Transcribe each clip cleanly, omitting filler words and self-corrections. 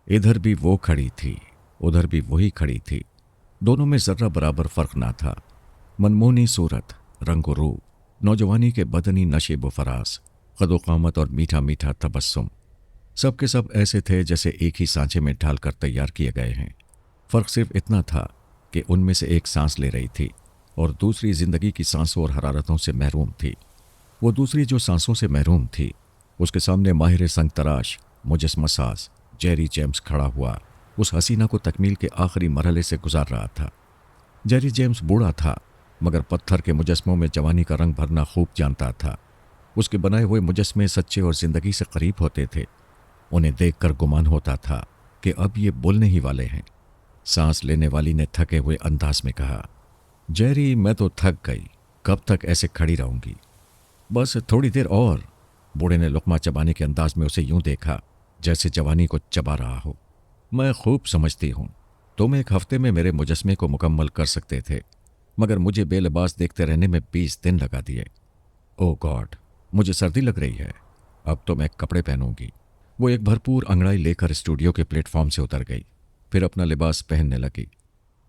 इधर भी वो खड़ी थी, उधर भी वही खड़ी थी। दोनों में जर्रा बराबर फर्क ना था। मनमोहनी सूरत, रंगो रूप, नौजवानी के बदनी नशेब व फराज, कदोकामत और मीठा मीठा तबस्सुम, सब के सब ऐसे थे जैसे एक ही सांचे में ढालकर तैयार किए गए हैं। फर्क सिर्फ इतना था कि उनमें से एक सांस ले रही थी और दूसरी जिंदगी की सांसों और हरारतों से महरूम थी। वो दूसरी जो सांसों से महरूम थी, उसके सामने माहिर संग तराश मुजस्समा साज जेरी जेम्स खड़ा हुआ उस हसीना को तकमील के आखिरी मरहले से गुजार रहा था। जेरी जेम्स बूढ़ा था, मगर पत्थर के मुजस्मों में जवानी का रंग भरना खूब जानता था। उसके बनाए हुए मुजस्मे सच्चे और जिंदगी से करीब होते थे। उन्हें देखकर गुमान होता था कि अब ये बोलने ही वाले हैं। सांस लेने वाली ने थके हुए अंदाज में कहा, जेरी मैं तो थक गई, कब तक ऐसे खड़ी रहूंगी? बस थोड़ी देर और। बूढ़े ने लुकमा चबाने के अंदाज में उसे यूं देखा जैसे जवानी को चबा रहा हो। मैं खूब समझती हूं, तुम एक हफ्ते में मेरे मुजस्मे को मुकम्मल कर सकते थे, मगर मुझे बेलिबास देखते रहने में 20 दिन लगा दिए। ओह गॉड, मुझे सर्दी लग रही है, अब तो मैं कपड़े पहनूंगी। वो एक भरपूर अंगड़ाई लेकर स्टूडियो के प्लेटफॉर्म से उतर गई, फिर अपना लिबास पहनने लगी।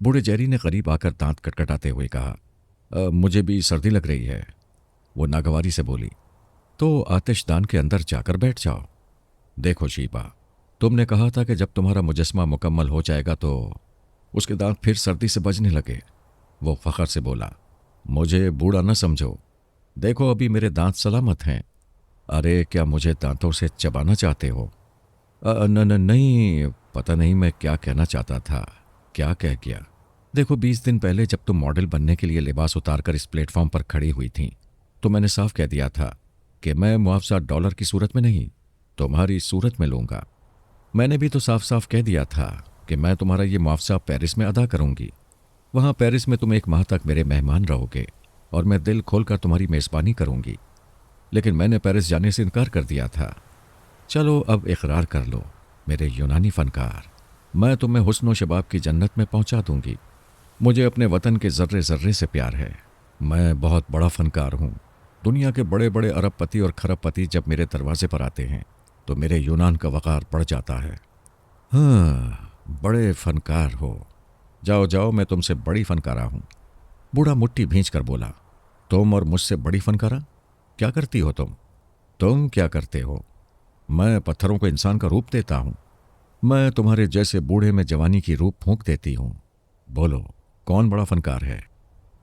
बूढ़े जेरी ने करीब आकर दांत कटकटाते हुए कहा, मुझे भी सर्दी लग रही है। वो नागवारी से बोली, तो आतिशदान के अंदर जाकर बैठ जाओ। देखो शीबा, तुमने कहा था कि जब तुम्हारा मुजस्मा मुकम्मल हो जाएगा तो उसके दांत फिर सर्दी से बजने लगे। वो फखर से बोला, मुझे बूढ़ा न समझो, देखो अभी मेरे दांत सलामत हैं। अरे क्या मुझे दांतों से चबाना चाहते हो? नहीं, पता नहीं मैं क्या कहना चाहता था, क्या कह गया। देखो 20 दिन पहले जब तुम मॉडल बनने के लिए लिबास उतारकर इस प्लेटफॉर्म पर खड़ी हुई थी, तो मैंने साफ कह दिया था कि मैं मुआवजा डॉलर की सूरत में नहीं, तुम्हारी सूरत में लूंगा। मैंने भी तो साफ साफ कह दिया था कि मैं तुम्हारा ये मुआवजा पेरिस में अदा करूंगी। वहां पेरिस में तुम एक माह तक मेरे मेहमान रहोगे और मैं दिल खोलकर तुम्हारी मेज़बानी करूंगी। लेकिन मैंने पेरिस जाने से इनकार कर दिया था। चलो अब इकरार कर लो मेरे यूनानी फनकार, मैं तुम्हें हुस्न शबाब की जन्नत में पहुंचा दूंगी। मुझे अपने वतन के जर्रे जर्रे से प्यार है। मैं बहुत बड़ा फनकार हूँ। दुनिया के बड़े बड़े अरबपति और खरबपति जब मेरे दरवाजे पर आते हैं तो मेरे यूनान का वक़ार बढ़ जाता है। हाँ, बड़े फनकार हो। जाओ जाओ, मैं तुमसे बड़ी फनकारा हूँ। बूढ़ा मुट्ठी भींच कर बोला, तुम और मुझसे बड़ी फनकारा? क्या करती हो तुम? तुम क्या करते हो? मैं पत्थरों को इंसान का रूप देता हूँ। मैं तुम्हारे जैसे बूढ़े में जवानी की रूप फूंक देती हूँ। बोलो, कौन बड़ा फनकार है?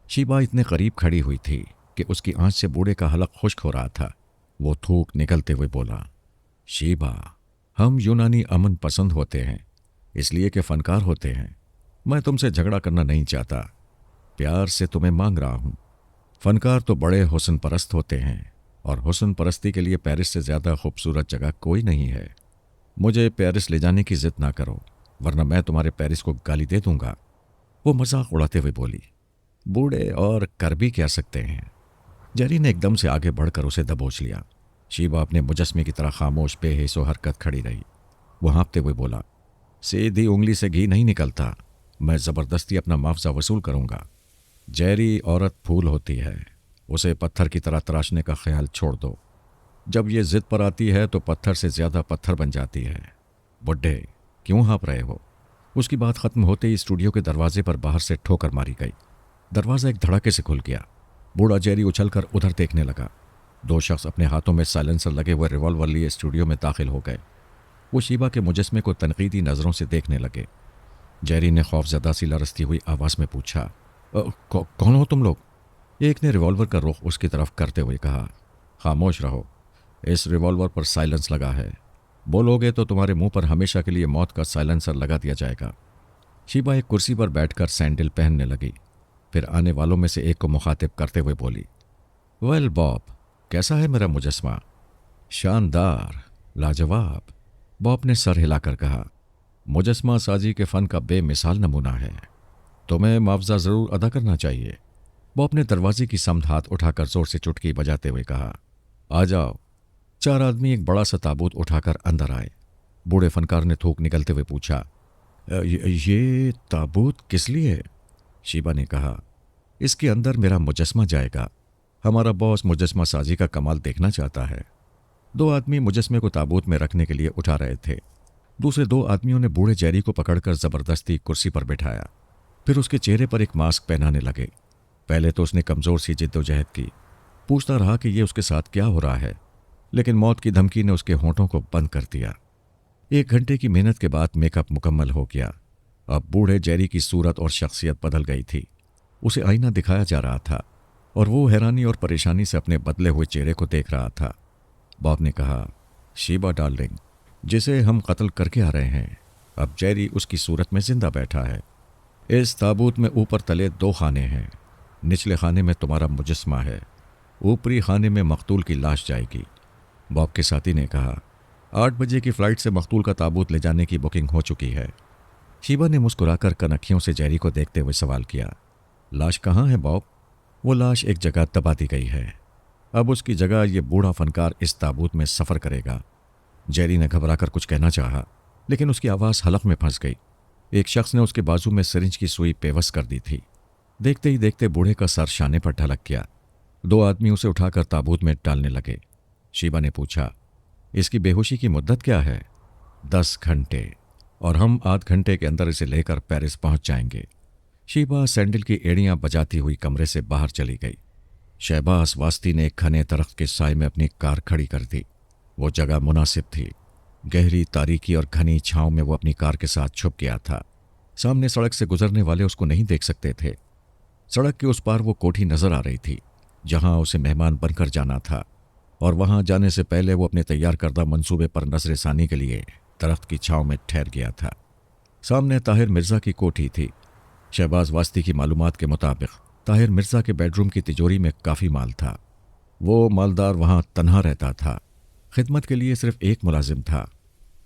शीबा इतने करीब खड़ी हुई थी कि उसकी आंच से बूढ़े का हलक खुश्क हो रहा था। वो थूक निकलते हुए बोला, शीबा, हम यूनानी अमन पसंद होते हैं, इसलिए कि फनकार होते हैं। मैं तुमसे झगड़ा करना नहीं चाहता, प्यार से तुम्हें मांग रहा हूं। फनकार तो बड़े हुस्न परस्त होते हैं और हुस्न परस्ती के लिए पेरिस से ज़्यादा खूबसूरत जगह कोई नहीं है। मुझे पेरिस ले जाने की जिद ना करो, वरना मैं तुम्हारे पेरिस को गाली दे दूंगा। वो मजाक उड़ाते हुए बोली। बूढ़े और कर भी क्या सकते हैं। जेरी ने एकदम से आगे बढ़कर उसे दबोच लिया। शीबा अपने मुजस्मे की तरह खामोश बेहिस हरकत खड़ी रही। वो हाँफते हुए बोला, सीधी उंगली से घी नहीं निकलता, मैं ज़बरदस्ती अपना मुआवजा वसूल करूंगा। जेरी औरत फूल होती है, उसे पत्थर की तरह तराशने का ख्याल छोड़ दो। जब ये जिद पर आती है तो पत्थर से ज़्यादा पत्थर बन जाती है। बुड्ढे, क्यों हाँप रहे हो? उसकी बात खत्म होते ही स्टूडियो के दरवाजे पर बाहर से ठोकर मारी गई। दरवाज़ा एक धड़ाके से खुल गया। बूढ़ा जेरी उछलकर उधर देखने लगा। 2 शख्स अपने हाथों में साइलेंसर लगे हुए रिवॉल्वर लिए स्टूडियो में दाखिल हो गए। वो शीबा के मुजस्मे को तनकीदी नज़रों से देखने लगे। जेरी ने खौफजदा सी लरसती हुई आवाज़ में पूछा, कौन हो तुम लोग? एक ने रिवॉल्वर का रुख उसकी तरफ करते हुए कहा, खामोश रहो, इस रिवॉल्वर पर साइलेंस लगा है, बोलोगे तो तुम्हारे मुंह पर हमेशा के लिए मौत का साइलेंसर लगा दिया जाएगा। शीबा एक कुर्सी पर बैठकर सैंडल पहनने लगी, फिर आने वालों में से एक को मुखातिब करते हुए बोली, वेल बॉब, कैसा है मेरा मुजस्मा? शानदार, लाजवाब, बॉब ने सर हिलाकर कहा। मुजस्मा साजी के फ़न का बेमिसाल नमूना है, तुम्हें मुआवजा ज़रूर अदा करना चाहिए। बॉब ने दरवाजे की समत हाथ उठाकर जोर से चुटकी बजाते हुए कहा, आ जाओ। 4 आदमी एक बड़ा सा ताबूत उठाकर अंदर आए। बूढ़े फनकार ने थूक निकलते हुए पूछा, ये ताबूत किस लिए? शीबा ने कहा, इसके अंदर मेरा मुजस्मा जाएगा। हमारा बॉस मुजस्मा साजी का कमाल देखना चाहता है। 2 आदमी मुजस्मे को ताबूत में रखने के लिए उठा रहे थे। दूसरे दो आदमियों ने बूढ़े जेरी को पकड़कर जबरदस्ती कुर्सी पर बैठाया। फिर उसके चेहरे पर एक मास्क पहनाने लगे। पहले तो उसने कमजोर सी जिद्दोजहद की, पूछता रहा कि ये उसके साथ क्या हो रहा है, लेकिन मौत की धमकी ने उसके होंठों को बंद कर दिया। 1 घंटे की मेहनत के बाद मेकअप मुकम्मल हो गया। अब बूढ़े जेरी की सूरत और शख्सियत बदल गई थी। उसे आईना दिखाया जा रहा था और वो हैरानी और परेशानी से अपने बदले हुए चेहरे को देख रहा था। बॉब ने कहा, शीबा डार्लिंग, जिसे हम कत्ल करके आ रहे हैं, अब जेरी उसकी सूरत में जिंदा बैठा है। इस ताबूत में ऊपर तले 2 खाने हैं। निचले खाने में तुम्हारा मुजस्मा है, ऊपरी खाने में मकतूल की लाश जाएगी। बॉब के साथी ने कहा, 8 बजे की फ्लाइट से मकतूल का ताबूत ले जाने की बुकिंग हो चुकी है। शीबा ने मुस्कुराकर कनखियों से जेरी को देखते हुए सवाल किया, लाश कहाँ है बॉब? वो लाश एक जगह दबा दी गई है। अब उसकी जगह ये बूढ़ा फनकार इस ताबूत में सफ़र करेगा। जेरी ने घबराकर कुछ कहना चाहा, लेकिन उसकी आवाज़ हलक में फंस गई। एक शख्स ने उसके बाजू में सिरिंज की सुई पेवस कर दी थी। देखते ही देखते बूढ़े का सर शाने पर ढलक गया। 2 आदमी उसे उठाकर ताबूत में डालने लगे। शीबा ने पूछा, इसकी बेहोशी की मुद्दत क्या है? 10 घंटे, और हम आध घंटे के अंदर इसे लेकर पेरिस पहुंच जाएंगे। शीबा सैंडल की एड़ियां बजाती हुई कमरे से बाहर चली गई। शहबाज वास्ती ने एक घने दरख्त के साए में अपनी कार खड़ी कर दी। वो जगह मुनासिब थी। गहरी तारीकी और घनी छांव में वो अपनी कार के साथ छुप गया था। सामने सड़क से गुजरने वाले उसको नहीं देख सकते थे। सड़क के उस पार वो कोठी नजर आ रही थी जहां उसे मेहमान बनकर जाना था, और वहां जाने से पहले वो अपने तैयार करदा मंसूबे पर नजरसानी के लिए दरख्त की छांव में ठहर गया था। सामने ताहिर मिर्जा की कोठी थी। शहबाज वास्ती की मालूमात के मुताबिक ताहिर मिर्जा के बेडरूम की तिजोरी में काफ़ी माल था। वो मालदार वहां तन्हा रहता था। खिदमत के लिए सिर्फ एक मुलाजिम था।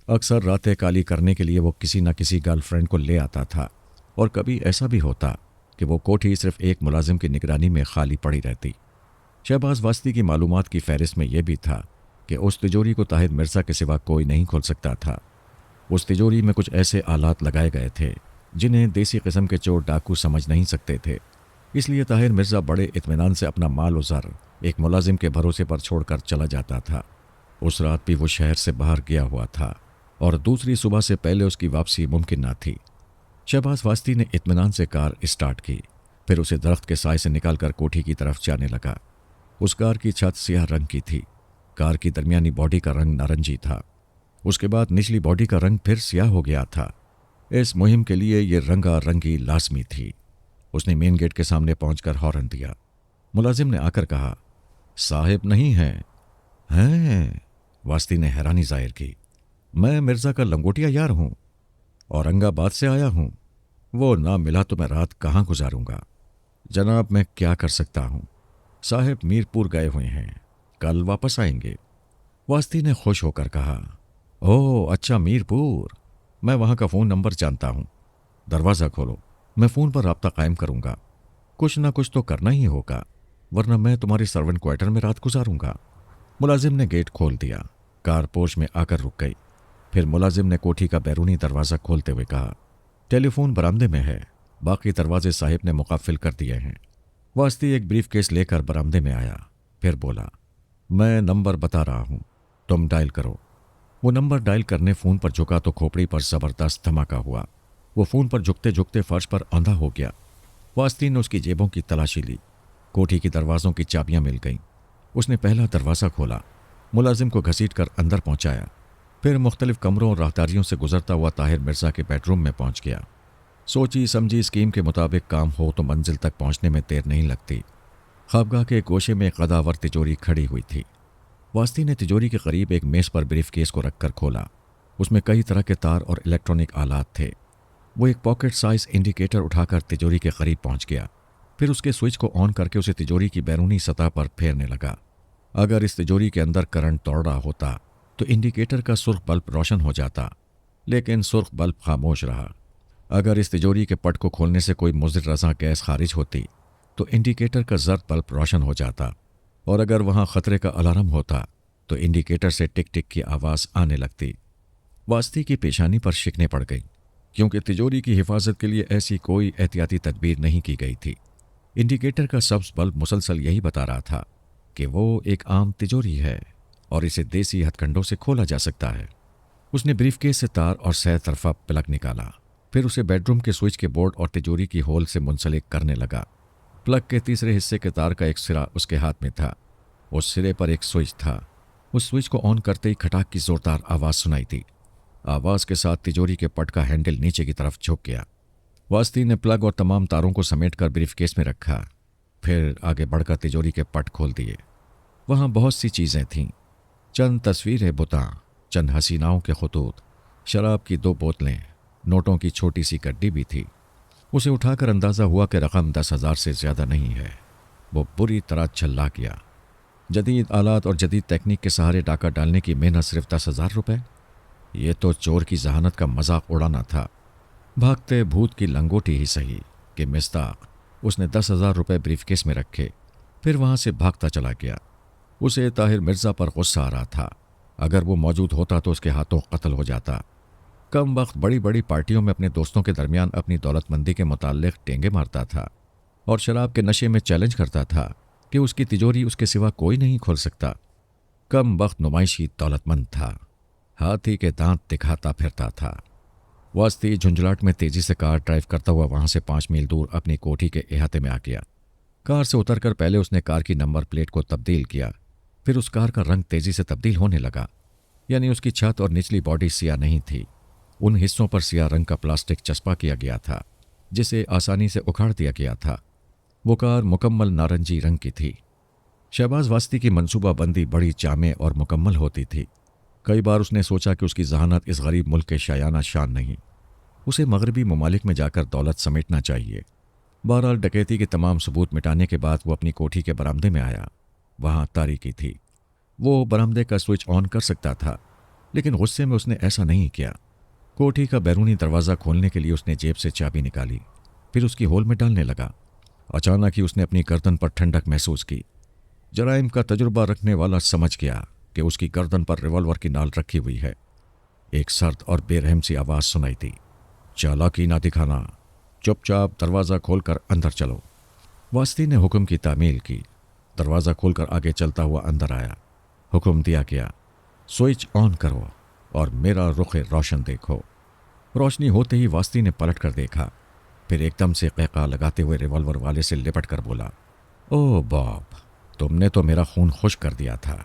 अक्सर रातें काली करने के लिए वो किसी न किसी गर्लफ्रेंड को ले आता था, और कभी ऐसा भी होता कि वो कोठी सिर्फ एक मुलाजिम की निगरानी में खाली पड़ी रहती। शहबाज वास्ती की मालूमात की फहरिस्त में यह भी था कि उस तिजोरी को ताहिर मिर्जा के सिवा कोई नहीं खोल सकता था। उस तिजोरी में कुछ ऐसे आलात लगाए गए थे जिन्हें देसी किस्म के चोर डाकू समझ नहीं सकते थे। इसलिए ताहिर मिर्जा बड़े इत्मीनान से अपना माल और ज़र एक मुलाजिम के भरोसे पर छोड़कर चला जाता था। उस रात भी वो शहर से बाहर गया हुआ था और दूसरी सुबह से पहले उसकी वापसी मुमकिन न थी। शहबाज वास्ती ने इत्मीनान से कार स्टार्ट की, फिर उसे दरख्त के साए से निकालकर कोठी की तरफ जाने लगा। उस कार की छत सियाह रंग की थी। कार की दरमियानी बॉडी का रंग नारंगी था। उसके बाद निचली बॉडी का रंग फिर सियाह हो गया था। इस मुहिम के लिए ये रंगा रंगी लाजमी थी। उसने मेन गेट के सामने पहुंचकर हॉर्न दिया। मुलाजिम ने आकर कहा, साहिब नहीं हैं? हैं? वास्ती ने हैरानी जाहिर की। मैं मिर्जा का लंगोटिया यार हूं, औरंगाबाद से आया हूं। वो ना मिला तो मैं रात कहाँ गुजारूंगा? जनाब, मैं क्या कर सकता हूं? साहिब मीरपुर गए हुए हैं, कल वापस आएंगे। वास्ती ने खुश होकर कहा, ओह अच्छा, मीरपुर, मैं वहां का फ़ोन नंबर जानता हूं। दरवाज़ा खोलो, मैं फ़ोन पर राब्ता कायम करूंगा। कुछ ना कुछ तो करना ही होगा, वरना मैं तुम्हारे सर्वेंट क्वार्टर में रात गुजारूंगा। मुलाजिम ने गेट खोल दिया। कार पोर्च में आकर रुक गई। फिर मुलाजिम ने कोठी का बैरूनी दरवाज़ा खोलते हुए कहा, टेलीफोन बरामदे में है, बाकी दरवाजे साहिब ने मुकाफिल कर दिए हैं। वास्ती एक ब्रीफ केस लेकर बरामदे में आया। फिर बोला, मैं नंबर बता रहा हूं, तुम डायल करो। वो नंबर डायल करने फ़ोन पर झुका तो खोपड़ी पर ज़बरदस्त धमाका हुआ। वो फ़ोन पर झुकते झुकते फर्श पर आंधा हो गया। वास्ती ने उसकी जेबों की तलाशी ली। कोठी की दरवाज़ों की चाबियां मिल गईं। उसने पहला दरवाज़ा खोला, मुलाजिम को घसीट कर अंदर पहुंचाया। फिर मुख्तलिफ कमरों और राहदारियों से गुजरता हुआ ताहिर मिर्जा के बेडरूम में पहुंच गया। सोची समझी स्कीम के मुताबिक काम हो तो मंजिल तक पहुंचने में देर नहीं लगती। ख्वाबगाह के गोशे में एक कदावर तिजोरी खड़ी हुई थी। वास्ती ने तिजोरी के करीब एक मेज़ पर ब्रीफ केस को रखकर खोला। उसमें कई तरह के तार और इलेक्ट्रॉनिक आलात थे। वो एक पॉकेट साइज इंडिकेटर उठाकर तिजोरी के करीब पहुंच गया। फिर उसके स्विच को ऑन करके उसे तिजोरी की बैरूनी सतह पर फेरने लगा। अगर इस तिजोरी के अंदर करंट दौड़ रहा होता तो इंडिकेटर का सुर्ख बल्ब रोशन हो जाता, लेकिन सुर्ख बल्ब खामोश रहा। अगर इस तिजोरी के पट को खोलने से कोई मुज़िर रज़ा गैस खारिज होती तो इंडिकेटर का जर्द बल्ब रोशन हो जाता, और अगर वहां खतरे का अलार्म होता तो इंडिकेटर से टिक टिक की आवाज़ आने लगती। वास्ती की पेशानी पर शिकने पड़ गई, क्योंकि तिजोरी की हिफाजत के लिए ऐसी कोई एहतियाती तदबीर नहीं की गई थी। इंडिकेटर का सब्ज बल्ब मुसलसल यही बता रहा था कि वो एक आम तिजोरी है और इसे देसी हथकंडों से खोला जा सकता है। उसने ब्रीफकेस से तार और सह तरफा प्लग निकाला। फिर उसे बेडरूम के स्विच के बोर्ड और तिजोरी की होल से मुंसलिक करने लगा। प्लग के तीसरे हिस्से के तार का एक सिरा उसके हाथ में था। उस सिरे पर एक स्विच था। उस स्विच को ऑन करते ही खटाक की जोरदार आवाज़ सुनाई दी। आवाज़ के साथ तिजोरी के पट का हैंडल नीचे की तरफ झुक गया। वास्ती ने प्लग और तमाम तारों को समेटकर ब्रीफकेस में रखा। फिर आगे बढ़कर तिजोरी के पट खोल दिए। वहाँ बहुत सी चीज़ें थीं। चंद तस्वीरें बुतां, चंद हसीनाओं के खतूत, शराब की 2 बोतलें, नोटों की छोटी सी गड्डी भी थी। उसे उठाकर अंदाज़ा हुआ कि रकम 10,000 से ज़्यादा नहीं है। वो बुरी तरह छल्ला गया। जदीद आलात और जदीद तकनीक के सहारे डाका डालने की मेहनत सिर्फ 10,000 रुपये। ये तो चोर की जहानत का मजाक उड़ाना था। भागते भूत की लंगोटी ही सही कि मिस्ताक। उसने 10,000 रुपये ब्रीफकेस में रखे, फिर वहाँ से भागता चला गया। उसे ताहिर मिर्ज़ा पर गुस्सा आ रहा था। अगर वो मौजूद होता तो उसके हाथों कत्ल हो जाता। कम वक्त बड़ी बड़ी पार्टियों में अपने दोस्तों के दरमियान अपनी दौलतमंदी के मुताल्लिक टेंगे मारता था और शराब के नशे में चैलेंज करता था कि उसकी तिजोरी उसके सिवा कोई नहीं खोल सकता। कम वक्त नुमाइशी दौलतमंद था। हाथी के दांत दिखाता फिरता था। वास्ती झुंझलाहट में तेजी से कार ड्राइव करता हुआ वहां से 5 मील दूर अपनी कोठी के अहाते में आ गया। कार से उतरकर पहले उसने कार की नंबर प्लेट को तब्दील किया। फिर उस कार का रंग तेजी से तब्दील होने लगा। यानी उसकी छत और निचली बॉडी सियाह नहीं थी। उन हिस्सों पर सियाह रंग का प्लास्टिक चस्पा किया गया था जिसे आसानी से उखाड़ दिया गया था। वो कार मुकम्मल नारंगी रंग की थी। शहबाज वास्ती की मनसूबाबंदी बड़ी जामे और मुकम्मल होती थी। कई बार उसने सोचा कि उसकी जहानत इस गरीब मुल्क के शायाना शान नहीं। उसे मगरबी ममालिक में जाकर दौलत समेटना चाहिए। बहरहाल डकैती के तमाम सबूत मिटाने के बाद वो अपनी कोठी के बरामदे में आया। वहाँ तारीकी थी। वो बरामदे का स्विच ऑन कर सकता था, लेकिन गुस्से में उसने ऐसा नहीं किया। कोठी का बैरूनी दरवाज़ा खोलने के लिए उसने जेब से चाबी निकाली, फिर उसकी होल में डालने लगा। अचानक ही उसने अपनी गर्दन पर ठंडक महसूस की। जराइम का तजुर्बा रखने वाला समझ गया कि उसकी गर्दन पर रिवॉल्वर की नाल रखी हुई है। एक सर्द और बेरहम सी आवाज़ सुनाई दी, चालाकी ना दिखाना, चुपचाप दरवाज़ा खोलकर अंदर चलो। वास्ती ने हुक्म की तामील की। दरवाज़ा खोलकर आगे चलता हुआ अंदर आया। हुक्म दिया गया, स्विच ऑन करो और मेरा रुख रोशन देखो। रोशनी होते ही वास्ती ने पलट कर देखा, फिर एकदम से क़हक़हा लगाते हुए रिवॉल्वर वाले से लिपट कर बोला, ओ बॉब, तुमने तो मेरा खून खुश कर दिया था।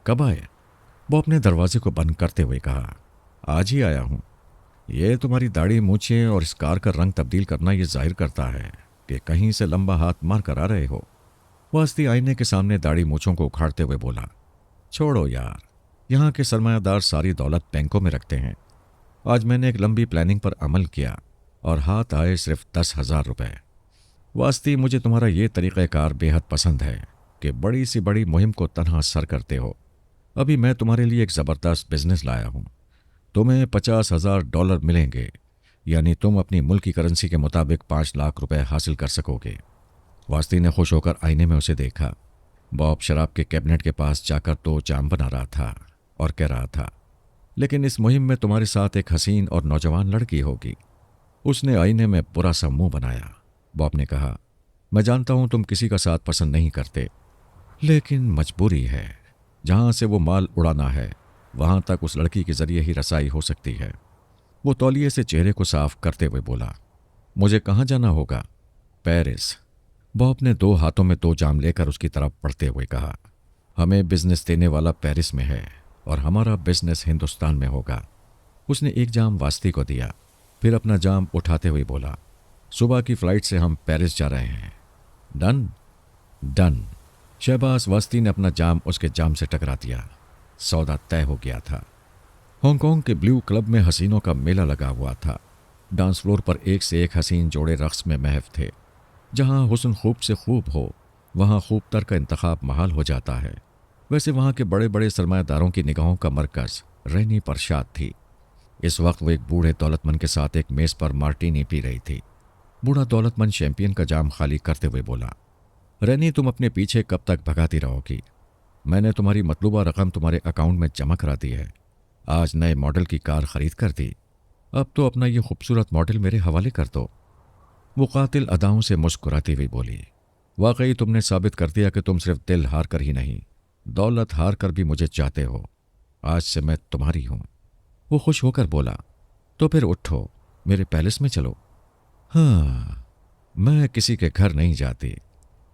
कब आए? बॉब ने दरवाजे को बंद करते हुए कहा, आज ही आया हूँ। ये तुम्हारी दाढ़ी मूछें और इस कार का रंग तब्दील करना ये जाहिर करता है कि कहीं से लंबा हाथ मार कर आ रहे हो। वास्ती आईने के सामने दाढ़ी मूछों को उखाड़ते हुए बोला, छोड़ो यार, यहाँ के सरमायादार सारी दौलत बैंकों में रखते हैं। आज मैंने एक लंबी प्लानिंग पर अमल किया और हाथ आए सिर्फ 10,000 रुपये। वास्ती, मुझे तुम्हारा ये तरीक़ाकार बेहद पसंद है कि बड़ी सी बड़ी मुहिम को तनहा सर करते हो। अभी मैं तुम्हारे लिए एक ज़बरदस्त बिजनेस लाया हूँ। तुम्हें $50,000 मिलेंगे, यानी तुम अपनी मुल्क की करेंसी के मुताबिक 5 लाख रुपए हासिल कर सकोगे। वास्ती ने खुश होकर आईने में उसे देखा। बॉब शराब के कैबिनेट के पास जाकर तो जाम बना रहा था और कह रहा था, लेकिन इस मुहिम में तुम्हारे साथ एक हसीन और नौजवान लड़की होगी। उसने आईने में बुरा सा मुंह बनाया। बॉब ने कहा, मैं जानता हूं तुम किसी का साथ पसंद नहीं करते, लेकिन मजबूरी है। जहां से वो माल उड़ाना है वहां तक उस लड़की के जरिए ही रसाई हो सकती है। वो तौलिए से चेहरे को साफ करते हुए बोला, मुझे कहाँ जाना होगा? पेरिस। बॉब ने 2 हाथों में 2 जाम लेकर उसकी तरफ बढ़ते हुए कहा, हमें बिजनेस देने वाला पेरिस में है और हमारा बिजनेस हिंदुस्तान में होगा। उसने एक जाम वास्ती को दिया, फिर अपना जाम उठाते हुए बोला, सुबह की फ्लाइट से हम पेरिस जा रहे हैं। डन? डन। शहबाज वास्ती ने अपना जाम उसके जाम से टकरा दिया। सौदा तय हो गया था। हांगकांग के ब्लू क्लब में हसीनों का मेला लगा हुआ था। डांस फ्लोर पर एक से एक हसीन जोड़े रक्स में महफ थे। जहां हुस्न खूब से खूब हो वहां खूब तर का इंतखाब महाल हो जाता है। वैसे वहां के बड़े बड़े सरमायादारों की निगाहों का मरकज रैनी परशाद थी। इस वक्त वो एक बूढ़े दौलतमंद के साथ एक मेज पर मार्टीनी पी रही थी। बूढ़ा दौलतमंद शैंपियन का जाम खाली करते हुए बोला, रैनी, तुम अपने पीछे कब तक भगाती रहोगी? मैंने तुम्हारी मतलूबा रकम तुम्हारे अकाउंट में जमा करा दी है। आज नए मॉडल की कार खरीद कर दी। अब तो अपना ये खूबसूरत मॉडल मेरे हवाले कर दो। वो कातिल अदाओं से मुस्कुराती हुई बोली, वाकई तुमने साबित कर दिया कि तुम सिर्फ दिल हार कर ही नहीं, दौलत हार कर भी मुझे चाहते हो। आज से मैं तुम्हारी हूं। वो खुश होकर बोला, तो फिर उठो, मेरे पैलेस में चलो। हाँ, मैं किसी के घर नहीं जाती,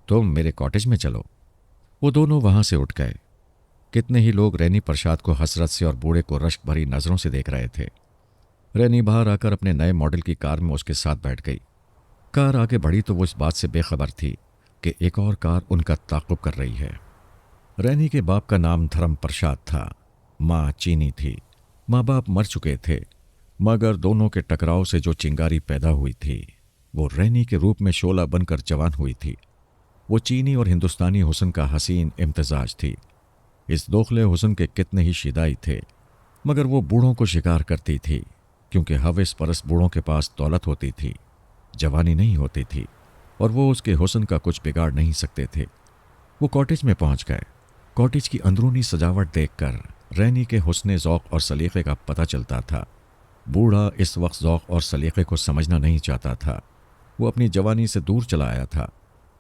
तुम मेरे कॉटेज में चलो। वो दोनों वहां से उठ गए। कितने ही लोग रैनी प्रसाद को हसरत से और बूढ़े को रश्क भरी नजरों से देख रहे थे। रैनी बाहर आकर अपने नए मॉडल की कार में उसके साथ बैठ गई। कार आगे बढ़ी तो वो इस बात से बेखबर थी कि एक और कार उनका ताक़ुब कर रही है। रैनी के बाप का नाम धर्म प्रसाद था, माँ चीनी थी। माँ बाप मर चुके थे, मगर दोनों के टकराव से जो चिंगारी पैदा हुई थी वो रैनी के रूप में शोला बनकर जवान हुई थी। वो चीनी और हिंदुस्तानी हुस्न का हसीन इम्तिजाज थी। इस दोखले हुस्न के कितने ही शिदाई थे, मगर वो बूढ़ों को शिकार करती थी, क्योंकि हवस परस बूढ़ों के पास दौलत होती थी, जवानी नहीं होती थी, और वो उसके हुस्न का कुछ बिगाड़ नहीं सकते थे। वो कॉटेज में पहुंच गए। कॉटेज की अंदरूनी सजावट देखकर रैनी के हुस्न ज़ौक़ और सलीक़े का पता चलता था। बूढ़ा इस वक्त ज़ौक़ और सलीक़े को समझना नहीं चाहता था। वो अपनी जवानी से दूर चला आया था,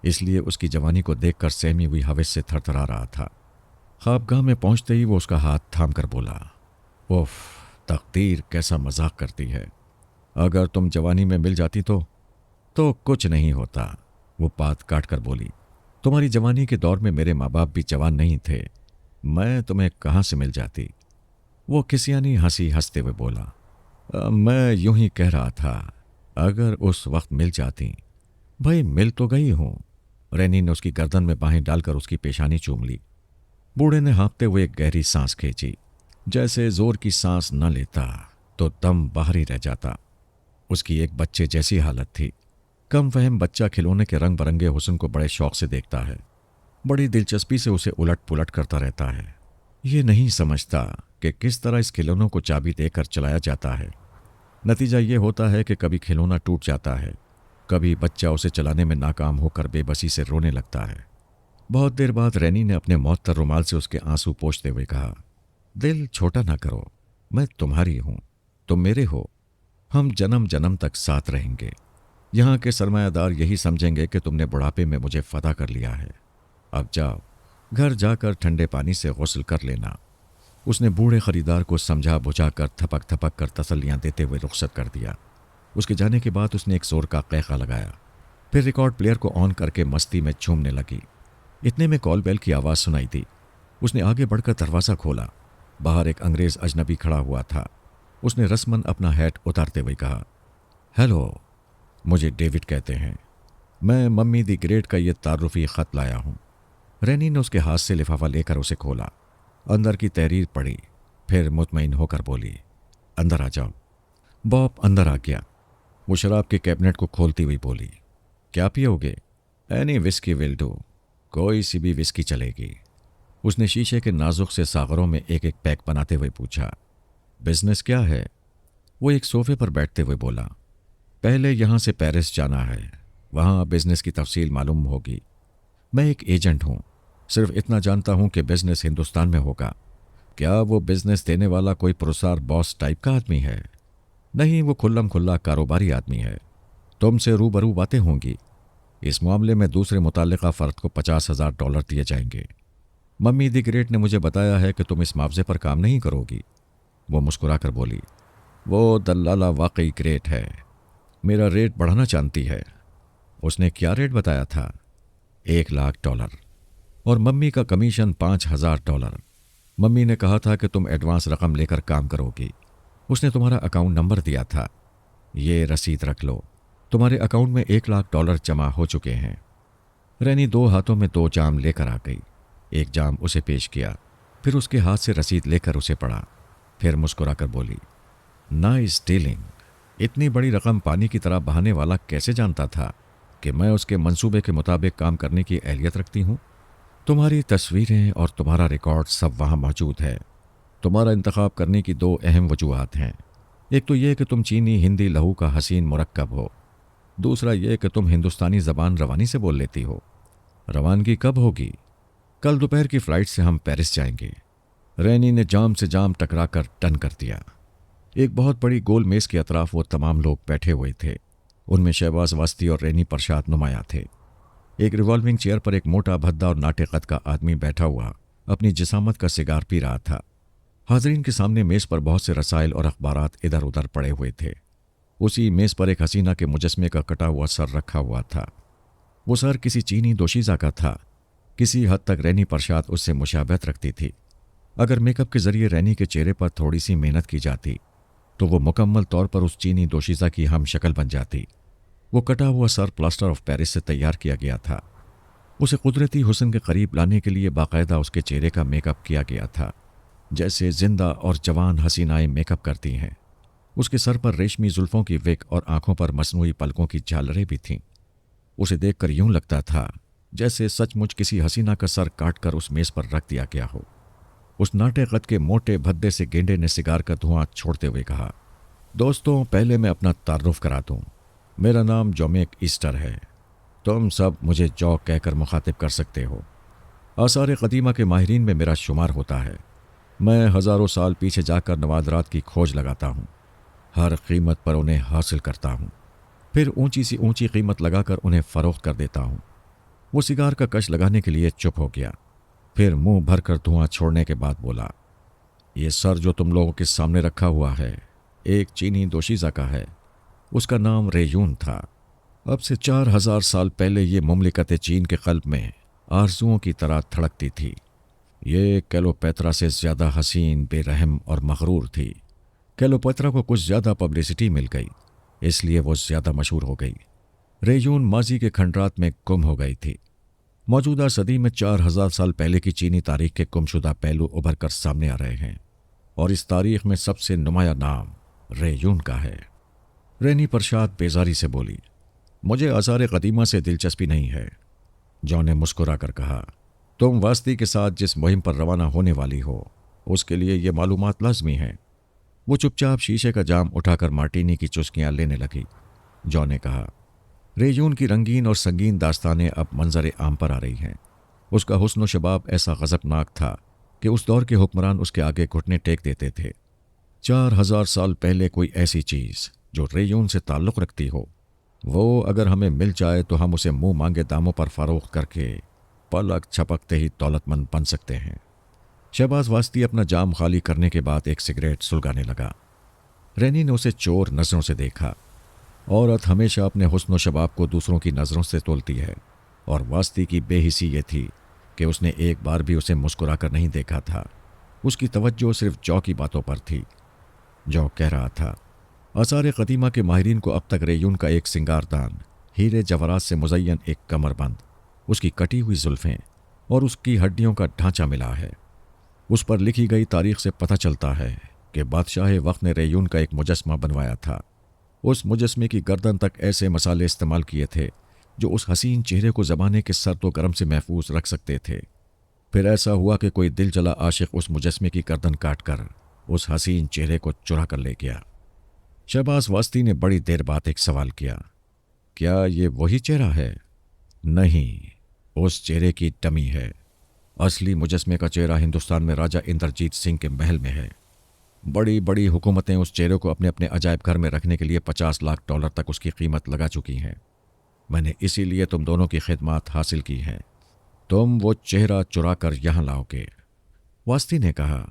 इसलिए उसकी जवानी को देखकर सहमी हुई हवस से थरथरा रहा था। ख्वाबगाह में पहुंचते ही वो उसका हाथ थाम कर बोला, उफ, तकदीर कैसा मजाक करती है। अगर तुम जवानी में मिल जाती तो कुछ नहीं होता। वो बात काट कर बोली, तुम्हारी जवानी के दौर में मेरे माँ बाप भी जवान नहीं थे, मैं तुम्हें कहाँ से मिल जाती। वो किसियानी हंसी हंसते हुए बोला, मैं यूं ही कह रहा था, अगर उस वक्त मिल जाती। भाई मिल तो गई हूं। रैनी ने उसकी गर्दन में बाहें डालकर उसकी पेशानी चूम ली। बूढ़े ने हाँफते हुए एक गहरी सांस खींची, जैसे जोर की सांस न लेता तो दम बाहर ही रह जाता। उसकी एक बच्चे जैसी हालत थी। कम फहम बच्चा खिलौने के रंग बरंगे हुस्न को बड़े शौक से देखता है, बड़ी दिलचस्पी से उसे उलट पुलट करता रहता है। ये नहीं समझता कि किस तरह इस खिलौनों को चाबी देकर चलाया जाता है। नतीजा ये होता है कि कभी खिलौना टूट जाता है, कभी बच्चा उसे चलाने में नाकाम होकर बेबसी से रोने लगता है। बहुत देर बाद रैनी ने अपने मौतर रुमाल से उसके आंसू पोंछते हुए कहा, दिल छोटा ना करो, मैं तुम्हारी हूं, तुम मेरे हो, हम जन्म जन्म तक साथ रहेंगे। यहाँ के सरमायादार यही समझेंगे कि तुमने बुढ़ापे में मुझे फदा कर लिया है। अब जाओ, घर जाकर ठंडे पानी से गुस्ल कर लेना। उसने बूढ़े खरीदार को समझा बुझा कर थपक थपक कर तसल्लियाँ देते हुए रुखसत कर दिया। उसके जाने के बाद उसने एक जोर का कैका लगाया, फिर रिकॉर्ड प्लेयर को ऑन करके मस्ती में झूमने लगी। इतने में कॉल बेल की आवाज़ सुनाई दी। उसने आगे बढ़कर दरवाज़ा खोला। बाहर एक अंग्रेज़ अजनबी खड़ा हुआ था। उसने रस्मन अपना हैट उतारते हुए कहा, हेलो, मुझे डेविड कहते हैं, मैं मम्मी दी ग्रेट का ये तारुफी ख़त लाया हूँ। रैनी ने उसके हाथ से लिफाफा लेकर उसे खोला, अंदर की तहरीर पढ़ी, फिर मुतमईन होकर बोली, अंदर आ जाओ। बॉब अंदर आ गया। वो शराब के कैबिनेट को खोलती हुई बोली, क्या पियोगे? एनी विस्की विल डू, कोई सी भी विस्की चलेगी। उसने शीशे के नाजुक से सागरों में एक एक पैक बनाते हुए पूछा, बिजनेस क्या है? वो एक सोफे पर बैठते हुए बोला, पहले यहाँ से पेरिस जाना है, वहाँ बिजनेस की तफसील मालूम होगी। मैं एक एजेंट हूँ, सिर्फ इतना जानता हूँ कि बिजनेस हिंदुस्तान में होगा। क्या वो बिजनेस देने वाला कोई पुरस्कार बॉस टाइप का आदमी है? नहीं, वो खुल्लम खुल्ला कारोबारी आदमी है। तुमसे रूबरू बातें होंगी। इस मामले में दूसरे मुताल्लिका फ़र्द को $50,000 दिए जाएंगे। मम्मी दी ग्रेट ने मुझे बताया है कि तुम इस मुआवजे पर काम नहीं करोगी। वो मुस्कुराकर बोली, वो दल्लाला वाकई ग्रेट है, मेरा रेट बढ़ाना चाहती है। उसने क्या रेट बताया था? $1,00,000 और मम्मी का कमीशन $5,000। मम्मी ने कहा था कि तुम एडवांस रकम लेकर काम करोगी। उसने तुम्हारा अकाउंट नंबर दिया था, ये रसीद रख लो। तुम्हारे अकाउंट में $1,00,000 जमा हो चुके हैं। रैनी 2 हाथों में 2 जाम लेकर आ गई। एक जाम उसे पेश किया, फिर उसके हाथ से रसीद लेकर उसे पढ़ा, फिर मुस्कुराकर बोली, नाइस डीलिंग। इतनी बड़ी रकम पानी की तरह बहाने वाला कैसे जानता था कि मैं उसके मंसूबे के मुताबिक काम करने की अहलियत रखती हूँ? तुम्हारी तस्वीरें और तुम्हारा रिकॉर्ड सब वहाँ मौजूद है। तुम्हारा इंतखाब करने की 2 अहम वजूहात हैं। एक तो ये कि तुम चीनी हिंदी लहू का हसीन मुरक्कब हो, दूसरा ये कि तुम हिंदुस्तानी ज़बान रवानी से बोल लेती हो। रवानगी कब होगी? कल दोपहर की फ़्लाइट से हम पेरिस जाएंगे। रैनी ने जाम से जाम टकरा कर टन कर दिया। एक बहुत बड़ी गोल मेज़ के अतराफ वो तमाम लोग बैठे हुए थे। उनमें शहबाज वास्ती और रैनी प्रसाद नुमाया थे। एक रिवॉल्विंग चेयर पर एक मोटा भद्दा और नाटे कद का आदमी बैठा हुआ अपनी जिसामत का सिगार पी रहा था। हाजरीन के सामने मेज़ पर बहुत से रसाइल और अखबारात इधर उधर पड़े हुए थे। उसी मेज़ पर एक हसीना के मुजस्मे का कटा हुआ सर रखा हुआ था। वो सर किसी चीनी दोशीज़ा का था। किसी हद तक रैनी परशाद उससे मुशाबहत रखती थी। अगर मेकअप के जरिए रैनी के चेहरे पर थोड़ी सी मेहनत की जाती तो वो मुकम्मल तौर पर उस चीनी दोशीज़ा की हम शक्ल बन जाती। वो कटा हुआ सर प्लास्टर ऑफ पेरिस से तैयार किया गया था। उसे कुदरती हुस्न के करीब लाने के लिए बाकायदा उसके चेहरे का मेकअप किया गया था, जैसे जिंदा और जवान हसीनाएं मेकअप करती हैं। उसके सर पर रेशमी जुल्फों की विक और आंखों पर मसनूई पलकों की झालरें भी थीं। उसे देखकर यूं लगता था जैसे सचमुच किसी हसीना का सर काटकर उस मेज पर रख दिया गया हो। उस नाटे कद के मोटे भद्दे से गेंडे ने सिगार का धुआं छोड़ते हुए कहा, दोस्तों, पहले मैं अपना तारुफ करा दूं। मेरा नाम जोमेक ईस्टर है। तुम सब मुझे जौ कहकर मुखातिब कर सकते हो। आसार कदीमा के माहिरीन में मेरा शुमार होता है। मैं हज़ारों साल पीछे जाकर नवादरात की खोज लगाता हूँ। हर कीमत पर उन्हें हासिल करता हूँ, फिर ऊंची सी ऊंची कीमत लगाकर उन्हें फ़रोख्त कर देता हूँ। वो सिगार का कश लगाने के लिए चुप हो गया, फिर मुंह भरकर धुआं छोड़ने के बाद बोला, ये सर जो तुम लोगों के सामने रखा हुआ है एक चीनी दोशीज़ा का है। उसका नाम रेयून था। अब से 4000 साल पहले ये मुमलिकत चीन के क़ल्ब में आरज़ुओं की तरह धड़कती थी। ये क्लेओपेत्रा से ज़्यादा हसीन, बेरहम और मगरूर थी। क्लेओपेत्रा को कुछ ज़्यादा पब्लिसिटी मिल गई, इसलिए वो ज़्यादा मशहूर हो गई। रेयून माजी के खंडरात में गुम हो गई थी। मौजूदा सदी में 4000 साल पहले की चीनी तारीख के गुमशुदा पहलू उभर कर सामने आ रहे हैं, और इस तारीख में सबसे नुमाया नाम रेयून का है। रैनी परशाद बेजारी से बोली, मुझे आसार कदीमा से दिलचस्पी नहीं है। जॉन ने मुस्कुरा कर कहा, तुम वास्ती के साथ जिस मुहिम पर रवाना होने वाली हो उसके लिए ये मालूमात लाजमी हैं। वो चुपचाप शीशे का जाम उठाकर मार्टीनी की चुस्कियां लेने लगी। जॉन ने कहा, रेयून की रंगीन और संगीन दास्तानें अब मंजर आम पर आ रही हैं। उसका हुस्न शबाब ऐसा गज़बनाक था कि उस दौर के हुक्मरान उसके आगे घुटने टेक देते थे। 4000 साल पहले कोई ऐसी चीज़ जो रेयून से ताल्लुक़ रखती हो, वो अगर हमें मिल जाए तो हम उसे मुंह मांगे दामों पर फ़रोख्त करके पलक झपकते ही दौलतमंद बन सकते हैं। शहबाज वास्ती अपना जाम खाली करने के बाद एक सिगरेट सुलगाने लगा। रैनी ने उसे चोर नज़रों से देखा। औरत हमेशा अपने हुस्न शबाब को दूसरों की नज़रों से तोलती है, और वास्ती की बेहिसी ये थी कि उसने एक बार भी उसे मुस्कुरा कर नहीं देखा था। उसकी तवज्जो सिर्फ जौ की बातों पर थी। जौ कह रहा था, आसार कदीमा के माहिरीन को अब तक रेयून का एक सिंगारदान, हीरे जवाहरात से मुज़य्यन एक कमरबंद, उसकी कटी हुई जुल्फ़ें और उसकी हड्डियों का ढांचा मिला है। उस पर लिखी गई तारीख से पता चलता है कि बादशाह वक्त ने रेयून का एक मुजस्मा बनवाया था। उस मुजस्मे की गर्दन तक ऐसे मसाले इस्तेमाल किए थे जो उस हसीन चेहरे को ज़माने के सर्द व गर्म से महफूज रख सकते थे। फिर ऐसा हुआ कि कोई दिल जला आशिक उस मुजस्मे की गर्दन काट कर उस हसीन चेहरे को चुरा कर ले गया। शहबाज वास्ती ने बड़ी देर बाद एक सवाल किया, क्या ये वही चेहरा है? नहीं, उस चेहरे की डमी है। असली मुजस्मे का चेहरा हिंदुस्तान में राजा इंद्रजीत सिंह के महल में है। बड़ी बड़ी हुकूमतें उस चेहरे को अपने अपने अजायब घर में रखने के लिए 50 लाख डॉलर तक उसकी कीमत लगा चुकी हैं। मैंने इसीलिए तुम दोनों की खिदमत हासिल की है। तुम वो चेहरा चुरा कर यहाँ लाओगे। वास्ती ने कहा,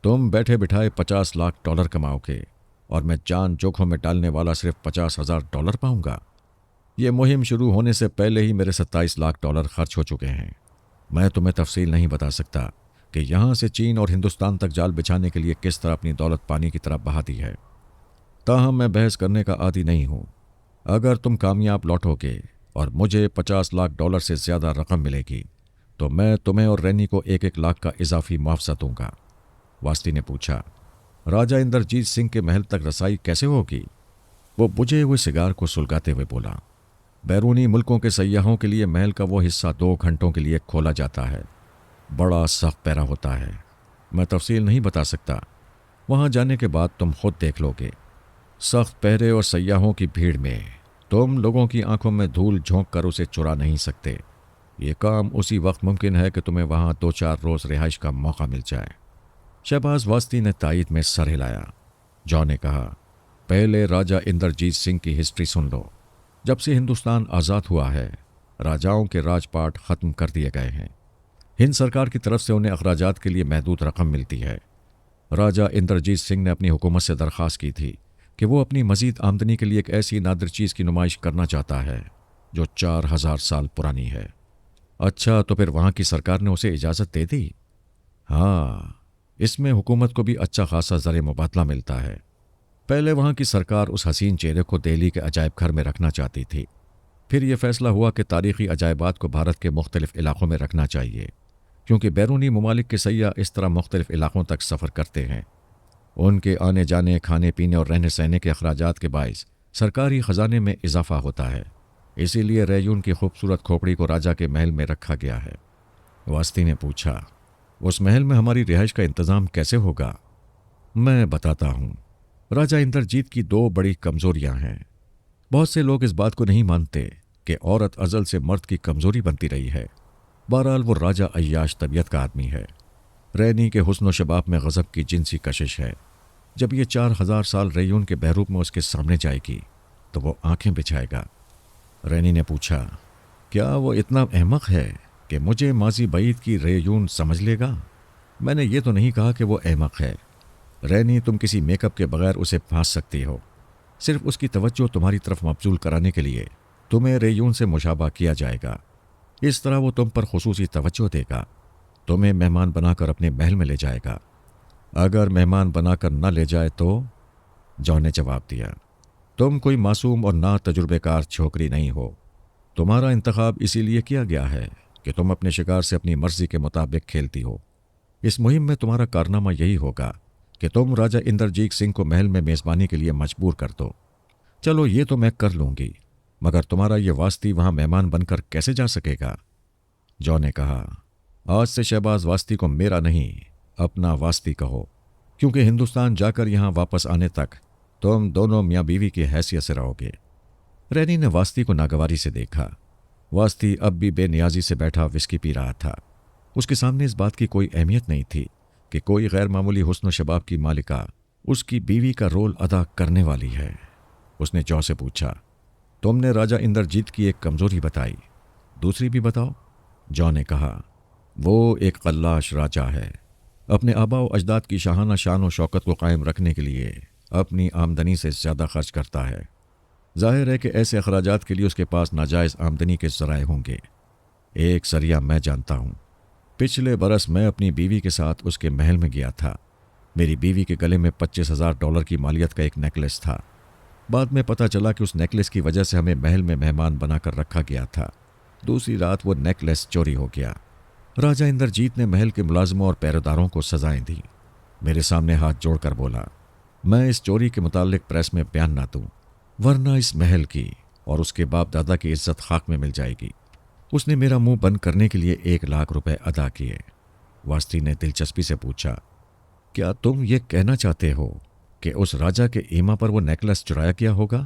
तुम बैठे बिठाए 50 लाख डॉलर कमाओगे और मैं जान जोखों में डालने वाला सिर्फ 50,000 डॉलर पाऊंगा। ये मुहिम शुरू होने से पहले ही मेरे 27 लाख डॉलर खर्च हो चुके हैं। मैं तुम्हें तफसील नहीं बता सकता कि यहाँ से चीन और हिंदुस्तान तक जाल बिछाने के लिए किस तरह अपनी दौलत पानी की तरफ बहा दी है। ताहम मैं बहस करने का आदी नहीं हूँ। अगर तुम कामयाब लौटोगे और मुझे 50 लाख डॉलर से ज़्यादा रकम मिलेगी तो मैं तुम्हें और रैनी को 1-1 लाख का इजाफी मुआवजा दूंगा। वास्ती ने पूछा, राजा इंद्रजीत सिंह के महल तक रसाई कैसे होगी? वो बुझे हुए सिगार को सुलगाते हुए बोला, बैरूनी मुल्कों के सयाहों के लिए महल का वो हिस्सा 2 घंटों के लिए खोला जाता है। बड़ा सख्त पैरा होता है। मैं तफसील नहीं बता सकता। वहाँ जाने के बाद तुम खुद देख लोगे। सख्त पहरे और सयाहों की भीड़ में तुम लोगों की आंखों में धूल झोंक कर उसे चुरा नहीं सकते। ये काम उसी वक्त मुमकिन है कि तुम्हें वहाँ 2-4 रोज़ रिहाइश का मौका मिल जाए। शहबाज वास्ती ने तायद में सर हिलाया। जॉन ने कहा, पहले राजा इंद्रजीत सिंह की हिस्ट्री सुन लो। जब से हिंदुस्तान आज़ाद हुआ है, राजाओं के राजपाट ख़त्म कर दिए गए हैं। हिंद सरकार की तरफ से उन्हें अखराजात के लिए महदूद रकम मिलती है। राजा इंद्रजीत सिंह ने अपनी हुकूमत से दरख्वास्त की थी कि वो अपनी मजीद आमदनी के लिए एक ऐसी नादिर चीज़ की नुमाइश करना चाहता है जो 4000 साल पुरानी है। अच्छा, तो फिर वहाँ की सरकार ने उसे इजाज़त दे दी? हाँ, इसमें हुकूमत को भी अच्छा खासा ज़र मुबादला मिलता है। पहले वहाँ की सरकार उस हसीन चेहरे को दिल्ली के अजायब घर में रखना चाहती थी। फिर यह फैसला हुआ कि तारीख़ी अजायबात को भारत के मुख्तलिफ़ इलाक़ों में रखना चाहिए, क्योंकि बैरूनी ममालिक के सयाह इस तरह मुख्तलिफ़ इलाक़ों तक सफ़र करते हैं। उनके आने जाने, खाने पीने और रहने सहने के अखराजात के बाइस सरकारी ख़जाने में इजाफ़ा होता है। इसीलिए रैयून की खूबसूरत खोपड़ी को राजा के महल में रखा गया है। वास्ती ने पूछा, उस महल में हमारी रिहाइश का इंतज़ाम कैसे होगा? मैं बताता हूँ। राजा इंद्रजीत की दो बड़ी कमज़ोरियाँ हैं। बहुत से लोग इस बात को नहीं मानते कि औरत अज़ल से मर्द की कमज़ोरी बनती रही है। बहरहाल वो राजा अय्याश तबीयत का आदमी है। रैनी के हुस्न व शबाब में गज़ब की जिनसी कशिश है। जब ये 4000 साल रैयून के बहरूप में उसके सामने जाएगी तो वो आंखें बिछाएगा। रैनी ने पूछा, क्या वो इतना अहमक है कि मुझे माजी बईद की रैयून समझ लेगा? मैंने ये तो नहीं कहा कि वो अहमक है। रैनी, तुम किसी मेकअप के बगैर उसे फांस सकती हो। सिर्फ उसकी तवज्जो तुम्हारी तरफ मबजूल कराने के लिए तुम्हें रैयून से मुशाबा किया जाएगा। इस तरह वो तुम पर खुसूसी तवज्जो देगा, तुम्हें मेहमान बनाकर अपने महल में ले जाएगा। अगर मेहमान बनाकर न ले जाए तो? जॉन ने जवाब दिया, तुम कोई मासूम और ना तजुर्बेकार छोकरी नहीं हो। तुम्हारा इंतखाब इसीलिए किया गया है कि तुम अपने शिकार से अपनी मर्जी के मुताबिक खेलती हो। इस मुहिम में तुम्हारा कारनामा यही होगा कि तुम राजा इंद्रजीत सिंह को महल में मेज़बानी के लिए मजबूर कर दो। चलो, ये तो मैं कर लूँगी, मगर तुम्हारा ये वास्ती वहाँ मेहमान बनकर कैसे जा सकेगा? जॉन ने कहा, आज से शहबाज वास्ती को मेरा नहीं, अपना वास्ती कहो, क्योंकि हिंदुस्तान जाकर यहाँ वापस आने तक तुम दोनों मियाँ बीवी की हैसियत से रहोगे। रैनी ने वास्ती को नागवारी से देखा। वास्ती अब भी बेनियाजी से बैठा विस्की पी रहा था। उसके सामने इस बात की कोई अहमियत नहीं थी कि कोई गैर मामूली हुस्न शबाब की मालिका उसकी बीवी का रोल अदा करने वाली है। उसने जॉ से पूछा, तुमने राजा इंद्रजीत की एक कमज़ोरी बताई, दूसरी भी बताओ। जॉ ने कहा, वो एक कल्लाश राजा है। अपने आबा व अजदाद की शाहाना शान व शौकत को कायम रखने के लिए अपनी आमदनी से ज़्यादा खर्च करता है। जाहिर है कि ऐसे अखराजात के लिए उसके पास नाजायज़ आमदनी के ज़राए होंगे। एक जरिया मैं जानता हूँ। पिछले बरस मैं अपनी बीवी के साथ उसके महल में गया था। मेरी बीवी के गले में $25,000 की मालियत का एक नेकलेस था। बाद में पता चला कि उस नेकलेस की वजह से हमें महल में मेहमान बनाकर रखा गया था। दूसरी रात वो नेकलेस चोरी हो गया। राजा इंद्रजीत ने महल के मुलाजमों और पहरेदारों को सजाएं दी। मेरे सामने हाथ जोड़कर बोला, मैं इस चोरी के मुतालिक प्रेस में बयान ना दूं, वरना इस महल की और उसके बाप दादा की इज्जत खाक में मिल जाएगी। उसने मेरा मुंह बंद करने के लिए 1,00,000 रुपए अदा किए। वास्ती ने दिलचस्पी से पूछा, क्या तुम ये कहना चाहते हो कि उस राजा के ईमा पर वो नेकलेस चुराया गया होगा?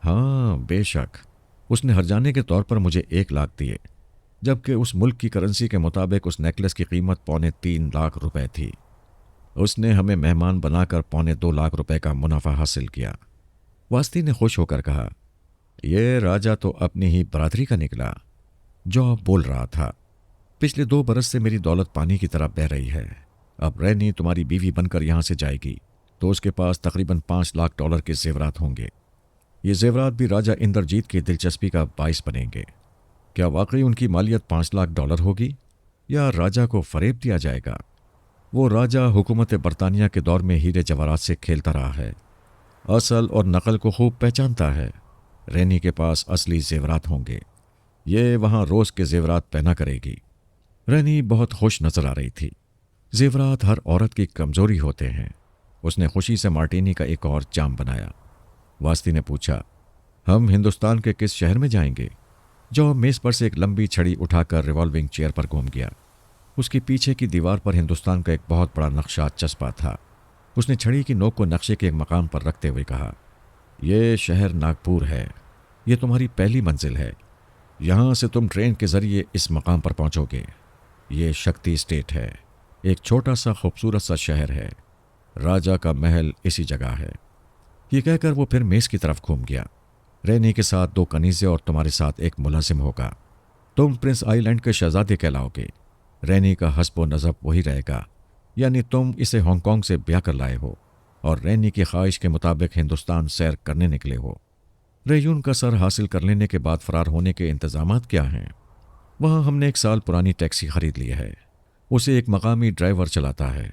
हाँ, बेशक। उसने हरजाने के तौर पर मुझे 1,00,000 दिए, जबकि उस मुल्क की करेंसी के मुताबिक उस नेकलेस की कीमत 3.25 लाख रुपए थी। उसने हमें मेहमान बनाकर 2.25 लाख रुपए का मुनाफा हासिल किया। वास्ती ने खुश होकर कहा, यह राजा तो अपनी ही बरादरी का निकला। जो बोल रहा था, पिछले 2 बरस से मेरी दौलत पानी की तरह बह रही है। अब रैनी तुम्हारी बीवी बनकर यहाँ से जाएगी तो उसके पास तकरीबन $5,00,000 के जेवरात होंगे। ये जेवरात भी राजा इंद्रजीत की दिलचस्पी का बाइस बनेंगे। क्या वाकई उनकी मालियत $5,00,000 होगी या राजा को फरेब दिया जाएगा? वो राजा हुकूमत बरतानिया के दौर में हीरे जवाहरात से खेलता रहा है, असल और नकल को खूब पहचानता है। रैनी के पास असली जेवरात होंगे। ये वहाँ रोज़ के जेवरात पहना करेगी। रैनी बहुत खुश नजर आ रही थी। जेवरात हर औरत की कमज़ोरी होते हैं। उसने खुशी से मार्टिनी का एक और जाम बनाया। वास्ती ने पूछा, हम हिंदुस्तान के किस शहर में जाएंगे? जो मेज़ पर से एक लंबी छड़ी उठाकर रिवॉल्विंग चेयर पर घूम गया। उसके पीछे की दीवार पर हिंदुस्तान का एक बहुत बड़ा नक्शा चस्पा था। उसने छड़ी की नोक को नक्शे के एक मकाम पर रखते हुए कहा, यह शहर नागपुर है। यह तुम्हारी पहली मंजिल है। यहाँ से तुम ट्रेन के ज़रिए इस मकाम पर पहुँचोगे। ये शक्ति स्टेट है। एक छोटा सा खूबसूरत सा शहर है। राजा का महल इसी जगह है। ये कहकर वो फिर मेज़ की तरफ घूम गया। रैनी के साथ 2 कनीज़े और तुम्हारे साथ एक मुलाजिम होगा। तुम प्रिंस आइलैंड के शहजादे कहलाओगे। रैनी का हस्ब व नज़ब वही रहेगा यानी तुम इसे हांगकांग से ब्याह कर लाए हो और रैनी की ख्वाहिश के मुताबिक हिंदुस्तान सैर करने निकले हो। रेयून का सर हासिल कर लेने के बाद फरार होने के इंतजामात क्या हैं? वहाँ हमने 1 साल पुरानी टैक्सी खरीद ली है। उसे एक मकामी ड्राइवर चलाता है।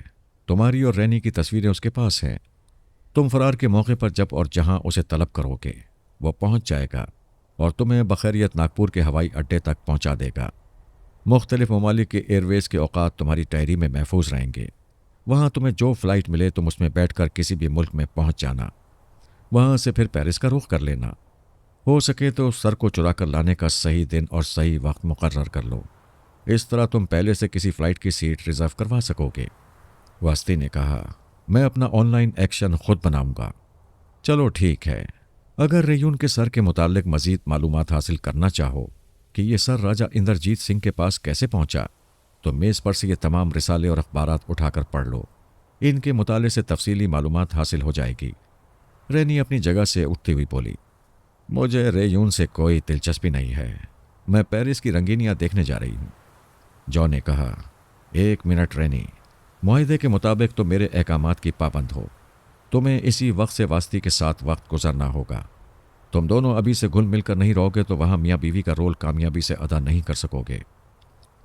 तुम्हारी और रैनी की तस्वीरें उसके पास हैं। तुम फरार के मौके पर जब और जहाँ उसे तलब करोगे वो पहुँच जाएगा और तुम्हें बखैरियत नागपुर के हवाई अड्डे तक पहुँचा देगा। मुख्तलिफ ममालिक के एयरवेज के औकात तुम्हारी डायरी में महफूज रहेंगे। वहाँ तुम्हें जो फ्लाइट मिले तुम उसमें बैठकर किसी भी मुल्क में पहुँच जाना। वहाँ से फिर पेरिस का रुख कर लेना। हो सके तो सर को चुरा कर लाने का सही दिन और सही वक्त मुकर्रर कर लो। इस तरह तुम पहले से किसी फ्लाइट की सीट रिजर्व करवा सकोगे। वास्ती ने कहा, मैं अपना ऑनलाइन एक्शन खुद बनाऊंगा। चलो ठीक है। अगर रेयून के सर के मुतालिक मजीद मालूमात हासिल करना चाहो कि ये सर राजा इंद्रजीत सिंह के पास कैसे पहुंचा, तो मेज़ पर से ये तमाम रिसाले और अखबारात उठाकर पढ़ लो। इनके मुताले से तफसीली मालूमात हासिल हो जाएगी। रैनी अपनी जगह से उठती हुई बोली, मुझे रेयून से कोई दिलचस्पी नहीं है। मैं पेरिस की रंगीनियाँ देखने जा रही हूँ। जॉन ने कहा, 1 मिनट रैनी, मुआहदे के मुताबिक तो मेरे अहकामात की पाबंद हो। तुम्हें इसी वक्त से वास्ती के साथ वक्त गुजरना होगा। तुम दोनों अभी से घुल मिलकर नहीं रहोगे तो वहाँ मियाँ बीवी का रोल कामयाबी से अदा नहीं कर सकोगे।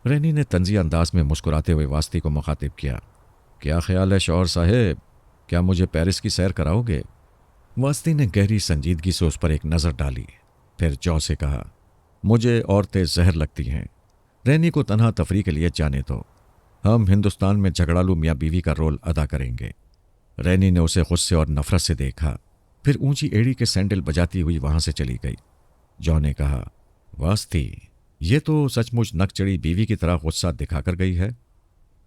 रैनी ने तंज़ी अंदाज में मुस्कुराते हुए वास्ती को मुखातिब किया, क्या ख्याल है शौहर साहेब, क्या मुझे पेरिस की सैर कराओगे? वास्ती ने गहरी संजीदगी से उस पर एक नज़र डाली, फिर जौ से कहा, मुझे औरतें जहर लगती हैं। रैनी को तन्हा तफरी के लिए जाने दो। हम हिंदुस्तान में झगड़ालू मियाँ बीवी का रोल अदा करेंगे। रैनी ने उसे गुस्से और नफरत से देखा, फिर ऊंची एड़ी के सैंडल बजाती हुई वहां से चली गई। जॉ ने कहा, वास्ती, ये तो सचमुच नकचड़ी बीवी की तरह गुस्सा दिखाकर गई है।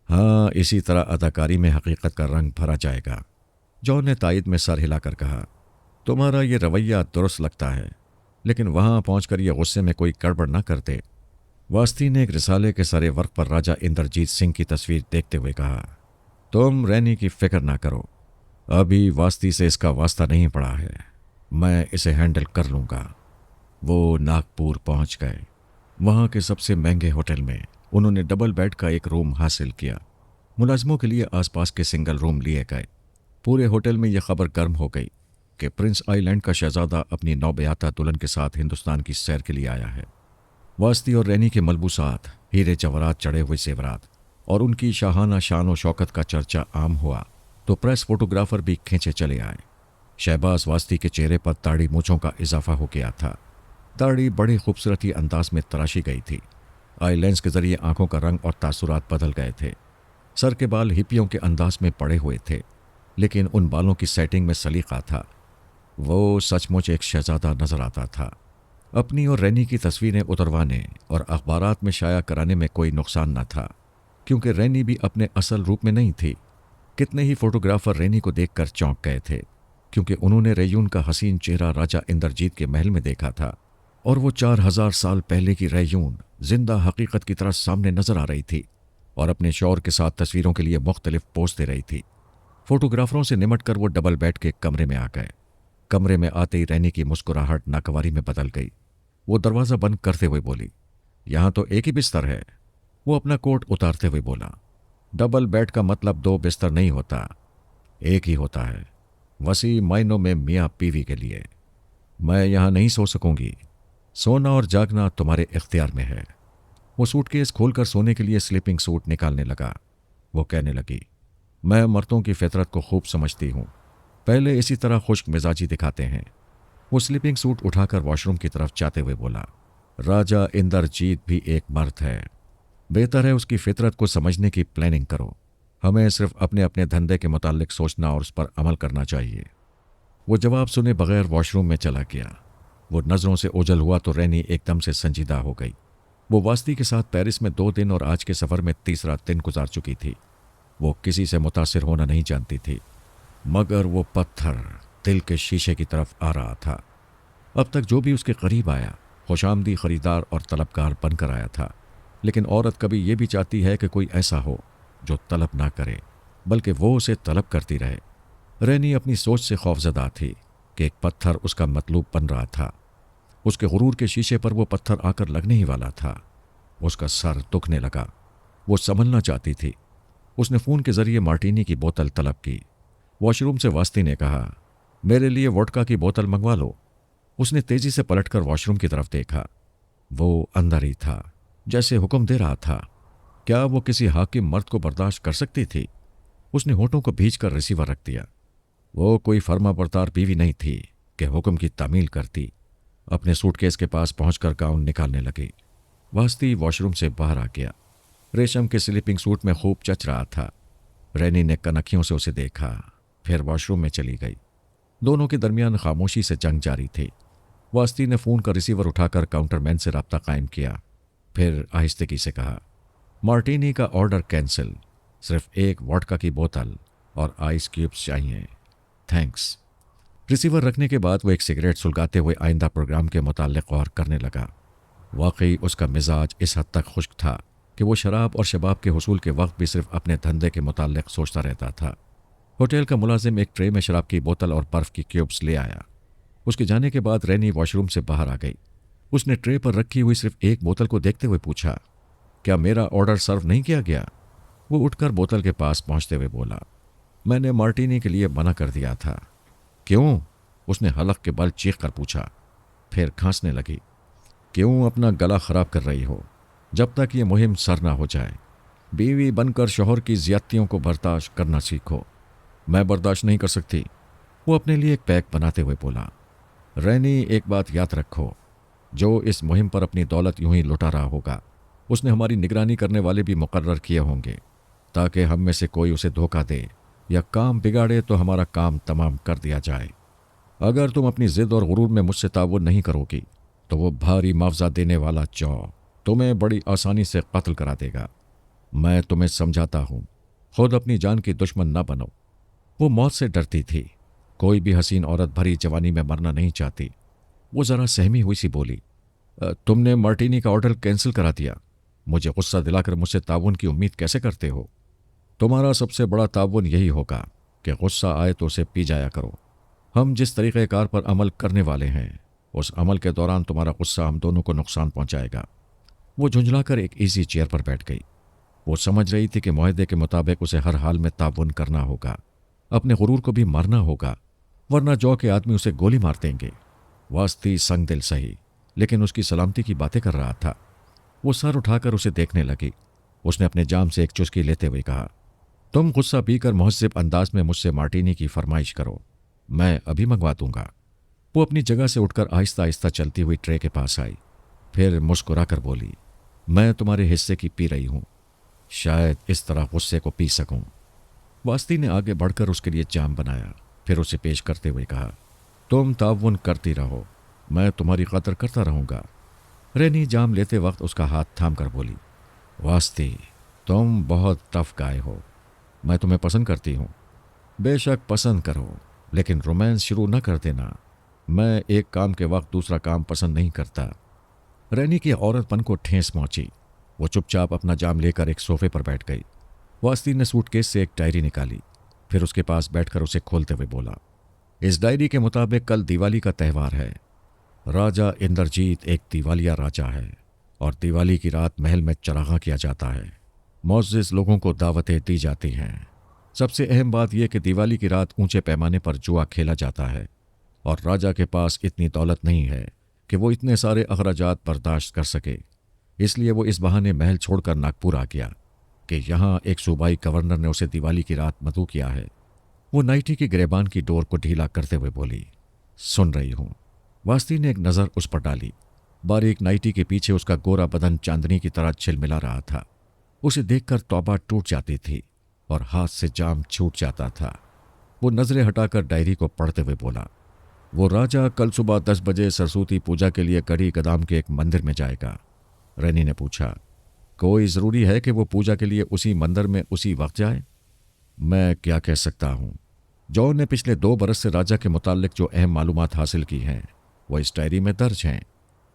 हाँ, इसी तरह अदाकारी में हकीकत का रंग भरा जाएगा। जॉ ने तायद में सर हिलाकर कहा, तुम्हारा ये रवैया दुरुस्त लगता है, लेकिन वहां पहुंचकर ये गुस्से में कोई गड़बड़ न कर दे। वास्ती ने एक रिसाले के सरे वर्क पर राजा इंद्रजीत सिंह की तस्वीर देखते हुए कहा, तुम रैनी की फिक्र ना करो, अभी वास्ती से इसका वास्ता नहीं पड़ा है, मैं इसे हैंडल कर लूँगा। वो नागपुर पहुंच गए। वहाँ के सबसे महंगे होटल में उन्होंने डबल बेड का एक रूम हासिल किया। मुलाजमों के लिए आसपास के सिंगल रूम लिए गए। पूरे होटल में यह खबर गर्म हो गई कि प्रिंस आइलैंड का शहजादा अपनी नौबयाता दुल्हन के साथ हिंदुस्तान की सैर के लिए आया है। वास्ती और रैनी के मलबूसात, हीरे जवाहरात चढ़े हुए जेवरात और उनकी शाहाना शान व शौकत का चर्चा आम हुआ तो प्रेस फोटोग्राफर भी खींचे चले आए। शहबाज वास्ती के चेहरे पर दाढ़ी मूंछों का इजाफा हो गया था। दाढ़ी बड़े खूबसूरती अंदाज में तराशी गई थी। आई लेंस के जरिए आंखों का रंग और तासुरात बदल गए थे। सर के बाल हिप्पियों के अंदाज में पड़े हुए थे, लेकिन उन बालों की सेटिंग में सलीका था। वो सचमुच एक शहजादा नजर आता था। अपनी और रैनी की तस्वीरें उतरवाने और अखबारात में शाया कराने में कोई नुकसान न था, क्योंकि रैनी भी अपने असल रूप में नहीं थी। कितने ही फोटोग्राफर रैनी को देखकर चौंक गए थे, क्योंकि उन्होंने रेयून का हसीन चेहरा राजा इंद्रजीत के महल में देखा था और वो 4000 साल पहले की रेयून जिंदा हकीकत की तरह सामने नजर आ रही थी और अपने शौहर के साथ तस्वीरों के लिए मुख्तलिफ पोज दे रही थी। फोटोग्राफरों से निमटकर वो डबल बेड के कमरे में आ गए। कमरे में आते ही रैनी की मुस्कुराहट नागवारी में बदल गई। वो दरवाज़ा बंद करते हुए बोली, यहाँ तो एक ही बिस्तर है। वो अपना कोट उतारते हुए बोला, डबल बेड का मतलब 2 बिस्तर नहीं होता, एक ही होता है, वसी मायनों में मियाँ बीवी के लिए। मैं यहाँ नहीं सो सकूंगी, सोना और जागना तुम्हारे इख्तियार में है। वो सूटकेस खोलकर सोने के लिए स्लीपिंग सूट निकालने लगा। वो कहने लगी, मैं मर्दों की फितरत को खूब समझती हूँ, पहले इसी तरह खुश्क मिजाजी दिखाते हैं। वो स्लीपिंग सूट उठाकर वॉशरूम की तरफ जाते हुए बोला, राजा इंद्रजीत भी एक मर्द है, बेहतर है उसकी फितरत को समझने की प्लानिंग करो। हमें सिर्फ अपने अपने धंधे के मुतालिक सोचना और उस पर अमल करना चाहिए। वो जवाब सुने बगैर वॉशरूम में चला गया। वो नज़रों से ओझल हुआ तो रैनी एकदम से संजीदा हो गई। वो वास्ती के साथ पेरिस में 2 दिन और आज के सफ़र में तीसरा दिन गुजार चुकी थी। वो किसी से मुतासिर होना नहीं जानती थी, मगर वो पत्थर दिल के शीशे की तरफ आ रहा था। अब तक जो भी उसके करीब आया खुशामदी खरीदार और तलबगार बनकर आया था, लेकिन औरत कभी ये भी चाहती है कि कोई ऐसा हो जो तलब ना करे, बल्कि वो उसे तलब करती रहे। रैनी अपनी सोच से खौफजदा थी कि एक पत्थर उसका मतलूब बन रहा था। उसके गुरूर के शीशे पर वो पत्थर आकर लगने ही वाला था। उसका सर दुखने लगा। वो संभलना चाहती थी, उसने फ़ोन के ज़रिए मार्टिनी की बोतल तलब की। वॉशरूम से वास्ती ने कहा, मेरे लिए वोडका की बोतल मंगवा लो। उसने तेजी से पलटकर वॉशरूम की तरफ देखा। वो अंदर ही था, जैसे हुक्म दे रहा था। क्या वो किसी हाकिम मर्द को बर्दाश्त कर सकती थी? उसने होठों को भींचकर रिसीवर रख दिया। वो कोई फर्माबरदार बीवी नहीं थी कि हुक्म की तामील करती। अपने सूटकेस के पास पहुंचकर गाउन निकालने लगी। वास्ती वॉशरूम से बाहर आ गया। रेशम के स्लीपिंग सूट में खूब चच रहा था। रैनी ने कनखियों से उसे देखा, फिर वॉशरूम में चली गई। दोनों के दरमियान खामोशी से जंग जारी थी। वास्ती ने फ़ोन का रिसीवर उठाकर काउंटरमैन से रब्ता कायम किया, फिर आहिस्तगी से कहा, मार्टिनी का ऑर्डर कैंसिल, सिर्फ एक वोडका की बोतल और आइस क्यूब्स चाहिए, थैंक्स। रिसीवर रखने के बाद वो एक सिगरेट सुलगाते हुए आइंदा प्रोग्राम के मुताल्लिक गौर करने लगा। वाकई उसका मिजाज इस हद तक खुश्क था कि वो शराब और शबाब के हुसूल के वक्त भी सिर्फ अपने धंधे के मुताल्लिक सोचता रहता था। होटल का मुलाजिम एक ट्रे में शराब की बोतल और बर्फ़ की क्यूब्स ले आया। उसके जाने के बाद रैनी वॉशरूम से बाहर आ गई। उसने ट्रे पर रखी हुई सिर्फ एक बोतल को देखते हुए पूछा, क्या मेरा ऑर्डर सर्व नहीं किया गया? वो उठकर बोतल के पास पहुंचते हुए बोला, मैंने मार्टिनी के लिए मना कर दिया था। क्यों? उसने हलक के बल चीख कर पूछा, फिर खांसने लगी। क्यों अपना गला खराब कर रही हो? जब तक ये मुहिम सर ना हो जाए, बीवी बनकर शौहर की ज्यादतियों को बर्दाश्त करना सीखो। मैं बर्दाश्त नहीं कर सकती। वो अपने लिए एक पैक बनाते हुए बोला, रैनी एक बात याद रखो, जो इस मुहिम पर अपनी दौलत यूं ही लुटा रहा होगा, उसने हमारी निगरानी करने वाले भी मुकर्रर किए होंगे, ताकि हम में से कोई उसे धोखा दे या काम बिगाड़े तो हमारा काम तमाम कर दिया जाए। अगर तुम अपनी जिद और गुरूर में मुझसे ताउन नहीं करोगी तो वो भारी मुआवजा देने वाला चौ तुम्हें बड़ी आसानी से कत्ल करा देगा। मैं तुम्हें समझाता हूँ, खुद अपनी जान की दुश्मन ना बनो। वो मौत से डरती थी। कोई भी हसीन औरत भरी जवानी में मरना नहीं चाहती। वो ज़रा सहमी हुई सी बोली, तुमने मार्टिनी का ऑर्डर कैंसिल करा दिया। मुझे गुस्सा दिलाकर मुझसे ताउन की उम्मीद कैसे करते हो? तुम्हारा सबसे बड़ा ताउन यही होगा कि गुस्सा आए तो उसे पी जाया करो। हम जिस तरीक़ेकार पर अमल करने वाले हैं, उस अमल के दौरान तुम्हारा गुस्सा हम दोनों को नुकसान पहुंचाएगा। वो झुंझलाकर एक ईजी चेयर पर बैठ गई। वो समझ रही थी कि मुआहदे के मुताबिक उसे हर हाल में ताउन करना होगा। अपने गुरूर को भी मारना होगा, वरना जौ के आदमी उसे गोली मार देंगे। वास्ती संग दिल सही, लेकिन उसकी सलामती की बातें कर रहा था। वो सर उठाकर उसे देखने लगी। उसने अपने जाम से एक चुस्की लेते हुए कहा, तुम गुस्सा पीकर मुहज्जिब अंदाज में मुझसे मार्टिनी की फरमाइश करो, मैं अभी मंगवा दूंगा। वो अपनी जगह से उठकर आहिस्ता आहिस्ता चलती हुई ट्रे के पास आई, फिर मुस्कुराकर बोली, मैं तुम्हारे हिस्से की पी रही हूं, शायद इस तरह गुस्से को पी सकूं। वास्ती ने आगे बढ़कर उसके लिए जाम बनाया, फिर उसे पेश करते हुए कहा, तुम ताउन करती रहो, मैं तुम्हारी कदर करता रहूंगा। रैनी जाम लेते वक्त उसका हाथ थाम कर बोली, वास्ती, तुम बहुत टफ गाय हो। मैं तुम्हें पसंद करती हूँ। बेशक पसंद करो, लेकिन रोमांस शुरू न कर देना। मैं एक काम के वक्त दूसरा काम पसंद नहीं करता। रैनी की औरतपन को ठेस पहुंची। वो चुपचाप अपना जाम लेकर एक सोफे पर बैठ गई। वास्ती ने सूटकेस से एक डायरी निकाली, फिर उसके पास बैठकर उसे खोलते हुए बोला, इस डायरी के मुताबिक कल दिवाली का त्यौहार है। राजा इंद्रजीत एक दिवालिया राजा है और दिवाली की रात महल में चरागा किया जाता है। मुअज़्ज़िज़ लोगों को दावतें दी जाती हैं। सबसे अहम बात यह कि दिवाली की रात ऊंचे पैमाने पर जुआ खेला जाता है और राजा के पास इतनी दौलत नहीं है कि वो इतने सारे अखराजात बर्दाश्त कर सके। इसलिए वो इस बहाने महल छोड़कर नागपुर आ गया कि यहाँ एक सूबाई गवर्नर ने उसे दिवाली की रात मदऊ किया है। वो नाइटी की गिरेबान की डोर को ढीला करते हुए बोली, सुन रही हूँ। वास्ती ने एक नज़र उस पर डाली। बारीक नाइटी के पीछे उसका गोरा बदन चांदनी की तरह छिलमिला रहा था। उसे देखकर तौबा टूट जाती थी और हाथ से जाम छूट जाता था। वो नज़रें हटाकर डायरी को पढ़ते हुए बोला, वो राजा कल सुबह 10 बजे सरस्वती पूजा के लिए गढ़ी गदाम के एक मंदिर में जाएगा। रैनी ने पूछा, कोई ज़रूरी है कि वो पूजा के लिए उसी मंदिर में उसी वक्त जाए? मैं क्या कह सकता हूँ। जॉन ने पिछले 2 बरस से राजा के मुताल्लिक जो अहम मालूमात हासिल की हैं वो इस डायरी में दर्ज हैं।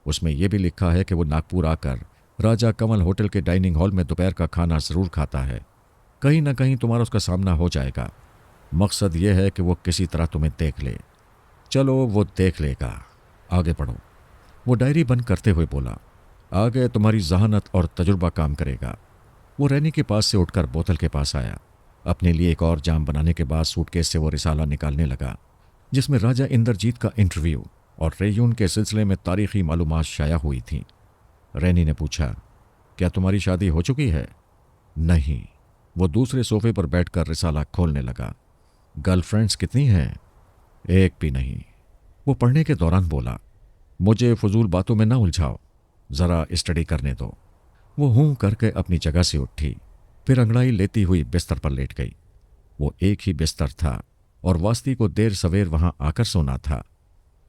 उसमें यह भी लिखा है कि वो नागपुर आकर राजा कमल होटल के डाइनिंग हॉल में दोपहर का खाना ज़रूर खाता है। कहीं ना कहीं तुम्हारा उसका सामना हो जाएगा। मकसद ये है कि वो किसी तरह तुम्हें देख ले। चलो, वो देख लेगा, आगे बढ़ो। वो डायरी बंद करते हुए बोला, आगे तुम्हारी जहानत और तजुर्बा काम करेगा। वो रैनी के पास से उठकर बोतल के पास आया। अपने लिए एक और जाम बनाने के बाद सूटकेस से वो रिसाला निकालने लगा जिसमें राजा इंद्रजीत का इंटरव्यू और रेयून के सिलसिले में तारीखी मालूमात शाया हुई थी। रैनी ने पूछा, क्या तुम्हारी शादी हो चुकी है? नहीं। वो दूसरे सोफे पर बैठकर रिसाला खोलने लगा। गर्लफ्रेंड्स कितनी हैं? एक भी नहीं। वो पढ़ने के दौरान बोला, मुझे फजूल बातों में ना उलझाओ, ज़रा स्टडी करने दो। वो हूं करके अपनी जगह से उठी, फिर अंगड़ाई लेती हुई बिस्तर पर लेट गई। वो एक ही बिस्तर था और वास्ती को देर सवेर वहां आकर सोना था।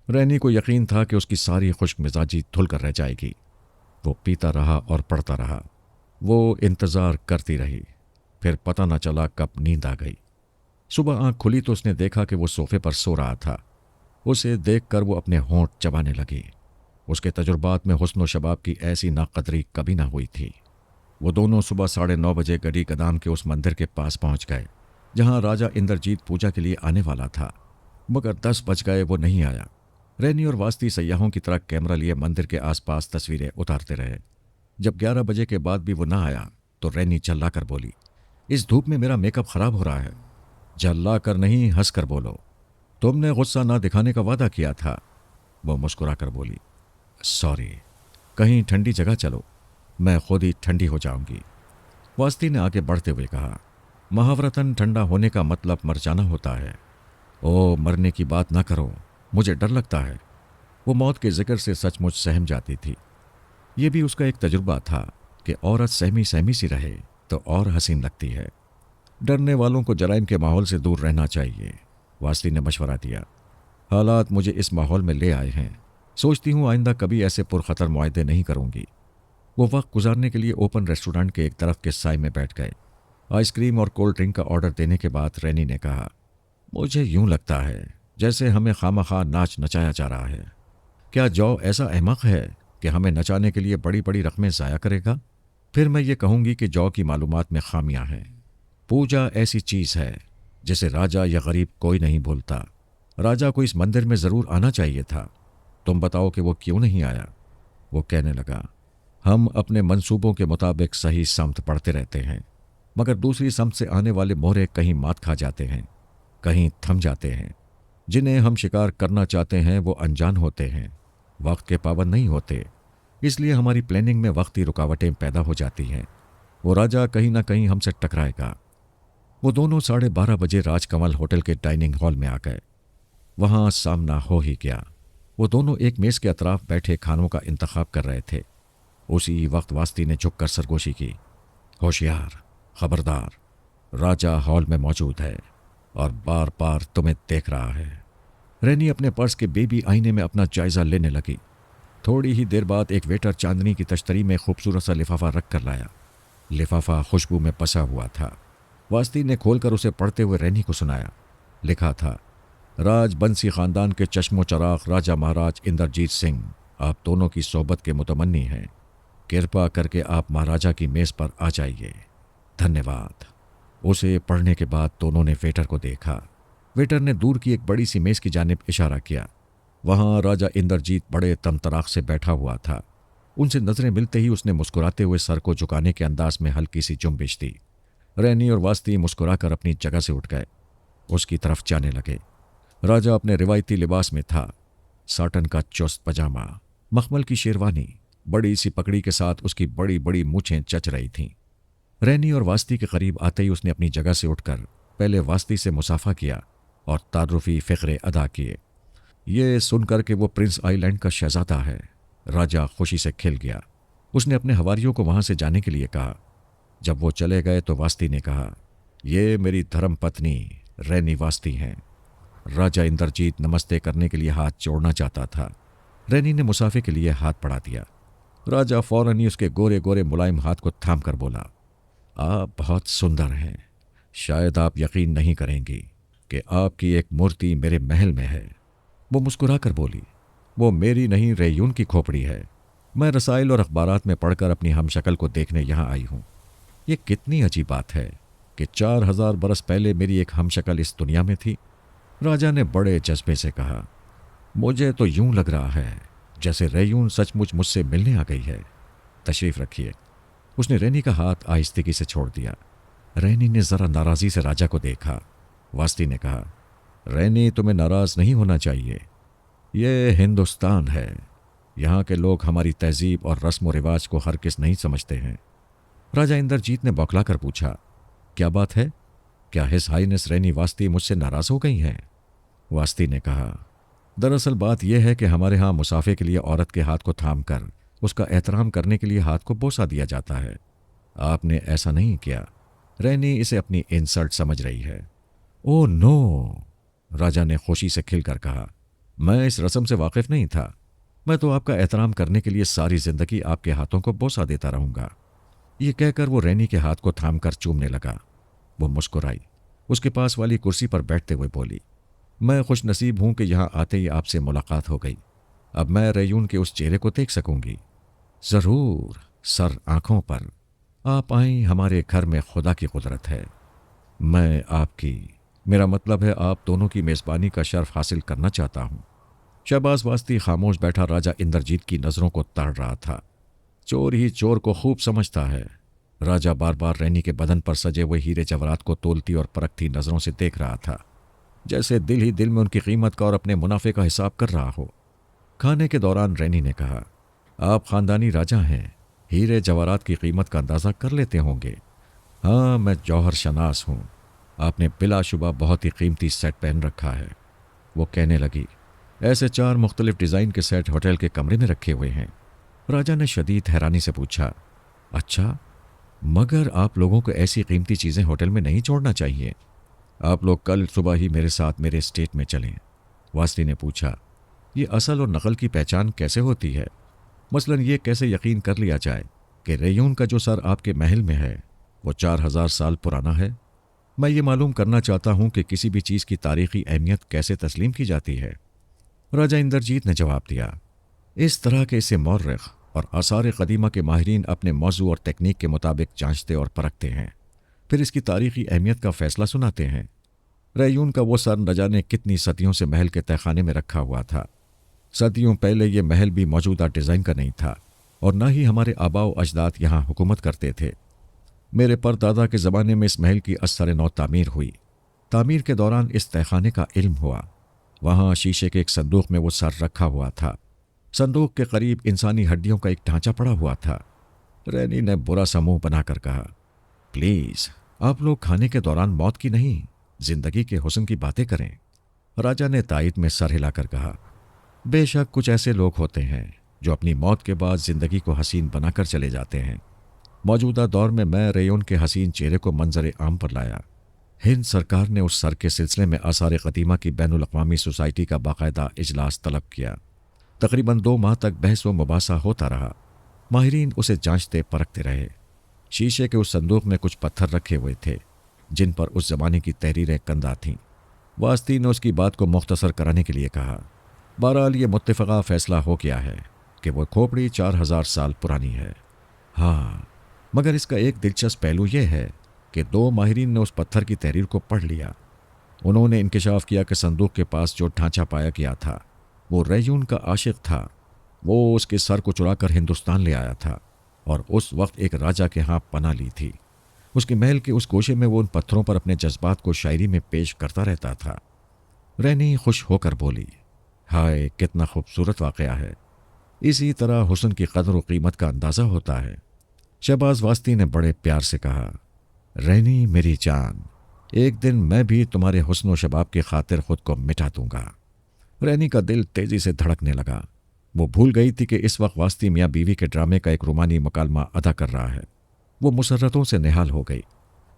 रैनी को यकीन था कि उसकी सारी खुश्क मिजाजी धुल कर रह जाएगी। वो पीता रहा और पढ़ता रहा। वो इंतज़ार करती रही, फिर पता न चला कब नींद आ गई। सुबह आंख खुली तो उसने देखा कि वो सोफे पर सो रहा था। उसे देखकर वो अपने होंठ चबाने लगी। उसके तजुर्बात में हुस्न व शबाब की ऐसी नाकदरी कभी ना हुई थी। वो दोनों सुबह 9:30 बजे गढ़ी कदाम के उस मंदिर के पास पहुंच गए जहां राजा इंद्रजीत पूजा के लिए आने वाला था, मगर 10 बज गए, वो नहीं आया। रैनी और वास्ती सयाहों की तरह कैमरा लिए मंदिर के आसपास तस्वीरें उतारते रहे। जब 11 बजे के बाद भी वो ना आया तो रैनी चिल्ला कर बोली, इस धूप में मेरा मेकअप खराब हो रहा है। जल्ला कर नहीं, हंस कर बोलो, तुमने गुस्सा ना दिखाने का वादा किया था। वो मुस्कुरा कर बोली, सॉरी, कहीं ठंडी जगह चलो, मैं खुद ही ठंडी हो जाऊंगी। वास्ती ने आगे बढ़ते हुए कहा, महावरतन ठंडा होने का मतलब मर जाना होता है। ओ, मरने की बात ना करो, मुझे डर लगता है। वो मौत के जिक्र से सचमुच सहम जाती थी। ये भी उसका एक तजुर्बा था कि औरत सहमी सहमी सी रहे तो और हसीन लगती है। डरने वालों को जराइम के माहौल से दूर रहना चाहिए। वास्ती ने मशवरा दिया, हालात मुझे इस माहौल में ले आए हैं, सोचती हूँ आइंदा कभी ऐसे पुरखतर मुआहदे नहीं करूँगी। वो वक्त गुजारने के लिए ओपन रेस्टोरेंट के एक तरफ के साय में बैठ गए। आइसक्रीम और कोल्ड ड्रिंक का ऑर्डर देने के बाद रैनी ने कहा, मुझे यूं लगता है जैसे हमें खामखा नाच नचाया जा रहा है। क्या जौ ऐसा अहमक है कि हमें नचाने के लिए बड़ी बड़ी रकमें ज़ाया करेगा? फिर मैं ये कहूँगी कि जौ की मालूमात में खामियां हैं। पूजा ऐसी चीज़ है जिसे राजा या गरीब कोई नहीं भूलता। राजा को इस मंदिर में ज़रूर आना चाहिए था। तुम बताओ कि वो क्यों नहीं आया? वो कहने लगा, हम अपने मंसूबों के मुताबिक सही समत पढ़ते रहते हैं, मगर दूसरी समत से आने वाले मोहरे कहीं मात खा जाते हैं, कहीं थम जाते हैं। जिन्हें हम शिकार करना चाहते हैं वो अनजान होते हैं, वक्त के पाबंद नहीं होते, इसलिए हमारी प्लानिंग में वक्ती रुकावटें पैदा हो जाती हैं। वो राजा कहीं ना कहीं हमसे टकराएगा। वो दोनों 12:30 बजे राजकमल होटल के डाइनिंग हॉल में आ गए। वहाँ सामना हो ही गया। वो दोनों एक मेज़ के अतराफ बैठे खानों का इंतखाब कर रहे थे। उसी वक्त वास्ती ने झुककर सरगोशी की, होशियार, खबरदार, राजा हॉल में मौजूद है और बार बार तुम्हें देख रहा है। रैनी अपने पर्स के बेबी आईने में अपना जायजा लेने लगी। थोड़ी ही देर बाद एक वेटर चांदनी की तश्तरी में खूबसूरत सा लिफाफा रख कर लाया। लिफाफा खुशबू में पसा हुआ था। वास्ती ने खोलकर उसे पढ़ते हुए रैनी को सुनाया। लिखा था, राजबंसी खानदान के चश्मो चराग राजा महाराज इंद्रजीत सिंह आप दोनों की सोहबत के मुतमन्नी हैं। कृपा करके आप महाराजा की मेज़ पर आ जाइए। धन्यवाद। उसे पढ़ने के बाद दोनों ने वेटर को देखा। वेटर ने दूर की एक बड़ी सी मेज़ की जानिब इशारा किया। वहां राजा इंद्रजीत बड़े तमतराक से बैठा हुआ था। उनसे नजरें मिलते ही उसने मुस्कुराते हुए सर को झुकाने के अंदाज में हल्की सी जुम्बिश दी। रैनी और वास्ती मुस्कुराकर अपनी जगह से उठ गए, उसकी तरफ जाने लगे। राजा अपने रिवायती लिबास में था। साटन का चुस्त पजामा, मखमल की शेरवानी, बड़ी सी पगड़ी के साथ उसकी बड़ी बड़ी मूछें चच रही थीं। रैनी और वास्ती के करीब आते ही उसने अपनी जगह से उठकर पहले वास्ती से मुसाफा किया और तारुफी फ़िक्रे अदा किए। ये सुनकर कि वो प्रिंस आइलैंड का शहजादा है, राजा खुशी से खिल गया। उसने अपने हवारियों को वहां से जाने के लिए कहा। जब वो चले गए तो वास्ती ने कहा, ये मेरी धर्म पत्नी रैनी वास्ती हैं। राजा इंद्रजीत नमस्ते करने के लिए हाथ जोड़ना चाहता था। रैनी ने मुसाफे के लिए हाथ बढ़ा दिया। राजा फौरन ही उसके गोरे गोरे मुलायम हाथ को थाम कर बोला, आप बहुत सुंदर हैं। शायद आप यकीन नहीं करेंगी कि आपकी एक मूर्ति मेरे महल में है। वो मुस्कुरा कर बोली, वो मेरी नहीं रेयून की खोपड़ी है। मैं रसाइल और अखबारात में पढ़कर अपनी हमशक्ल को देखने यहाँ आई हूँ। ये कितनी अजीब बात है कि 4000 बरस पहले मेरी एक हमशक्ल इस दुनिया में थी। राजा ने बड़े जज्बे से कहा, मुझे तो यूं लग रहा है जैसे रेयून सचमुच मुझसे मिलने आ गई है। तशरीफ रखिए। उसने रैनी का हाथ आहिस्तेगी से छोड़ दिया। रैनी ने जरा नाराजी से राजा को देखा। वास्ती ने कहा, रैनी, तुम्हें नाराज नहीं होना चाहिए। ये हिंदुस्तान है। यहाँ के लोग हमारी तहजीब और रस्म व रिवाज को हरगिज़ नहीं समझते हैं। राजा इंद्रजीत ने बौखला कर पूछा, क्या बात है? क्या हिज हाइनेस रैनी वास्ती मुझसे नाराज हो गई हैं? वास्ती ने कहा, दरअसल बात यह है कि हमारे यहाँ मुसाफे के लिए औरत के हाथ को थाम कर उसका एहतराम करने के लिए हाथ को बोसा दिया जाता है। आपने ऐसा नहीं किया। रैनी इसे अपनी इंसल्ट समझ रही है। ओह नो, राजा ने खुशी से खिलकर कहा, मैं इस रस्म से वाकिफ नहीं था। मैं तो आपका एहतराम करने के लिए सारी जिंदगी आपके हाथों को बोसा देता रहूंगा। ये कहकर वो रैनी के हाथ को थाम कर चूमने लगा। वो मुस्कुराई। उसके पास वाली कुर्सी पर बैठते हुए बोली, मैं खुश नसीब हूं कि यहां आते ही आपसे मुलाकात हो गई। अब मैं रयून के उस चेहरे को देख सकूंगी। जरूर, सर आंखों पर। आप आई, हमारे घर में खुदा की कुदरत है। मैं आपकी, मेरा मतलब है आप दोनों की मेज़बानी का शर्फ हासिल करना चाहता हूं। शहबाज वास्ती खामोश बैठा राजा इंद्रजीत की नज़रों को ताड़ रहा था। चोर ही चोर को खूब समझता है। राजा बार बार रैनी के बदन पर सजे हुए हीरे जवाहरात को तोलती और परखती नज़रों से देख रहा था, जैसे दिल ही दिल में उनकी कीमत का और अपने मुनाफे का हिसाब कर रहा हो। खाने के दौरान रैनी ने कहा, आप खानदानी राजा हैं, हीरे जवाहरात की कीमत का अंदाज़ा कर लेते होंगे। हाँ, मैं जौहर शनास हूँ। आपने बिलाशुबा बहुत ही कीमती सेट पहन रखा है। वो कहने लगी, ऐसे 4 मुख्तलिफ डिज़ाइन के सेट होटल के कमरे में रखे हुए हैं। राजा ने शदीद हैरानी से पूछा, अच्छा, मगर आप लोगों को ऐसी कीमती चीज़ें होटल में नहीं छोड़ना चाहिए। आप लोग कल सुबह ही मेरे साथ मेरे स्टेट में चलें। वास्ती ने पूछा, ये असल और नकल की पहचान कैसे होती है? मसलन ये कैसे यकीन कर लिया जाए कि रेयून का जो सर आपके महल में है वो 4000 साल पुराना है? मैं ये मालूम करना चाहता हूँ कि किसी भी चीज़ की तारीखी अहमियत कैसे तस्लीम की जाती है। राजा इंद्रजीत ने जवाब दिया, इस तरह के इसे मौर्रिख और आसार कदीमा के माहिरीन अपने मौजू और तकनीक के मुताबिक जांचते और परखते हैं, फिर इसकी तारीखी अहमियत का फैसला सुनाते हैं। रेयून का वो सर न जाने कितनी सदियों से महल के तहखाने में रखा हुआ था। सदियों पहले ये महल भी मौजूदा डिज़ाइन का नहीं था और न ही हमारे आबाओ अजदाद यहाँ हुकूमत करते थे। मेरे परदादा के ज़माने में इस महल की असर नौ तामीर हुई। तामीर के दौरान इस तहखाने का इल्म हुआ। वहाँ शीशे के एक संदूक में वो सर रखा हुआ था। संदूक के करीब इंसानी हड्डियों का एक ढांचा पड़ा हुआ था। रैनी ने बुरा सा मुंह बनाकर कहा, प्लीज़, आप लोग खाने के दौरान मौत की नहीं, जिंदगी के हुस्न की बातें करें। राजा ने तायद में सर हिलाकर कहा, बेशक कुछ ऐसे लोग होते हैं जो अपनी मौत के बाद जिंदगी को हसीन बनाकर चले जाते हैं। मौजूदा दौर में मैं रेयून के हसीन चेहरे को मंजर आम पर लाया। हिंद सरकार ने उस सर के सिलसिले में आसार कदीमा की बैनुल अक़वामी सोसाइटी का बाकायदा इजलास तलब किया। तकरीबन 2 माह तक बहस व मुबासा होता रहा। माहिरीन उसे जांचते परखते रहे। शीशे के उस संदूक में कुछ पत्थर रखे हुए थे जिन पर उस जमाने की तहरीरें कंदा थीं। वास्ती ने उसकी बात को मुख्तसर कराने के लिए कहा, बहरहाल ये मुत्तफ़क़ा फ़ैसला हो गया है कि वह खोपड़ी 4000 साल पुरानी है। हाँ, मगर इसका एक दिलचस्प पहलू यह है कि 2 माहिरीन ने उस पत्थर की तहरीर को पढ़ लिया। उन्होंने इंकिशाफ किया कि संदूक के पास जो ढांचा पाया गया था वो रेयून का आशिक था। वो उसके सर को चुराकर हिंदुस्तान ले आया था और उस वक्त एक राजा के यहाँ पनाह ली थी। उसके महल के उस गोशे में वो उन पत्थरों पर अपने जज्बात को शायरी में पेश करता रहता था। रैनी खुश होकर बोली, हाय कितना खूबसूरत वाक़या है। इसी तरह हुस्न की कदर व कीमत का अंदाज़ा होता है। शहबाज वास्ती ने बड़े प्यार से कहा, रैनी मेरी जान, एक दिन मैं भी तुम्हारे हुस्न व शबाब की खातिर खुद को मिटा दूंगा। रैनी का दिल तेजी से धड़कने लगा। वो भूल गई थी कि इस वक्त वास्ती मियाँ बीवी के ड्रामे का एक रोमानी मुकालमा अदा कर रहा है। वो मुसर्रतों से निहाल हो गई।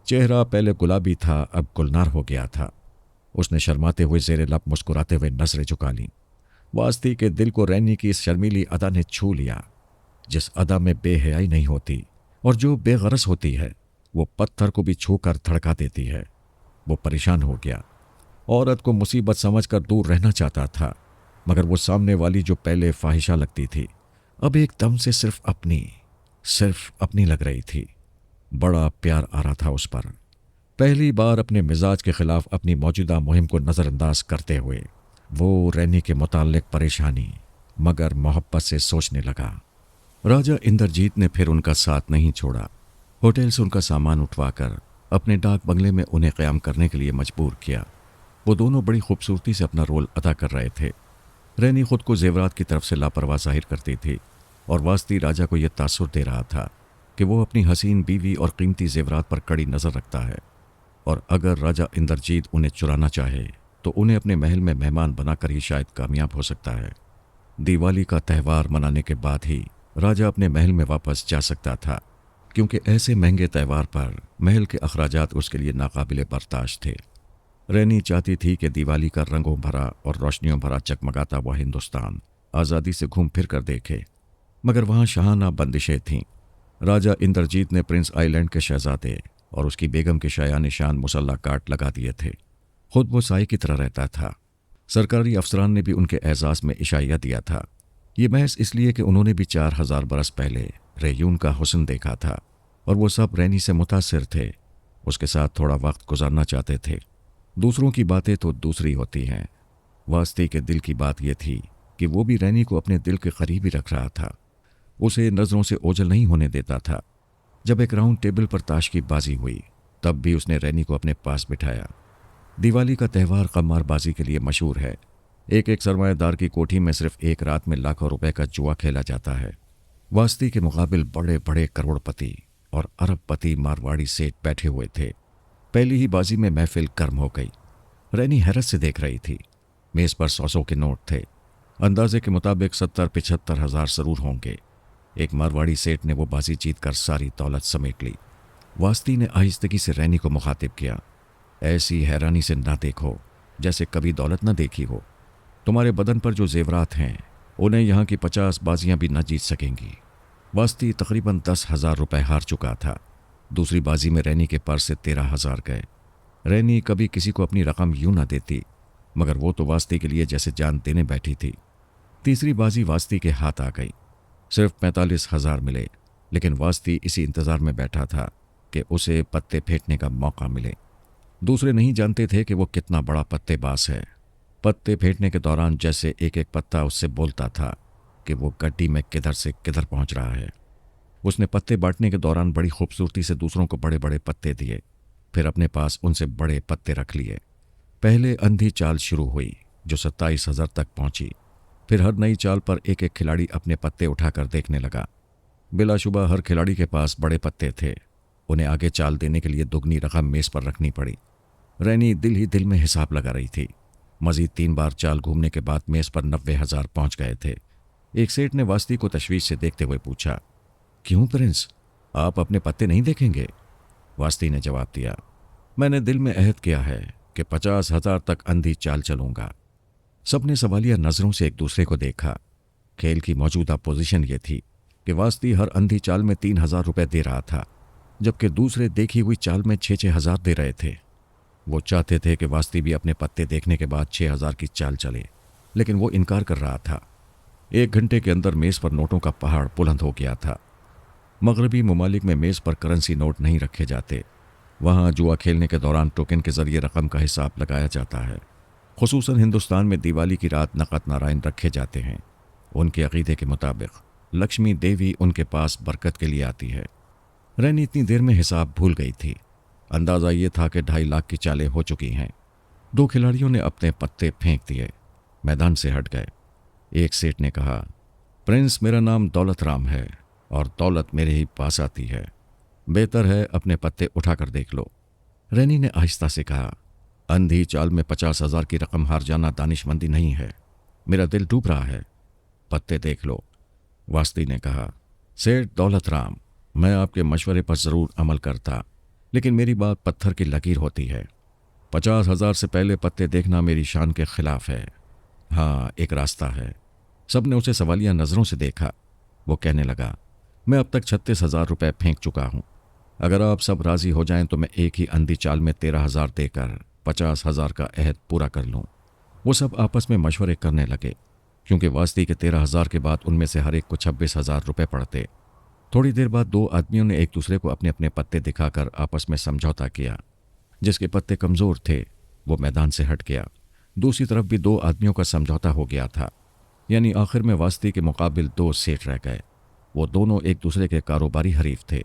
चेहरा पहले गुलाबी था, अब गुलनार हो गया था। उसने शर्माते हुए ज़ेरे लब मुस्कुराते हुए नजरें झुका लीं। वास्ती के दिल को रैनी की इस शर्मीली अदा ने छू लिया। जिस अदा में बेहयाई नहीं होती और जो बेगरज होती है वो पत्थर को भी छू कर धड़का देती है। वो परेशान हो गया। औरत को मुसीबत समझकर दूर रहना चाहता था, मगर वो सामने वाली जो पहले फाहिशा लगती थी अब एकदम से सिर्फ अपनी लग रही थी। बड़ा प्यार आ रहा था उस पर। पहली बार अपने मिजाज के खिलाफ अपनी मौजूदा मुहिम को नज़रअंदाज करते हुए वो रैनी के मुताल्लिक परेशानी मगर मोहब्बत से सोचने लगा। राजा इंद्रजीत ने फिर उनका साथ नहीं छोड़ा। होटल से उनका सामान उठवाकर अपने डाक बंगले में उन्हें क़याम करने के लिए मजबूर किया। वो दोनों बड़ी खूबसूरती से अपना रोल अदा कर रहे थे। रैनी खुद को जेवरात की तरफ से लापरवाह जाहिर करती थी और वास्ती राजा को यह तासुर दे रहा था कि वो अपनी हसीन बीवी और कीमती जेवरात पर कड़ी नज़र रखता है, और अगर राजा इंद्रजीत उन्हें चुराना चाहे तो उन्हें अपने महल में मेहमान बनाकर ही शायद कामयाब हो सकता है। दिवाली का त्यौहार मनाने के बाद ही राजा अपने महल में वापस जा सकता था, क्योंकि ऐसे महंगे त्यौहार पर महल के अखराजात उसके लिए नाकाबिले बर्दाश्त थे। रैनी चाहती थी कि दिवाली का रंगों भरा और रोशनियों भरा चकमगाता हुआ हिंदुस्तान आज़ादी से घूम फिर कर देखे, मगर वहाँ शाहाना बंदिशें थीं। राजा इंद्रजीत ने प्रिंस आइलैंड के शहजादे और उसकी बेगम के शायान शान मुसल्ला काट लगा दिए थे। खुद वो साई की तरह रहता था। सरकारी अफसरान ने भी उनके एजाज में इशाया दिया था। ये महज इसलिए कि उन्होंने भी 4000 बरस पहले रेयून का हुस्न देखा था और वो सब रैनी से मुतासिर थे। उसके साथ थोड़ा वक्त गुजारना चाहते थे। दूसरों की बातें तो दूसरी होती हैं। वास्ती के दिल की बात यह थी कि वो भी रैनी को अपने दिल के करीब ही रख रहा था, उसे नज़रों से ओझल नहीं होने देता था। जब एक राउंड टेबल पर ताश की बाजी हुई तब भी उसने रैनी को अपने पास बिठाया। दिवाली का त्यौहार कमारबाजी के लिए मशहूर है। एक सरमाएदार की कोठी में सिर्फ एक रात में लाखों रुपए का जुआ खेला जाता है। वास्ती के मुकाबिल बड़े बड़े करोड़पति और अरबपति मारवाड़ी सेठ बैठे हुए थे। पहली ही बाजी में महफिल गर्म हो गई। रैनी हैरत से देख रही थी। मेज पर 100 के नोट थे। अंदाजे के मुताबिक 70-75 हजार जरूर होंगे। एक मारवाड़ी सेठ ने वो बाजी जीतकर सारी दौलत समेट ली। वास्ती ने आहिस्तगी से रैनी को मुखातिब किया। ऐसी हैरानी से ना देखो जैसे कभी दौलत न देखी हो। तुम्हारे बदन पर जो जेवरात हैं उन्हें यहाँ की 50 बाजियां भी न जीत सकेंगी। वास्ती तकरीबन 10,000 रुपए हार चुका था। दूसरी बाजी में रैनी के पर्स से 13,000 गए। रैनी कभी किसी को अपनी रकम यूं ना देती, मगर वो तो वास्ती के लिए जैसे जान देने बैठी थी। तीसरी बाजी वास्ती के हाथ आ गई। सिर्फ 45,000 मिले, लेकिन वास्ती इसी इंतज़ार में बैठा था कि उसे पत्ते फेंकने का मौका मिले। दूसरे नहीं जानते थे कि वो कितना बड़ा पत्तेबाज है। पत्ते फेंकने के दौरान जैसे एक एक पत्ता उससे बोलता था कि वो गड्डी में किधर से किधर पहुंच रहा है। उसने पत्ते बांटने के दौरान बड़ी खूबसूरती से दूसरों को बड़े बड़े पत्ते दिए, फिर अपने पास उनसे बड़े पत्ते रख लिए। पहले अंधी चाल शुरू हुई जो 27,000 तक पहुंची। फिर हर नई चाल पर एक एक खिलाड़ी अपने पत्ते उठाकर देखने लगा। बिलाशुबा हर खिलाड़ी के पास बड़े पत्ते थे। उन्हें आगे चाल देने के लिए दुगनी रकम मेज पर रखनी पड़ी। रैनी दिल ही दिल में हिसाब लगा रही थी। मजीद 3 बार चाल घूमने के बाद मेज पर 90,000 पहुंच गए थे। एक सेठ ने वास्ती को तशवीश से देखते हुए पूछा, क्यों प्रिंस, आप अपने पत्ते नहीं देखेंगे? वास्ती ने जवाब दिया, मैंने दिल में अहद किया है कि 50,000 तक अंधी चाल चलूंगा। सबने सवालिया नजरों से एक दूसरे को देखा। खेल की मौजूदा पोजीशन ये थी कि वास्ती हर अंधी चाल में 3,000 रुपए दे रहा था, जबकि दूसरे देखी हुई चाल में 6,000 दे रहे थे। वो चाहते थे कि वास्ती भी अपने पत्ते देखने के बाद 6,000 की चाल चले, लेकिन वो इनकार कर रहा था। 1 घंटे के अंदर मेज पर नोटों का पहाड़ बुलंद हो गया था। मगरबी ममालिक में मेज पर करेंसी नोट नहीं रखे जाते। वहाँ जुआ खेलने के दौरान टोकन के जरिए रकम का हिसाब लगाया जाता है। खुसूसन हिंदुस्तान में दिवाली की रात नक़द नारायण रखे जाते हैं। उनके अकीदे के मुताबिक लक्ष्मी देवी उनके पास बरकत के लिए आती है। रैनी इतनी देर में हिसाब भूल गई थी। अंदाज़ा ये था कि 2.5 लाख की चालें हो चुकी हैं। 2 खिलाड़ियों ने अपने पत्ते फेंक दिए, मैदान से हट गए। एक सेठ ने कहा, प्रिंस, मेरा नाम दौलत राम है और दौलत मेरे ही पास आती है। बेहतर है अपने पत्ते उठाकर देख लो। रैनी ने आहिस्ता से कहा, अंधी चाल में 50,000 की रकम हार जाना दानिशमंदी नहीं है। मेरा दिल डूब रहा है, पत्ते देख लो। वास्ती ने कहा, सेठ दौलत राम, मैं आपके मशवरे पर ज़रूर अमल करता, लेकिन मेरी बात पत्थर की लकीर होती है। 50,000 से पहले पत्ते देखना मेरी शान के खिलाफ है। हाँ, एक रास्ता है। सबने उसे सवालिया नज़रों से देखा। वो कहने लगा, मैं अब तक 36,000 रुपये फेंक चुका हूँ। अगर आप सब राज़ी हो जाएं तो मैं एक ही अंधी चाल में 13,000 देकर 50,000 का अहद पूरा कर लूँ। वो सब आपस में मशवरे करने लगे, क्योंकि वास्ती के 13,000 के बाद उनमें से हर एक को 26,000 रुपये पड़ते। थोड़ी देर बाद 2 आदमियों ने एक दूसरे को अपने अपने पत्ते दिखाकर आपस में समझौता किया। जिसके पत्ते कमज़ोर थे वो मैदान से हट गया। दूसरी तरफ भी 2 आदमियों का समझौता हो गया था, यानी आखिर में वास्ती के मुकाबिल 2 सेठ रह गए। वो दोनों एक दूसरे के कारोबारी हरीफ थे,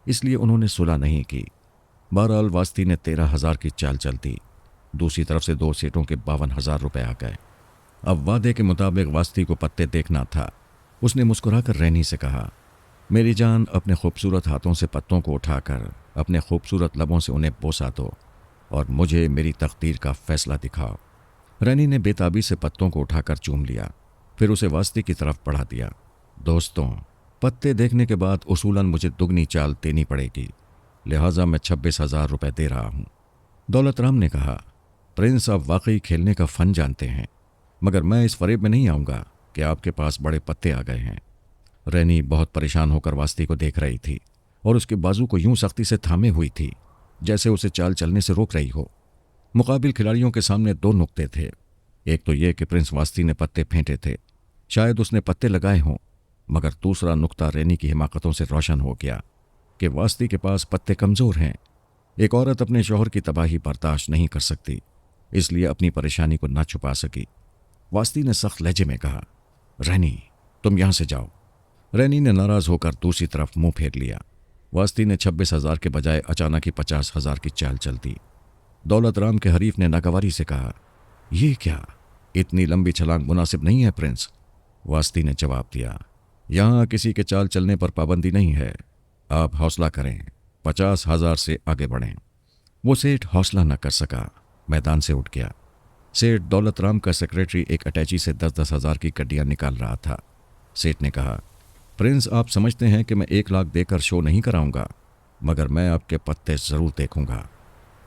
इसलिए उन्होंने सुलह नहीं की। बहरहाल वास्ती ने 13,000 की चाल चल दी। दूसरी तरफ से 2 सेठों के 52,000 रुपये आ गए। अब वादे के मुताबिक वास्ती को पत्ते देखना था। उसने मुस्कुराकर रैनी से कहा, मेरी जान, अपने खूबसूरत हाथों से पत्तों को उठाकर अपने खूबसूरत लबों से उन्हें बोसा दो और मुझे मेरी तकदीर का फैसला दिखाओ। रैनी ने बेताबी से पत्तों को उठाकर चूम लिया, फिर उसे वास्ती की तरफ बढ़ा दिया। दोस्तों, पत्ते देखने के बाद उसूलन मुझे दुगनी चाल देनी पड़ेगी, लिहाजा मैं 26,000 रुपये दे रहा हूं। दौलत राम ने कहा, प्रिंस आप वाकई खेलने का फन जानते हैं, मगर मैं इस फरेब में नहीं आऊंगा कि आपके पास बड़े पत्ते आ गए हैं। रैनी बहुत परेशान होकर वास्ती को देख रही थी और उसके बाजू को यूं सख्ती से थामे हुई थी जैसे उसे चाल चलने से रोक रही हो। मुकाबिल खिलाड़ियों के सामने 2 नुक्ते थे। एक तो यह कि प्रिंस वास्ती ने पत्ते फेंटे थे, शायद उसने पत्ते लगाए हों, मगर दूसरा नुक्ता रैनी की हिमाकतों से रोशन हो गया कि वास्ती के पास पत्ते कमज़ोर हैं। एक औरत अपने शौहर की तबाही बर्दाश्त नहीं कर सकती, इसलिए अपनी परेशानी को ना छुपा सकी। वास्ती ने सख्त लहजे में कहा, रैनी तुम यहां से जाओ। रैनी ने नाराज होकर दूसरी तरफ मुंह फेर लिया। वास्ती ने 26,000 के बजाय अचानक ही 50,000 की चाल चल दी। दौलत राम के हरीफ ने नागवारी से कहा, ये क्या, इतनी लंबी छलांग मुनासिब नहीं है प्रिंस। वास्ती ने जवाब दिया, यहां किसी के चाल चलने पर पाबंदी नहीं है, आप हौसला करें, 50,000 से आगे बढ़ें। वो सेठ हौसला न कर सका, मैदान से उठ गया। सेठ दौलत राम का सेक्रेटरी एक अटैची से 10-10 हजार की कड्डियां निकाल रहा था। सेठ ने कहा, प्रिंस आप समझते हैं कि मैं 1 लाख देकर शो नहीं कराऊंगा, मगर मैं आपके पत्ते जरूर देखूंगा।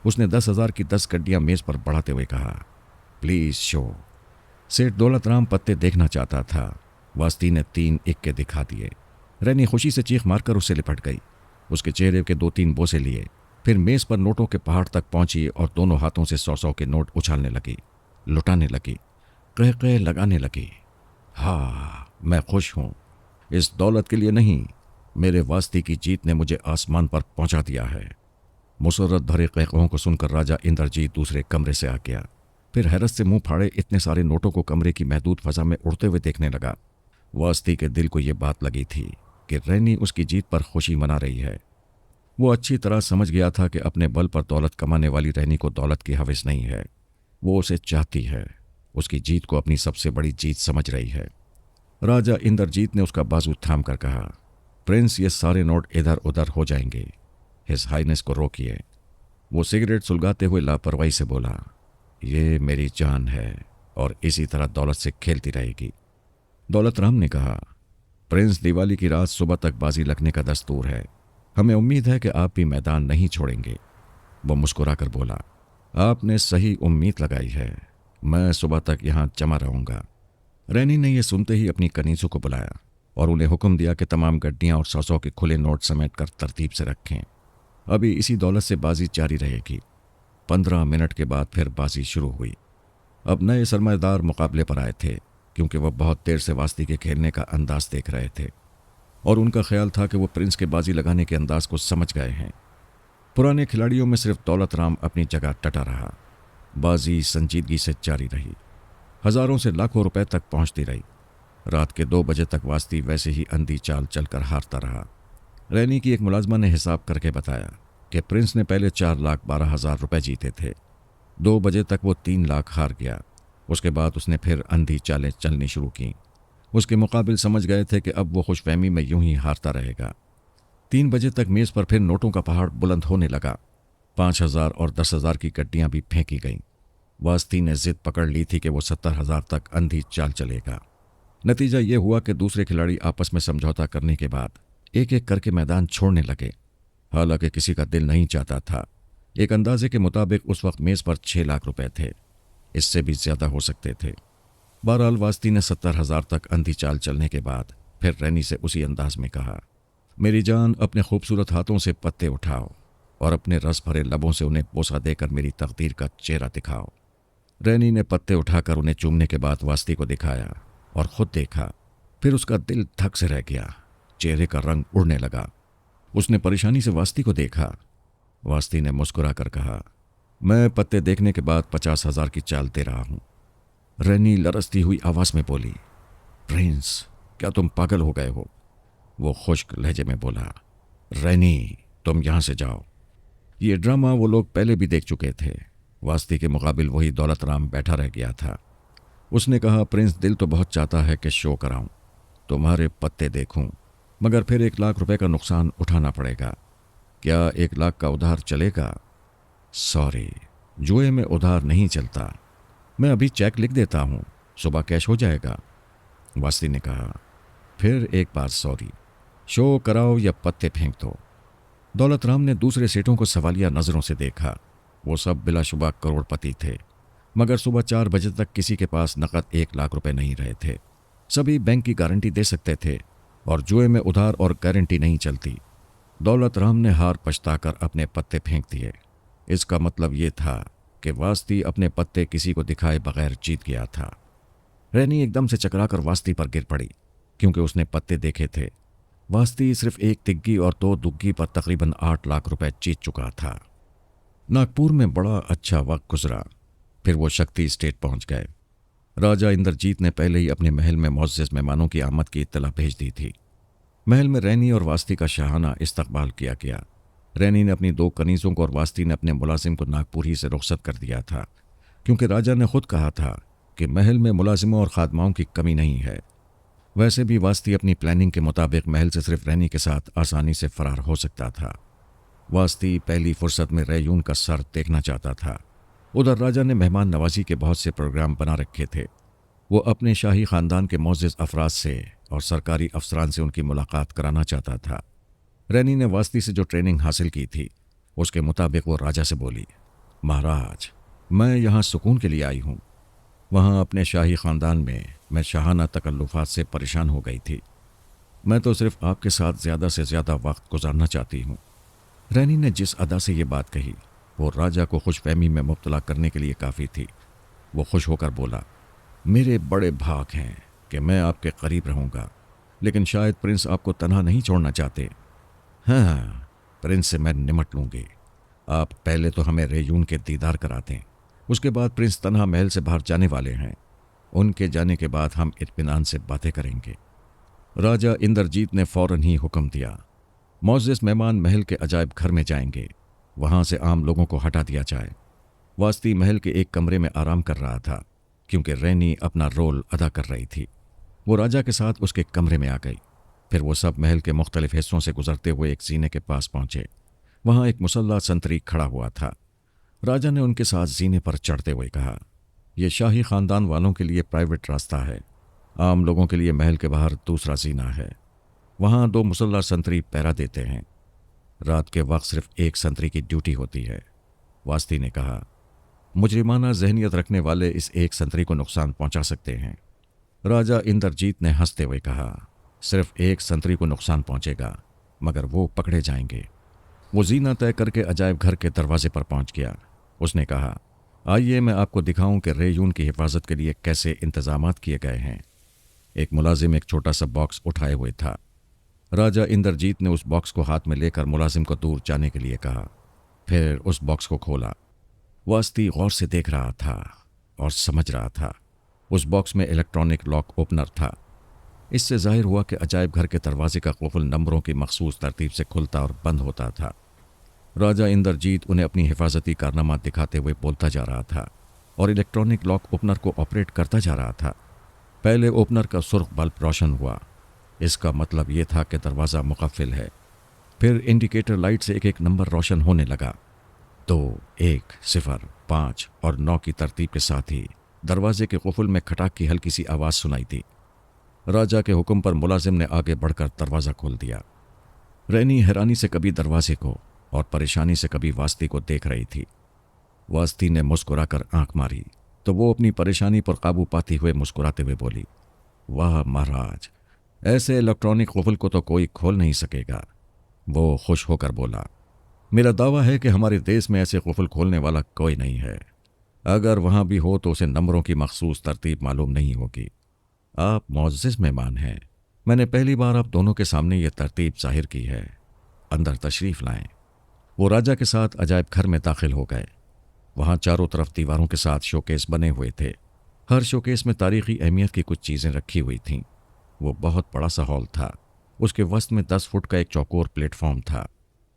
उसने 10,000 की 10 कड्डियां मेज पर बढ़ाते हुए कहा, प्लीज शो। सेठ दौलत राम पत्ते देखना चाहता था। वास्ती ने 3 इक्के दिखा दिए। रैनी खुशी से चीख मारकर उससे लिपट गई। उसके चेहरे के 2-3 बोसे लिए, फिर मेज पर नोटों के पहाड़ तक पहुंची और दोनों हाथों से 100-100 के नोट उछालने लगी, लुटाने लगी, कह लगाने लगी। हाँ, मैं खुश हूं। इस दौलत के लिए नहीं, मेरे वास्ती की जीत ने मुझे आसमान पर पहुंचा दिया है। मुसर्रत भरे कहकों को सुनकर राजा इंद्रजीत दूसरे कमरे से आ गया। फिर हैरत से मुंह फाड़े इतने सारे नोटों को कमरे की महदूद फजा में उड़ते हुए देखने लगा। वास्ती के दिल को यह बात लगी थी कि रैनी उसकी जीत पर खुशी मना रही है। वो अच्छी तरह समझ गया था कि अपने बल पर दौलत कमाने वाली रैनी को दौलत की हवस नहीं है, वो उसे चाहती है, उसकी जीत को अपनी सबसे बड़ी जीत समझ रही है। राजा इंद्रजीत ने उसका बाजू थाम कर कहा, प्रिंस ये सारे नोट इधर उधर हो जाएंगे, हिज हाइनेस को रोकिए। वो सिगरेट सुलगाते हुए लापरवाही से बोला, ये मेरी जान है और इसी तरह दौलत से खेलती रहेगी। दौलत राम ने कहा, प्रिंस दिवाली की रात सुबह तक बाजी लगने का दस्तूर है, हमें उम्मीद है कि आप भी मैदान नहीं छोड़ेंगे। वो मुस्कुराकर बोला, आपने सही उम्मीद लगाई है, मैं सुबह तक यहां जमा रहूंगा। रैनी ने यह सुनते ही अपनी कनीजों को बुलाया और उन्हें हुक्म दिया कि तमाम गड्डियां और 100-100 के खुले नोट समेट कर तरतीब से रखें। अभी इसी दौलत से बाजी जारी रहेगी। 15 मिनट के बाद फिर बाजी शुरू हुई। अब नए सरमाएदार मुकाबले पर आए थे, क्योंकि वह बहुत देर से वास्ती के खेलने का अंदाज देख रहे थे और उनका ख्याल था कि वो प्रिंस के बाजी लगाने के अंदाज को समझ गए हैं। पुराने खिलाड़ियों में सिर्फ दौलत राम अपनी जगह टटा रहा। बाजी संजीदगी से जारी रही, हजारों से लाखों रुपए तक पहुंचती रही। रात के 2 बजे तक वास्ती वैसे ही अंधी चाल चलकर हारता रहा। रैनी की एक मुलाजमा ने हिसाब करके बताया कि प्रिंस ने पहले 4,12,000 रुपए जीते थे। 2 बजे तक वो 3 लाख हार गया। उसके बाद उसने फिर अंधी चालें चलनी शुरू की। उसके मुकाबिल समझ गए थे कि अब वो खुशफहमी में यूं ही हारता रहेगा। 3 बजे तक मेज पर फिर नोटों का पहाड़ बुलंद होने लगा। 5,000 और 10,000 की गड्डियां भी फेंकी गईं। वास्ती ने जिद पकड़ ली थी कि वो 70,000 तक अंधी चाल चलेगा। नतीजा ये हुआ कि दूसरे खिलाड़ी आपस में समझौता करने के बाद एक एक करके मैदान छोड़ने लगे। हालांकि किसी का दिल नहीं चाहता था। एक अंदाजे के मुताबिक उस वक्त मेज पर 6 लाख रुपए थे, इससे भी ज्यादा हो सकते थे। बहरहाल वास्ती ने 70,000 तक अंधी चाल चलने के बाद फिर रैनी से उसी अंदाज में कहा, मेरी जान, अपने खूबसूरत हाथों से पत्ते उठाओ और अपने रस भरे लबों से उन्हें बोसा देकर मेरी तकदीर का चेहरा दिखाओ। रैनी ने पत्ते उठाकर उन्हें चूमने के बाद वास्ती को दिखाया और खुद देखा। फिर उसका दिल धक से रह गया, चेहरे का रंग उड़ने लगा। उसने परेशानी से वास्ती को देखा। वास्ती ने मुस्कुरा कर कहा, मैं पत्ते देखने के बाद 50,000 की चाल दे रहा हूं। रैनी लरसती हुई आवाज में बोली, प्रिंस, क्या तुम पागल हो गए हो? वो खुश्क लहजे में बोला, रैनी तुम यहां से जाओ। ये ड्रामा वो लोग पहले भी देख चुके थे। वास्ती के मुकाबिल वही दौलत राम बैठा रह गया था। उसने कहा, प्रिंस दिल तो बहुत चाहता है कि शो कराऊं, तुम्हारे पत्ते देखूं, मगर फिर 1 लाख रुपए का नुकसान उठाना पड़ेगा। क्या 1 लाख का उधार चलेगा? सॉरी, जुए में उधार नहीं चलता। मैं अभी चेक लिख देता हूं, सुबह कैश हो जाएगा। वास्ती ने कहा, फिर एक बार सॉरी, शो कराओ या पत्ते फेंक दो। दौलत राम ने दूसरे सेठों को सवालिया नजरों से देखा। वो सब बिलाशुबा करोड़पति थे, मगर सुबह 4 बजे तक किसी के पास नकद 1 लाख रुपए नहीं रहे थे। सभी बैंक की गारंटी दे सकते थे और जुए में उधार और गारंटी नहीं चलती। दौलत राम ने हार पछताकर अपने पत्ते फेंक दिए। इसका मतलब ये था कि वास्ती अपने पत्ते किसी को दिखाए बगैर जीत गया था। रैनी एकदम से चकराकर वास्ती पर गिर पड़ी, क्योंकि उसने पत्ते देखे थे। वास्ती सिर्फ 1 तिग्गी और 2 दुग्गी पर तकरीबन 8 लाख रुपए जीत चुका था। नागपुर में बड़ा अच्छा वक्त गुजरा। फिर वो शक्ति स्टेट पहुंच गए। राजा इंद्रजीत ने पहले ही अपने महल में मुअज़्ज़ज़ मेहमानों की आमद की इत्तला भेज दी थी। महल में रैनी और वास्ती का शाहाना इस्तकबाल किया गया। रैनी ने अपनी 2 कनीज़ों को और वास्ती ने अपने मुलाजिम को नागपुर ही से रुखसत कर दिया था, क्योंकि राजा ने खुद कहा था कि महल में मुलाजिमों और खादमाओं की कमी नहीं है। वैसे भी वास्ती अपनी प्लानिंग के मुताबिक महल से सिर्फ रैनी के साथ आसानी से फरार हो सकता था। वास्ती पहली फुर्सत में रैयून का सर देखना चाहता था। उधर राजा ने मेहमान नवाजी के बहुत से प्रोग्राम बना रखे थे। वो अपने शाही खानदान के मुअज़्ज़ज़ अफराद से और सरकारी अफसरान से उनकी मुलाकात कराना चाहता था। रैनी ने वास्ती से जो ट्रेनिंग हासिल की थी, उसके मुताबिक वो राजा से बोली, महाराज, मैं यहाँ सुकून के लिए आई हूँ। वहाँ अपने शाही खानदान में मैं शाहाना तकल्लुफ़ात से परेशान हो गई थी। मैं तो सिर्फ आपके साथ ज़्यादा से ज़्यादा वक्त गुजारना चाहती हूँ। रैनी ने जिस अदा से ये बात कही, वो राजा को खुशफहमी में मुब्तला करने के लिए काफ़ी थी। वो खुश होकर बोला, मेरे बड़े भाग हैं कि मैं आपके करीब रहूँगा, लेकिन शायद प्रिंस आपको तन्हा नहीं छोड़ना चाहते। हाँ, प्रिंस से मैं निमट लूँगी। आप पहले तो हमें रेयून के दीदार करा दें, उसके बाद प्रिंस तन्हा महल से बाहर जाने वाले हैं। उनके जाने के बाद हम इत्मीनान से बातें करेंगे। राजा इंद्रजीत ने फौरन ही हुक्म दिया, मुअज़्ज़ज़ मेहमान महल के अजायब घर में जाएंगे, वहां से आम लोगों को हटा दिया जाए। वास्ती महल के एक कमरे में आराम कर रहा था, क्योंकि रैनी अपना रोल अदा कर रही थी। वो राजा के साथ उसके कमरे में आ गई। फिर वो सब महल के मुख्तलिफ हिस्सों से गुजरते हुए एक जीने के पास पहुंचे। वहां एक मुसल्ला संतरी खड़ा हुआ था। राजा ने उनके साथ जीने पर चढ़ते हुए कहा, यह शाही खानदान वालों के लिए प्राइवेट रास्ता है, आम लोगों के लिए महल के बाहर दूसरा जीना है। वहां 2 मुसल्ला संतरी पहरा देते हैं। रात के वक्त सिर्फ एक संतरी की ड्यूटी होती है। वास्ती ने कहा, मुजरिमाना जहनियत रखने वाले इस एक संतरी को नुकसान पहुंचा सकते हैं। राजा इंद्रजीत ने हंसते हुए कहा, सिर्फ एक संतरी को नुकसान पहुंचेगा, मगर वो पकड़े जाएंगे। वो जीना तय करके अजायब घर के दरवाजे पर पहुंच गया। उसने कहा, आइए मैं आपको दिखाऊं कि रेयून की हिफाजत के लिए कैसे इंतजामात किए गए हैं। एक मुलाजिम एक छोटा सा बॉक्स उठाए हुए था। राजा इंद्रजीत ने उस बॉक्स को हाथ में लेकर मुलाजिम को दूर जाने के लिए कहा। फिर उस बॉक्स को खोला। वास्ती गौर से देख रहा था और समझ रहा था। उस बॉक्स में इलेक्ट्रॉनिक लॉक ओपनर था। इससे जाहिर हुआ कि अजायब घर के दरवाजे का कुफल नंबरों की मखसूस तरतीब से खुलता और बंद होता था। राजा इंद्रजीत उन्हें अपनी हिफाजती कारनामा दिखाते हुए बोलता जा रहा था और इलेक्ट्रॉनिक लॉक ओपनर को ऑपरेट करता जा रहा था। पहले ओपनर का सुर्ख बल्ब रोशन हुआ। इसका मतलब यह था कि दरवाज़ा मुकफ़िल है। फिर इंडिकेटर लाइट से एक एक नंबर रोशन होने लगा। 2, 1, 0, 5 और 9 की तरतीब के साथ ही दरवाजे के कुफल में खटाक की हल्की सी आवाज़ सुनाई दी। राजा के हुक्म पर मुलाजिम ने आगे बढ़कर दरवाज़ा खोल दिया। रैनी हैरानी से कभी दरवाजे को और परेशानी से कभी वास्ती को देख रही थी। वास्ती ने मुस्कुराकर आंख मारी तो वो अपनी परेशानी पर काबू पाती हुए मुस्कुराते हुए बोली, वाह महाराज, ऐसे इलेक्ट्रॉनिक कुफल को तो कोई खोल नहीं सकेगा। वो खुश होकर बोला, मेरा दावा है कि हमारे देश में ऐसे कुफल खोलने वाला कोई नहीं है। अगर वहां भी हो तो उसे नंबरों की मखसूस तरतीब मालूम नहीं होगी। आप मुअज़्ज़ज़ मेहमान हैं। मैंने पहली बार आप दोनों के सामने ये तरतीब जाहिर की है। अंदर तशरीफ़ लाएं। वो राजा के साथ अजायब घर में दाखिल हो गए। वहाँ चारों तरफ दीवारों के साथ शोकेस बने हुए थे। हर शोकेस में तारीख़ी अहमियत की कुछ चीज़ें रखी हुई थीं। वो बहुत बड़ा सा हॉल था। उसके वस्त में 10 फुट का एक चौकोर प्लेटफॉर्म था।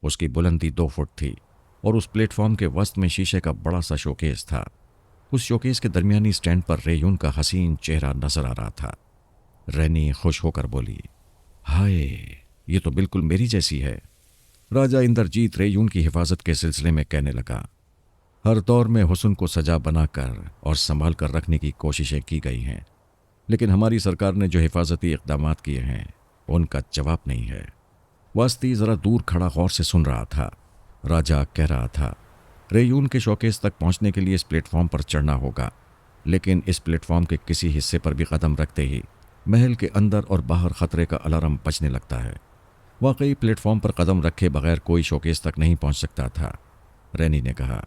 उसकी बुलंदी 2 फुट थी और उस प्लेटफॉर्म के वस्त में शीशे का बड़ा सा शोकेस था। उस शोकेस के दरमियानी स्टैंड पर रेयून का हसीन चेहरा नजर आ रहा था। रैनी खुश होकर बोली, हाय, ये तो बिल्कुल मेरी जैसी है। राजा इंद्रजीत रेयून की हिफाजत के सिलसिले में कहने लगा, हर दौर में हुस्न को सजा बनाकर और संभाल कर रखने की कोशिशें की गई हैं, लेकिन हमारी सरकार ने जो हिफाजती इक़दाम किए हैं उनका जवाब नहीं है। वास्ती ज़रा दूर खड़ा गौर से सुन रहा था। राजा कह रहा था, रेयून के शोकेस तक पहुंचने के लिए इस प्लेटफॉर्म पर चढ़ना होगा, लेकिन इस प्लेटफॉर्म के किसी हिस्से पर भी कदम रखते ही महल के अंदर और बाहर खतरे का अलार्म बजने लगता है। वाकई प्लेटफॉर्म पर कदम रखे बगैर कोई शोकेस तक नहीं पहुंच सकता था। रैनी ने कहा,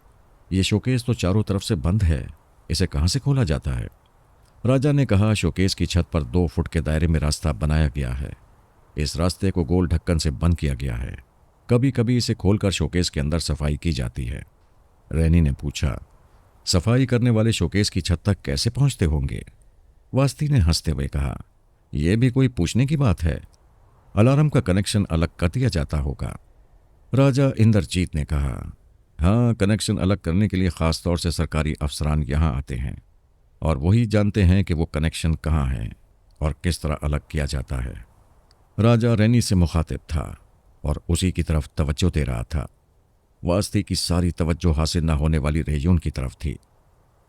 यह शोकेस तो चारों तरफ से बंद है, इसे कहाँ से खोला जाता है? राजा ने कहा, शोकेस की छत पर 2 फुट के दायरे में रास्ता बनाया गया है। इस रास्ते को गोल ढक्कन से बंद किया गया है। कभी कभी इसे खोलकर शोकेस के अंदर सफाई की जाती है। रैनी ने पूछा, सफाई करने वाले शोकेस की छत तक कैसे पहुंचते होंगे? वास्ती ने हंसते हुए कहा, यह भी कोई पूछने की बात है? अलार्म का कनेक्शन अलग कर दिया जाता होगा। राजा इंद्रजीत ने कहा, हाँ, कनेक्शन अलग करने के लिए ख़ास तौर से सरकारी अफसरान यहाँ आते हैं और वही जानते हैं कि वो कनेक्शन कहाँ है और किस तरह अलग किया जाता है। राजा रैनी से मुखातिब था और उसी की तरफ तवज्जो दे रहा था। वास्ती की सारी तवज्जो हासिल न होने वाली रेयून की तरफ थी।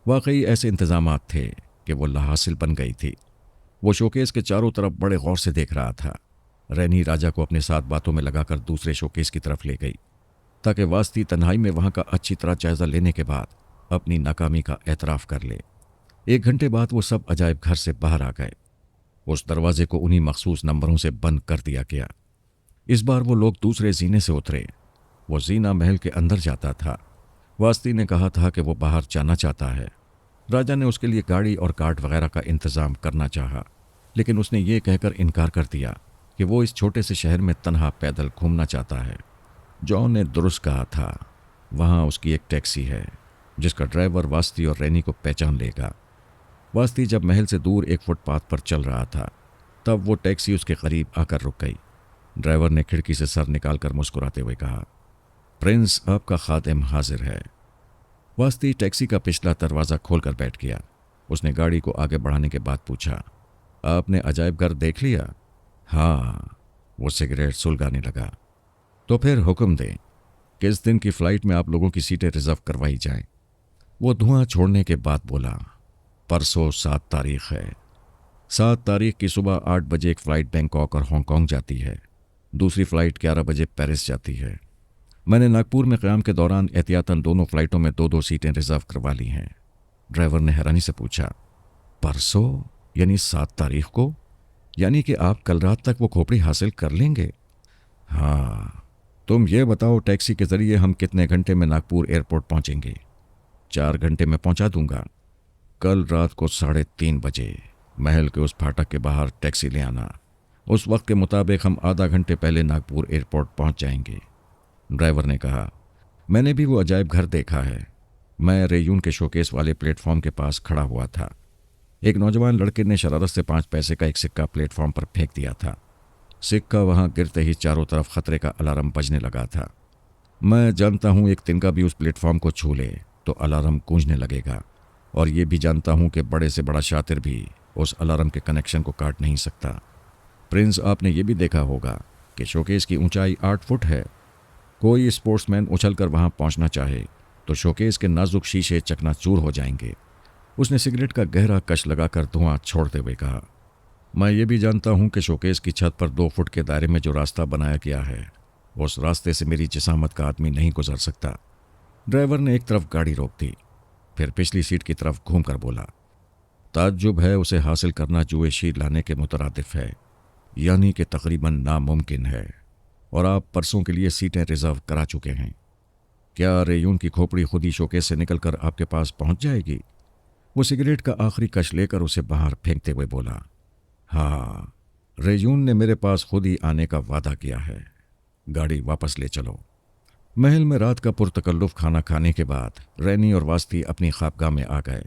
वाकई ऐसे इंतजामात थे कि वो लाहासिल बन गई थी। वो शोकेस के चारों तरफ बड़े गौर से देख रहा था। रैनी राजा को अपने साथ बातों में लगाकर दूसरे शोकेस की तरफ ले गई ताकि वास्ती तन्हाई में वहां का अच्छी तरह जायजा लेने के बाद अपनी नाकामी का एतराफ़ कर ले। 1 घंटे बाद वो सब अजायब घर से बाहर आ गए। उस दरवाजे को उन्हीं मखसूस नंबरों से बंद कर दिया गया। इस बार वो लोग दूसरे जीने से उतरे। वो जीना महल के अंदर जाता था। वास्ती ने कहा था कि वो बाहर जाना चाहता है। राजा ने उसके लिए गाड़ी और कार्ट वगैरह का इंतज़ाम करना चाहा, लेकिन उसने ये कहकर इनकार कर दिया कि वो इस छोटे से शहर में तन्हा पैदल घूमना चाहता है। जॉन ने दुरुस्त कहा था, वहाँ उसकी एक टैक्सी है जिसका ड्राइवर वास्ती और रैनी को पहचान लेगा। वास्ती जब महल से दूर एक फुटपाथ पर चल रहा था तब वो टैक्सी उसके करीब आकर रुक गई। ड्राइवर ने खिड़की से सर निकालकर मुस्कुराते हुए कहा, प्रिंस, आपका खादिम हाजिर है। वास्ती टैक्सी का पिछला दरवाज़ा खोलकर बैठ गया। उसने गाड़ी को आगे बढ़ाने के बाद पूछा, आपने अजायब घर देख लिया? हाँ। वो सिगरेट सुलगाने लगा। तो फिर हुक्म दें, किस दिन की फ़्लाइट में आप लोगों की सीटें रिजर्व करवाई जाएं? वो धुआं छोड़ने के बाद बोला, परसों 7 तारीख है। 7 तारीख की सुबह 8 बजे एक फ़्लाइट बैंकॉक और हांगकांग जाती है। दूसरी फ़्लाइट 11 बजे पेरिस जाती है। मैंने नागपुर में क़याम के दौरान एहतियातन दोनों फ़्लाइटों में 2-2 सीटें रिजर्व करवा ली हैं। ड्राइवर ने हैरानी से पूछा, परसों यानी 7 तारीख को? यानी कि आप कल रात तक वो खोपड़ी हासिल कर लेंगे? हाँ। तुम ये बताओ, टैक्सी के ज़रिए हम कितने घंटे में नागपुर एयरपोर्ट पहुंचेंगे? 4 घंटे में पहुंचा दूंगा। कल रात को 3:30 बजे महल के उस फाटक के बाहर टैक्सी ले आना। उस वक्त के मुताबिक हम आधा घंटे पहले नागपुर एयरपोर्ट पहुंच जाएंगे। ड्राइवर ने कहा, मैंने भी वो अजायब घर देखा है। मैं रेयून के शोकेस वाले प्लेटफॉर्म के पास खड़ा हुआ था। एक नौजवान लड़के ने शरारत से 5 पैसे का एक सिक्का प्लेटफॉर्म पर फेंक दिया था। सिक्का वहां गिरते ही चारों तरफ खतरे का अलार्म बजने लगा था। मैं जानता हूं एक तिनका भी उस प्लेटफॉर्म को छू ले तो अलार्म गूंजने लगेगा, और ये भी जानता हूं कि बड़े से बड़ा शातिर भी उस अलार्म के कनेक्शन को काट नहीं सकता। प्रिंस, आपने ये भी देखा होगा कि शोकेस की ऊंचाई 8 फुट है। कोई स्पोर्ट्समैन उछलकर वहां पहुंचना चाहे तो शोकेस के नाजुक शीशे चकनाचूर हो जाएंगे। उसने सिगरेट का गहरा कश लगाकर धुआं छोड़ते हुए कहा, मैं ये भी जानता हूं कि शोकेस की छत पर 2 फुट के दायरे में जो रास्ता बनाया गया है उस रास्ते से मेरी जिसामत का आदमी नहीं गुजर सकता। ड्राइवर ने एक तरफ गाड़ी रोक दी, फिर पिछली सीट की तरफ घूमकर बोला, ताज्जुब है, उसे हासिल करना जुए शीर लाने के मुतरादिफ है, यानी कि तकरीबन नामुमकिन है, और आप परसों के लिए सीटें रिजर्व करा चुके हैं। क्या रेयून की खोपड़ी खुद ही शोकेस से निकलकर आपके पास पहुंच जाएगी? वो सिगरेट का आखिरी कश लेकर उसे बाहर फेंकते हुए बोला, हाँ, रेयून ने मेरे पास खुद ही आने का वादा किया है। गाड़ी वापस ले चलो। महल में रात का पुरतकल्लुफ़ खाना खाने के बाद रैनी और वास्ती अपनी ख्वाबगाह में आ गए।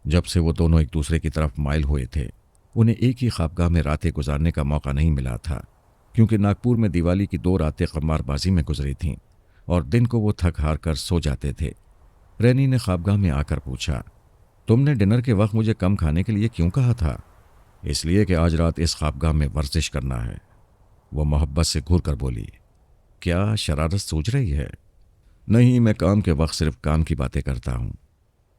जब से वो दोनों एक दूसरे की तरफ माइल हुए थे, उन्हें एक ही ख्वाबगाह में रातें गुजारने का मौका नहीं मिला था, क्योंकि नागपुर में दिवाली की 2 रातें कमारबाजी में गुजरी थीं और दिन को वो थक हार कर सो जाते थे। रैनी ने ख्वाबगाह में आकर पूछा, तुमने डिनर के वक्त मुझे कम खाने के लिए क्यों कहा था? इसलिए कि आज रात इस ख्वाबगाह में वर्जिश करना है। वो मोहब्बत से घूर कर बोली, क्या शरारत सूझ रही है? नहीं, मैं काम के वक्त सिर्फ काम की बातें करता हूँ।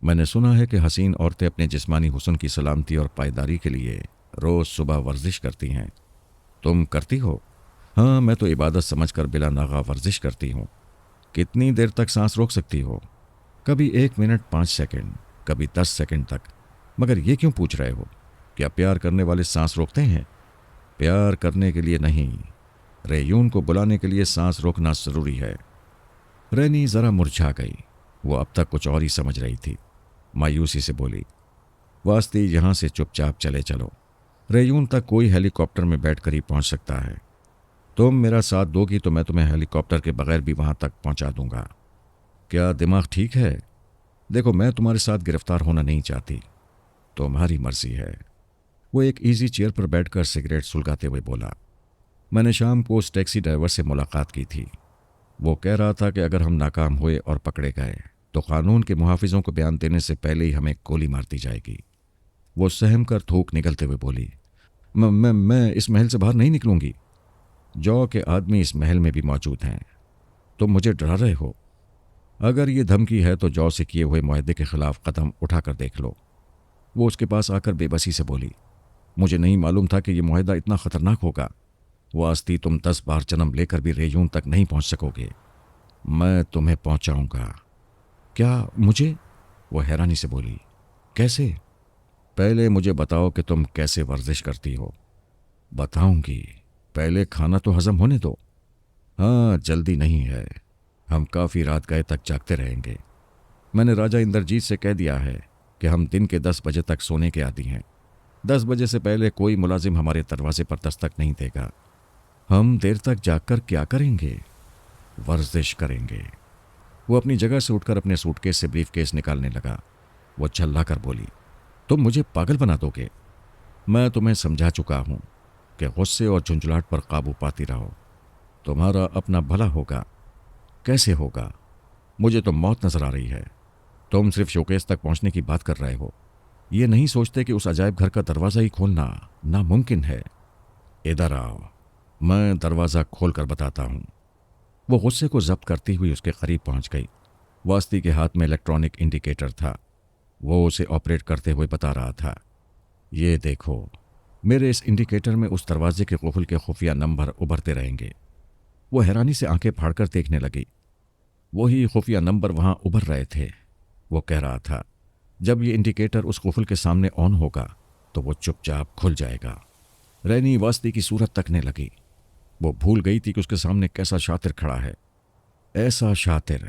मैंने सुना है कि हसीन औरतें अपने जिस्मानी हुस्न की सलामती और पायदारी के लिए रोज़ सुबह वर्जिश करती हैं। तुम करती हो? हाँ, मैं तो इबादत समझकर बिला नागा वर्जिश करती हूँ। कितनी देर तक सांस रोक सकती हो? कभी 1 मिनट 5 सेकंड, कभी 10 सेकंड तक। मगर ये क्यों पूछ रहे हो? क्या प्यार करने वाले सांस रोकते हैं? प्यार करने के लिए नहीं, रेयून को बुलाने के लिए सांस रोकना जरूरी है। रैनी जरा मुरझा गई। वो अब तक कुछ और ही समझ रही थी। मायूसी से बोली, वास्ती, यहां से चुपचाप चले चलो। रेयून तक कोई हेलीकॉप्टर में बैठकर ही पहुंच सकता है। तुम मेरा साथ दोगी तो मैं तुम्हें हेलीकॉप्टर के बगैर भी वहां तक पहुंचा दूंगा। क्या दिमाग ठीक है? देखो, मैं तुम्हारे साथ गिरफ्तार होना नहीं चाहती। तुम्हारी मर्जी है। वो एक इजी चेयर पर बैठकर सिगरेट सुलगाते हुए बोला, मैंने शाम को उस टैक्सी ड्राइवर से मुलाकात की थी। वो कह रहा था कि अगर हम नाकाम हुए और पकड़े गए तो कानून के मुहाफिजों को बयान देने से पहले ही हमें गोली मार दी जाएगी। वो सहम कर थूक निकलते हुए बोली, मैं इस महल से बाहर नहीं निकलूंगी। जौ के आदमी इस महल में भी मौजूद हैं। तुम मुझे डरा रहे हो? अगर ये धमकी है तो जौ से किए हुए मुआहदे के खिलाफ कदम उठाकर देख लो। वो उसके पास आकर बेबसी से बोली, मुझे नहीं मालूम था कि यह मुआहदा इतना खतरनाक होगा। वो आस्ती, तुम 10 बार जन्म लेकर भी रेयून तक नहीं पहुंच सकोगे। मैं तुम्हें पहुंचाऊंगा। क्या मुझे? वो हैरानी से बोली, कैसे? पहले मुझे बताओ कि तुम कैसे वर्जिश करती हो। बताऊंगी, पहले खाना तो हजम होने दो। हाँ, जल्दी नहीं है। हम काफ़ी रात गए तक जागते रहेंगे। मैंने राजा इंद्रजीत से कह दिया है कि हम दिन के 10 बजे तक सोने के आदी हैं। 10 बजे से पहले कोई मुलाजिम हमारे दरवाजे पर दस्तक नहीं देगा। हम देर तक जागकर क्या करेंगे? वर्जिश करेंगे। वो अपनी जगह से उठकर अपने सूटकेस से ब्रीफकेस निकालने लगा। वो झल्ला कर बोली, तुम मुझे पागल बना दोगे। मैं तुम्हें समझा चुका हूं कि गुस्से और झुंझलाहट पर काबू पाती रहो। तुम्हारा अपना भला होगा। कैसे होगा? मुझे तो मौत नजर आ रही है। तुम सिर्फ शोकेस तक पहुंचने की बात कर रहे हो। ये नहीं सोचते कि उस अजायब घर का दरवाज़ा ही खोलना नामुमकिन है। इधर आओ, मैं दरवाज़ा खोल कर बताता हूं। वो गुस्से को जब्त करती हुई उसके करीब पहुंच गई। वास्ती के हाथ में इलेक्ट्रॉनिक इंडिकेटर था। वो उसे ऑपरेट करते हुए बता रहा था, ये देखो, मेरे इस इंडिकेटर में उस दरवाजे के कुफल के खुफिया नंबर उभरते रहेंगे। वो हैरानी से आंखें फाड़कर देखने लगी। वही खुफिया नंबर वहां उभर रहे थे। वो कह रहा था, जब ये इंडिकेटर उस कुफल के सामने ऑन होगा तो वो चुपचाप खुल जाएगा। रैनी वास्ती की सूरत तकने लगी। वो भूल गई थी कि उसके सामने कैसा शातिर खड़ा है। ऐसा शातिर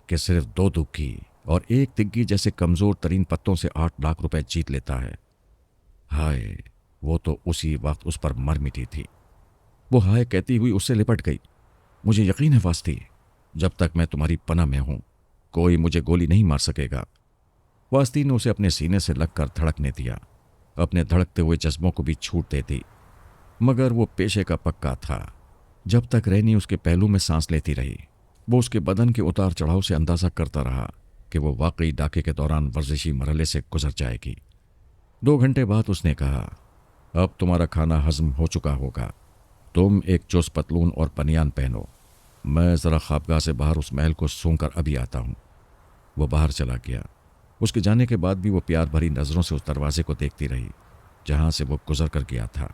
कि सिर्फ 2 दुग्गी और 1 तिग्गी जैसे कमजोर तरीन पत्तों से 8 लाख रुपए जीत लेता है। हाय, वो तो उसी वक्त उस पर मर मिटी थी। वो हाय कहती हुई उससे लिपट गई। मुझे यकीन है वास्ती, जब तक मैं तुम्हारी पनाह में हूं कोई मुझे गोली नहीं मार सकेगा। वास्ती ने उसे अपने सीने से लगकर धड़कने दिया, अपने धड़कते हुए जज्बों को भी छूट दे दी। मगर वो पेशे का पक्का था। जब तक रैनी उसके पहलू में सांस लेती रही, वो उसके बदन के उतार चढ़ाव से अंदाजा करता रहा कि वो वाकई डाके के दौरान वर्जिशी मरहले से गुजर जाएगी। 2 घंटे बाद उसने कहा, अब तुम्हारा खाना हजम हो चुका होगा। तुम एक चुस्त पतलून और बनियान पहनो। मैं ज़रा ख्वाबगाह से बाहर उस महल को सूंघ कर अभी आता हूँ। वो बाहर चला गया। उसके जाने के बाद भी वो प्यार भरी नज़रों से उस दरवाजे को देखती रही जहाँ से वो गुजर कर गया था।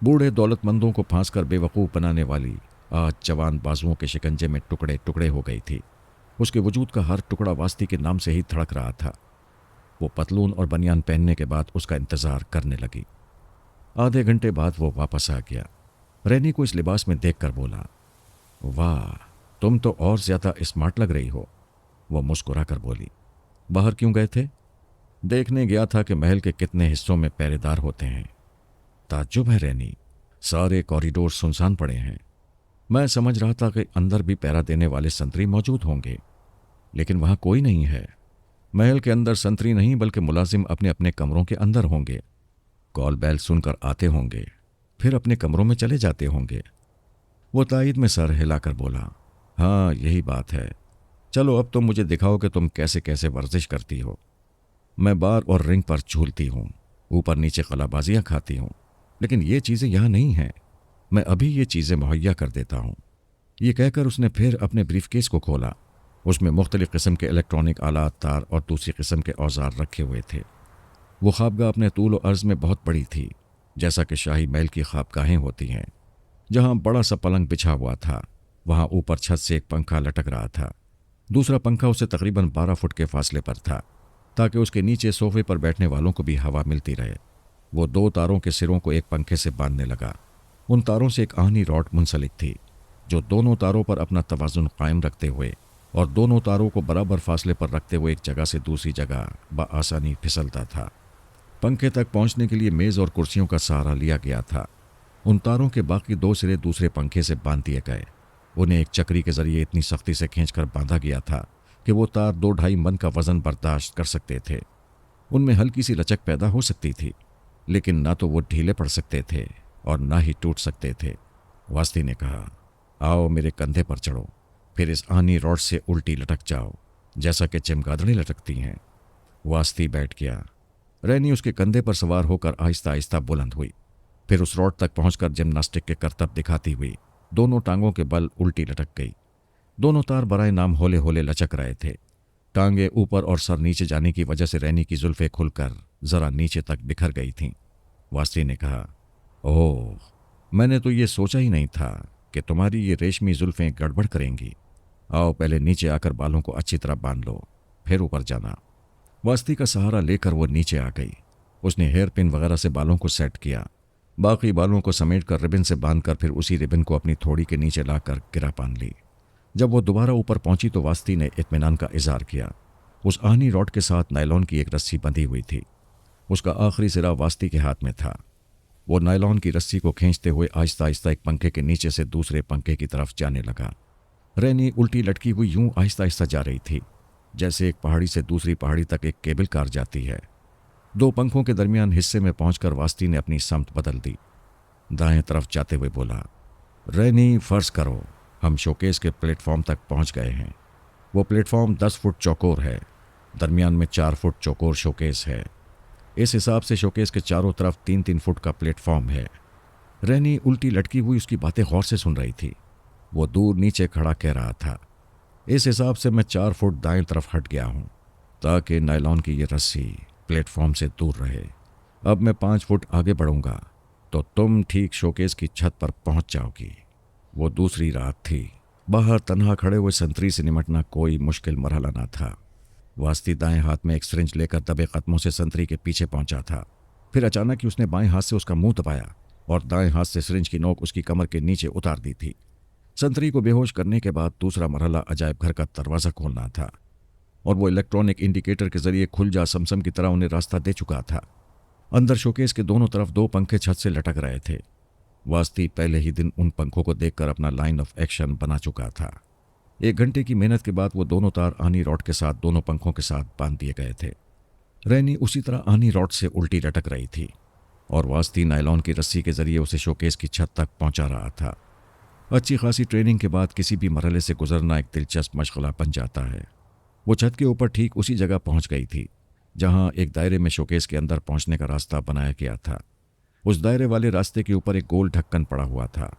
बूढ़े दौलतमंदों को फांस कर बेवकूफ़ बनाने वाली आज जवान बाजुओं के शिकंजे में टुकड़े टुकड़े हो गई थी। उसके वजूद का हर टुकड़ा वास्ती के नाम से ही धड़क रहा था। वो पतलून और बनियान पहनने के बाद उसका इंतज़ार करने लगी। आधे घंटे बाद वो वापस आ गया। रैनी को इस लिबास में देखकर बोला, वाह, तुम तो और ज़्यादा स्मार्ट लग रही हो। वो मुस्कुरा कर बोली, बाहर क्यों गए थे? देखने गया था कि महल के कितने हिस्सों में पहरेदार होते हैं। ताज्जुब है रैनी, सारे कॉरिडोर सुनसान पड़े हैं। मैं समझ रहा था कि अंदर भी पहरा देने वाले संतरी मौजूद होंगे, लेकिन वहां कोई नहीं है। महल के अंदर संतरी नहीं बल्कि मुलाजिम अपने अपने कमरों के अंदर होंगे। कॉल बैल सुनकर आते होंगे, फिर अपने कमरों में चले जाते होंगे। वो तायद में सर हिलाकर बोला, हाँ यही बात है। चलो अब तुम मुझे दिखाओ कि तुम कैसे कैसे वर्जिश करती हो। मैं बार और रिंग पर झूलती हूँ, ऊपर नीचे कलाबाजियाँ खाती हूँ, लेकिन ये चीज़ें यहाँ नहीं हैं। मैं अभी ये चीज़ें मुहैया कर देता हूँ। ये कहकर उसने फिर अपने ब्रीफकेस को खोला। उसमें मुख्तलिफ़ किस्म के इलेक्ट्रॉनिक आलात, तार और दूसरी किस्म के औजार रखे हुए थे। वो ख्वाबगाह अपने तूल व अर्ज़ में बहुत बड़ी थी, जैसा कि शाही महल की ख्वाबगाहें होती हैं। जहाँ बड़ा सा पलंग बिछा हुआ था, वहाँ ऊपर छत से एक पंखा लटक रहा था। दूसरा पंखा उससे तकरीबन 12 फुट के फासले पर था, ताकि उसके नीचे सोफे पर बैठने वालों को भी हवा मिलती रहे। वो 2 तारों के सिरों को एक पंखे से बांधने लगा। उन तारों से एक आहनी रॉड मुंसलिक थी, जो दोनों तारों पर अपना तवाजुन कायम रखते हुए और दोनों तारों को बराबर फासले पर रखते हुए एक जगह से दूसरी जगह बआसानी फिसलता था। पंखे तक पहुंचने के लिए मेज़ और कुर्सियों का सहारा लिया गया था। उन तारों के बाकी 2 सिरे दूसरे पंखे से बांध दिए गए। उन्हें एक चक्री के जरिए इतनी सख्ती से खींचकर बांधा गया था कि वो तार 2-2.5 मन का वजन बर्दाश्त कर सकते थे। उनमें हल्की सी लचक पैदा हो सकती थी, लेकिन ना तो वो ढीले पड़ सकते थे और ना ही टूट सकते थे। वास्ती ने कहा, आओ मेरे कंधे पर चढ़ो, फिर इस आनी रॉड से उल्टी लटक जाओ, जैसा कि चमगादड़ें लटकती हैं। वास्ती बैठ गया। रैनी उसके कंधे पर सवार होकर आहिस्ता आहिस्ता बुलंद हुई। फिर उस रॉड तक पहुंचकर जिम्नास्टिक के करतब दिखाती हुई दोनों टांगों के बल उल्टी लटक गई। दोनों तार बराए नाम होले होले लचक रहे थे। टांगे ऊपर और सर नीचे जाने की वजह से रैनी की जुल्फें खुलकर जरा नीचे तक बिखर गई थीं। वास्ती ने कहा, ओह, मैंने तो ये सोचा ही नहीं था कि तुम्हारी ये रेशमी जुल्फें गड़बड़ करेंगी। आओ पहले नीचे आकर बालों को अच्छी तरह बांध लो, फिर ऊपर जाना। वास्ती का सहारा लेकर वो नीचे आ गई। उसने हेयर पिन वगैरह से बालों को सेट किया। बाकी बालों को समेटकर रिबन से बांधकर फिर उसी रिबन को अपनी थोड़ी के नीचे लाकर गिरा बांध ली। जब वो दोबारा ऊपर पहुंची तो वास्ती ने इत्मीनान का इजहार किया। उस आहनी रॉड के साथ नायलॉन की एक रस्सी बंधी हुई थी। उसका आखिरी सिरा वास्ती के हाथ में था। वो नायलॉन की रस्सी को खींचते हुए आहिस्ता आहिस्ता एक पंखे के नीचे से दूसरे पंखे की तरफ जाने लगा। रैनी उल्टी लटकी हुई यूं आहिस्ता आहिस्ता जा रही थी, जैसे एक पहाड़ी से दूसरी पहाड़ी तक एक केबल कार जाती है। 2 पंखों के दरमियान हिस्से में पहुंचकर वास्ती ने अपनी समत बदल दी। दाएं तरफ जाते हुए बोला, रैनी फर्ज करो हम शोकेस के प्लेटफॉर्म तक पहुंच गए हैं। वो प्लेटफॉर्म 10 फुट चौकोर है, दरमियान में 4 फुट चौकोर शोकेस है। इस हिसाब से शोकेस के चारों तरफ 3-3 फुट का प्लेटफॉर्म है। रैनी उल्टी लटकी हुई उसकी बातें गौर से सुन रही थी। वो दूर नीचे खड़ा कह रहा था, इस हिसाब से मैं 4 फुट दाएं तरफ हट गया हूं, ताकि नायलॉन की ये रस्सी प्लेटफॉर्म से दूर रहे। अब मैं 5 फुट आगे बढ़ूंगा तो तुम ठीक शोकेस की छत पर पहुंच जाओगी। वो दूसरी रात थी। बाहर तन्हा खड़े हुए संतरी से निमटना कोई मुश्किल मरहला ना था। वास्ती दाएं हाथ में एक सिरिंज लेकर दबे कदमों से संतरी के पीछे पहुंचा था। फिर अचानक ही उसने बाएं हाथ से उसका मुंह दबाया और दाएं हाथ से सिरिंज की नोक उसकी कमर के नीचे उतार दी थी। संतरी को बेहोश करने के बाद दूसरा मरहला अजायब घर का दरवाज़ा खोलना था, और वो इलेक्ट्रॉनिक इंडिकेटर के जरिए खुल जा समसम की तरह उन्हें रास्ता दे चुका था। अंदर शोकेस के दोनों तरफ 2 पंखे छत से लटक रहे थे। वास्ती पहले ही दिन उन पंखों को देखकर अपना लाइन ऑफ एक्शन बना चुका था। 1 घंटे की मेहनत के बाद वो दोनों तार आनी रॉड के साथ दोनों पंखों के साथ बांध दिए गए थे। रैनी उसी तरह आनी रॉड से उल्टी लटक रही थी और वास्ती नायलॉन की रस्सी के जरिए उसे शोकेस की छत तक पहुंचा रहा था। अच्छी खासी ट्रेनिंग के बाद किसी भी मरहले से गुजरना एक दिलचस्प मशगला बन जाता है। वो छत के ऊपर ठीक उसी जगह पहुंच गई थी जहां एक दायरे में शोकेस के अंदर पहुंचने का रास्ता बनाया गया था। उस दायरे वाले रास्ते के ऊपर एक गोल ढक्कन पड़ा हुआ था।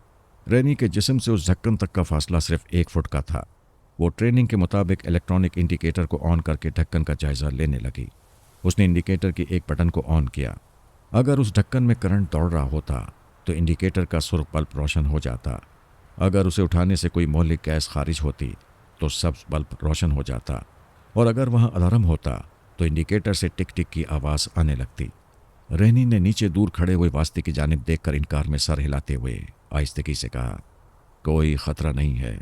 रैनी के जिस्म से उस ढक्कन तक का फासला सिर्फ 1 फुट का था। वो ट्रेनिंग के मुताबिक इलेक्ट्रॉनिक इंडिकेटर को ऑन करके ढक्कन का जायजा लेने लगी। उसने इंडिकेटर के एक बटन को ऑन किया। अगर उस ढक्कन में करंट दौड़ रहा होता तो इंडिकेटर का सुर्ख बल्ब रोशन हो जाता। अगर उसे उठाने से कोई मौलिक गैस खारिज होती तो सब्ज बल्ब रोशन हो जाता, और अगर वहाँ अलार्म होता तो इंडिकेटर से टिक टिक की आवाज़ आने लगती। रैनी ने नीचे दूर खड़े हुए वास्ती की जानिब देखकर इनकार में सर हिलाते हुए आहिस्तगी से कहा, कोई ख़तरा नहीं है।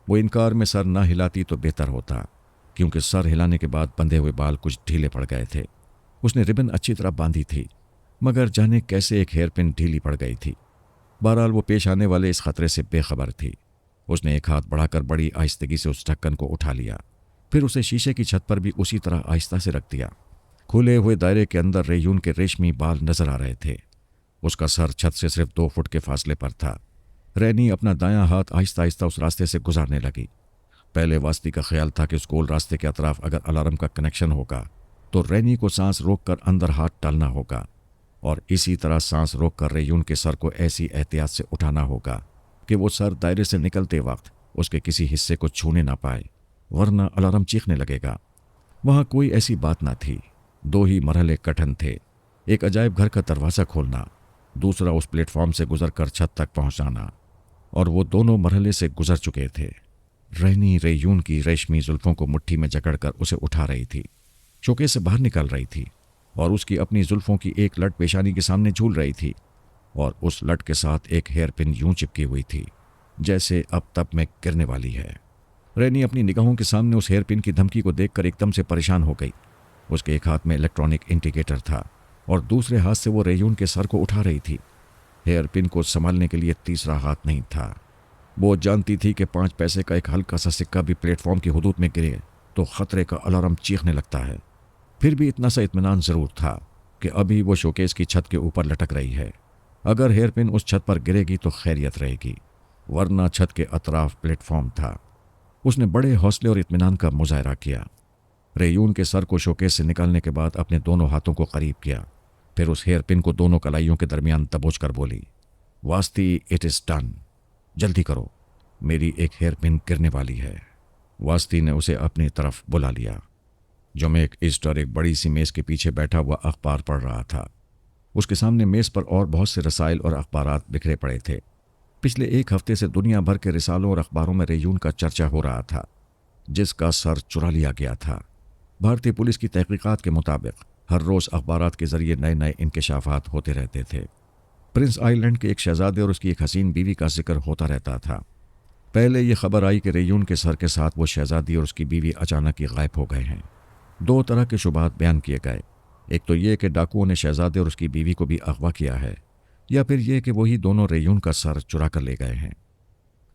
वो इनकार में सर ना हिलाती तो बेहतर होता, क्योंकि सर हिलाने के बाद बंधे हुए बाल कुछ ढीले पड़ गए थे। उसने रिबन अच्छी तरह बांधी थी, मगर जाने कैसे एक हेयर पिन ढीली पड़ गई थी। बहरहाल वो पेश आने वाले इस खतरे से बेखबर थी। उसने एक हाथ बढ़ाकर बड़ी आहिस्तगी से उस ढक्कन को उठा लिया, फिर उसे शीशे की छत पर भी उसी तरह आहिस्ता से रख दिया। खुले हुए दायरे के अंदर रेयून के रेशमी बाल नजर आ रहे थे। उसका सर छत से सिर्फ 2 फुट के फासले पर था। रैनी अपना दायां हाथ आहिस्ता आहिस्ता उस रास्ते से गुजारने लगी। पहले वास्ती का ख्याल था कि उस गोल रास्ते के अतराफ अगर अलार्म का कनेक्शन होगा तो रैनी को सांस रोककर अंदर हाथ डालना होगा और इसी तरह सांस रोककर रेयून के सर को ऐसी एहतियात से उठाना होगा कि वो सर दायरे से निकलते वक्त उसके किसी हिस्से को छूने ना पाए, वरना अलार्म चीखने लगेगा। वहां कोई ऐसी बात ना थी। दो ही मरहले कठिन थे, एक अजायब घर का दरवाज़ा खोलना, दूसरा उस प्लेटफॉर्म से गुजरकर छत तक पहुंचाना, और वो दोनों मरहले से गुजर चुके थे। रैनी रेयून की रेशमी जुल्फों को मुट्ठी में जकड़कर उसे उठा रही थी, शोकेस से बाहर निकाल रही थी और उसकी अपनी जुल्फों की एक लट पेशानी के सामने झूल रही थी और उस लट के साथ एक हेयर पिन यूं चिपकी हुई थी जैसे अब तब में गिरने वाली है। रैनी अपनी निगाहों के सामने उस हेयर पिन की धमकी को देखकर एकदम से परेशान हो गई। उसके एक हाथ में इलेक्ट्रॉनिक इंडिकेटर था और दूसरे हाथ से वो रेयून के सर को उठा रही थी। हेयर पिन को संभालने के लिए तीसरा हाथ नहीं था। वो जानती थी कि 5 पैसे का एक हल्का सा सिक्का भी प्लेटफॉर्म की हुदूद में गिरे तो खतरे का अलार्म चीखने लगता है। फिर भी इतना सा इत्मीनान जरूर था कि अभी वो शोकेस की छत के ऊपर लटक रही है। अगर हेयरपिन उस छत पर गिरेगी तो खैरियत रहेगी, वरना छत के अतराफ प्लेटफॉर्म था। उसने बड़े हौसले और इत्मीनान का मुजाहरा किया। रेयून के सर को शोकेस से निकालने के बाद अपने दोनों हाथों को करीब किया, फिर उस हेयरपिन को दोनों कलाइयों के दरमियान दबोच कर बोली, वास्ती, इट इज़ डन, जल्दी करो, मेरी एक हेयरपिन गिरने वाली है। वास्ती ने उसे अपनी तरफ बुला लिया। जमेक ईस्टर एक बड़ी सी मेज़ के पीछे बैठा हुआ अखबार पढ़ रहा था। उसके सामने मेज़ पर और बहुत से रसाइल और अखबारात बिखरे पड़े थे। पिछले एक हफ्ते से दुनिया भर के रिसालों और अखबारों में रेयून का चर्चा हो रहा था, जिसका सर चुरा लिया गया था। भारतीय पुलिस की तहकीकात के मुताबिक हर रोज़ अखबारात के जरिए नए नए इंकशाफात होते रहते थे। प्रिंस आइलैंड के एक शहजादे और उसकी एक हसीन बीवी का जिक्र होता रहता था। पहले यह खबर आई कि रेयून के सर के साथ वो शहजादी और उसकी बीवी अचानक ही गायब हो गए हैं। 2 तरह के शुबात बयान किए गए, एक तो ये कि डाकुओं ने शहजादे और उसकी बीवी को भी अगवा किया है, या फिर यह कि वही दोनों रेयून का सर चुरा कर ले गए हैं।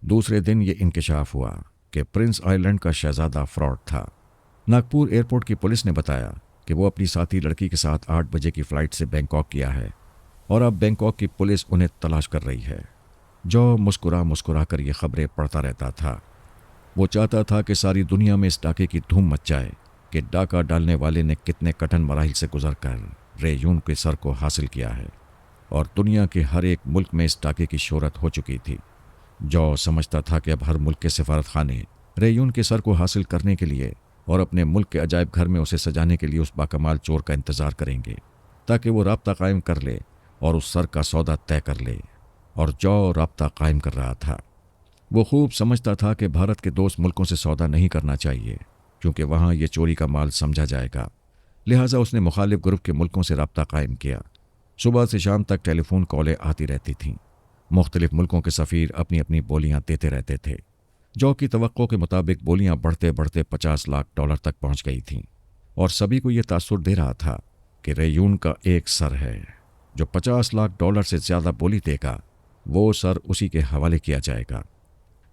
दूसरे दिन ये इंकशाफ हुआ कि प्रिंस आइलैंड का शहजादा फ्रॉड था। नागपुर एयरपोर्ट की पुलिस ने बताया कि वो अपनी साथी लड़की के साथ 8 बजे की फ़्लाइट से बैंकॉक किया है और अब बैंकॉक की पुलिस उन्हें तलाश कर रही है। जो मुस्कुरा मुस्कुरा कर ये खबरें पढ़ता रहता था। वो चाहता था कि सारी दुनिया में इस डाके की धूम मच जाए कि डाका डालने वाले ने कितने कठिन मराहिल से गुजरकर रेयून के सर को हासिल किया है, और दुनिया के हर एक मुल्क में इस डाके की शोहरत हो चुकी थी। जो समझता था कि अब हर मुल्क के सिफारत खाने रेयून के सर को हासिल करने के लिए और अपने मुल्क के अजायब घर में उसे सजाने के लिए उस बाकमाल चोर का इंतज़ार करेंगे ताकि वो राब्ता कायम कर ले और उस सर का सौदा तय कर ले। और जो राब्ता कायम कर रहा था, वो खूब समझता था कि भारत के दोस्त मुल्कों से सौदा नहीं करना चाहिए, क्योंकि वहाँ ये चोरी का माल समझा जाएगा। लिहाजा उसने मुखालिफ ग्रुप के मुल्कों से राब्ता कायम किया। सुबह से शाम तक टेलीफोन कॉलें आती रहती थीं। मुख्तलिफ मुल्कों के सफ़ीर अपनी अपनी बोलियाँ देते रहते थे। जो की तवक्को के मुताबिक बोलियाँ बढ़ते बढ़ते $50 लाख तक पहुँच गई थीं, और सभी को ये तासुर दे रहा था कि रेयून का एक सर है, जो $50 लाख से ज़्यादा बोली देगा वो सर उसी के हवाले किया जाएगा।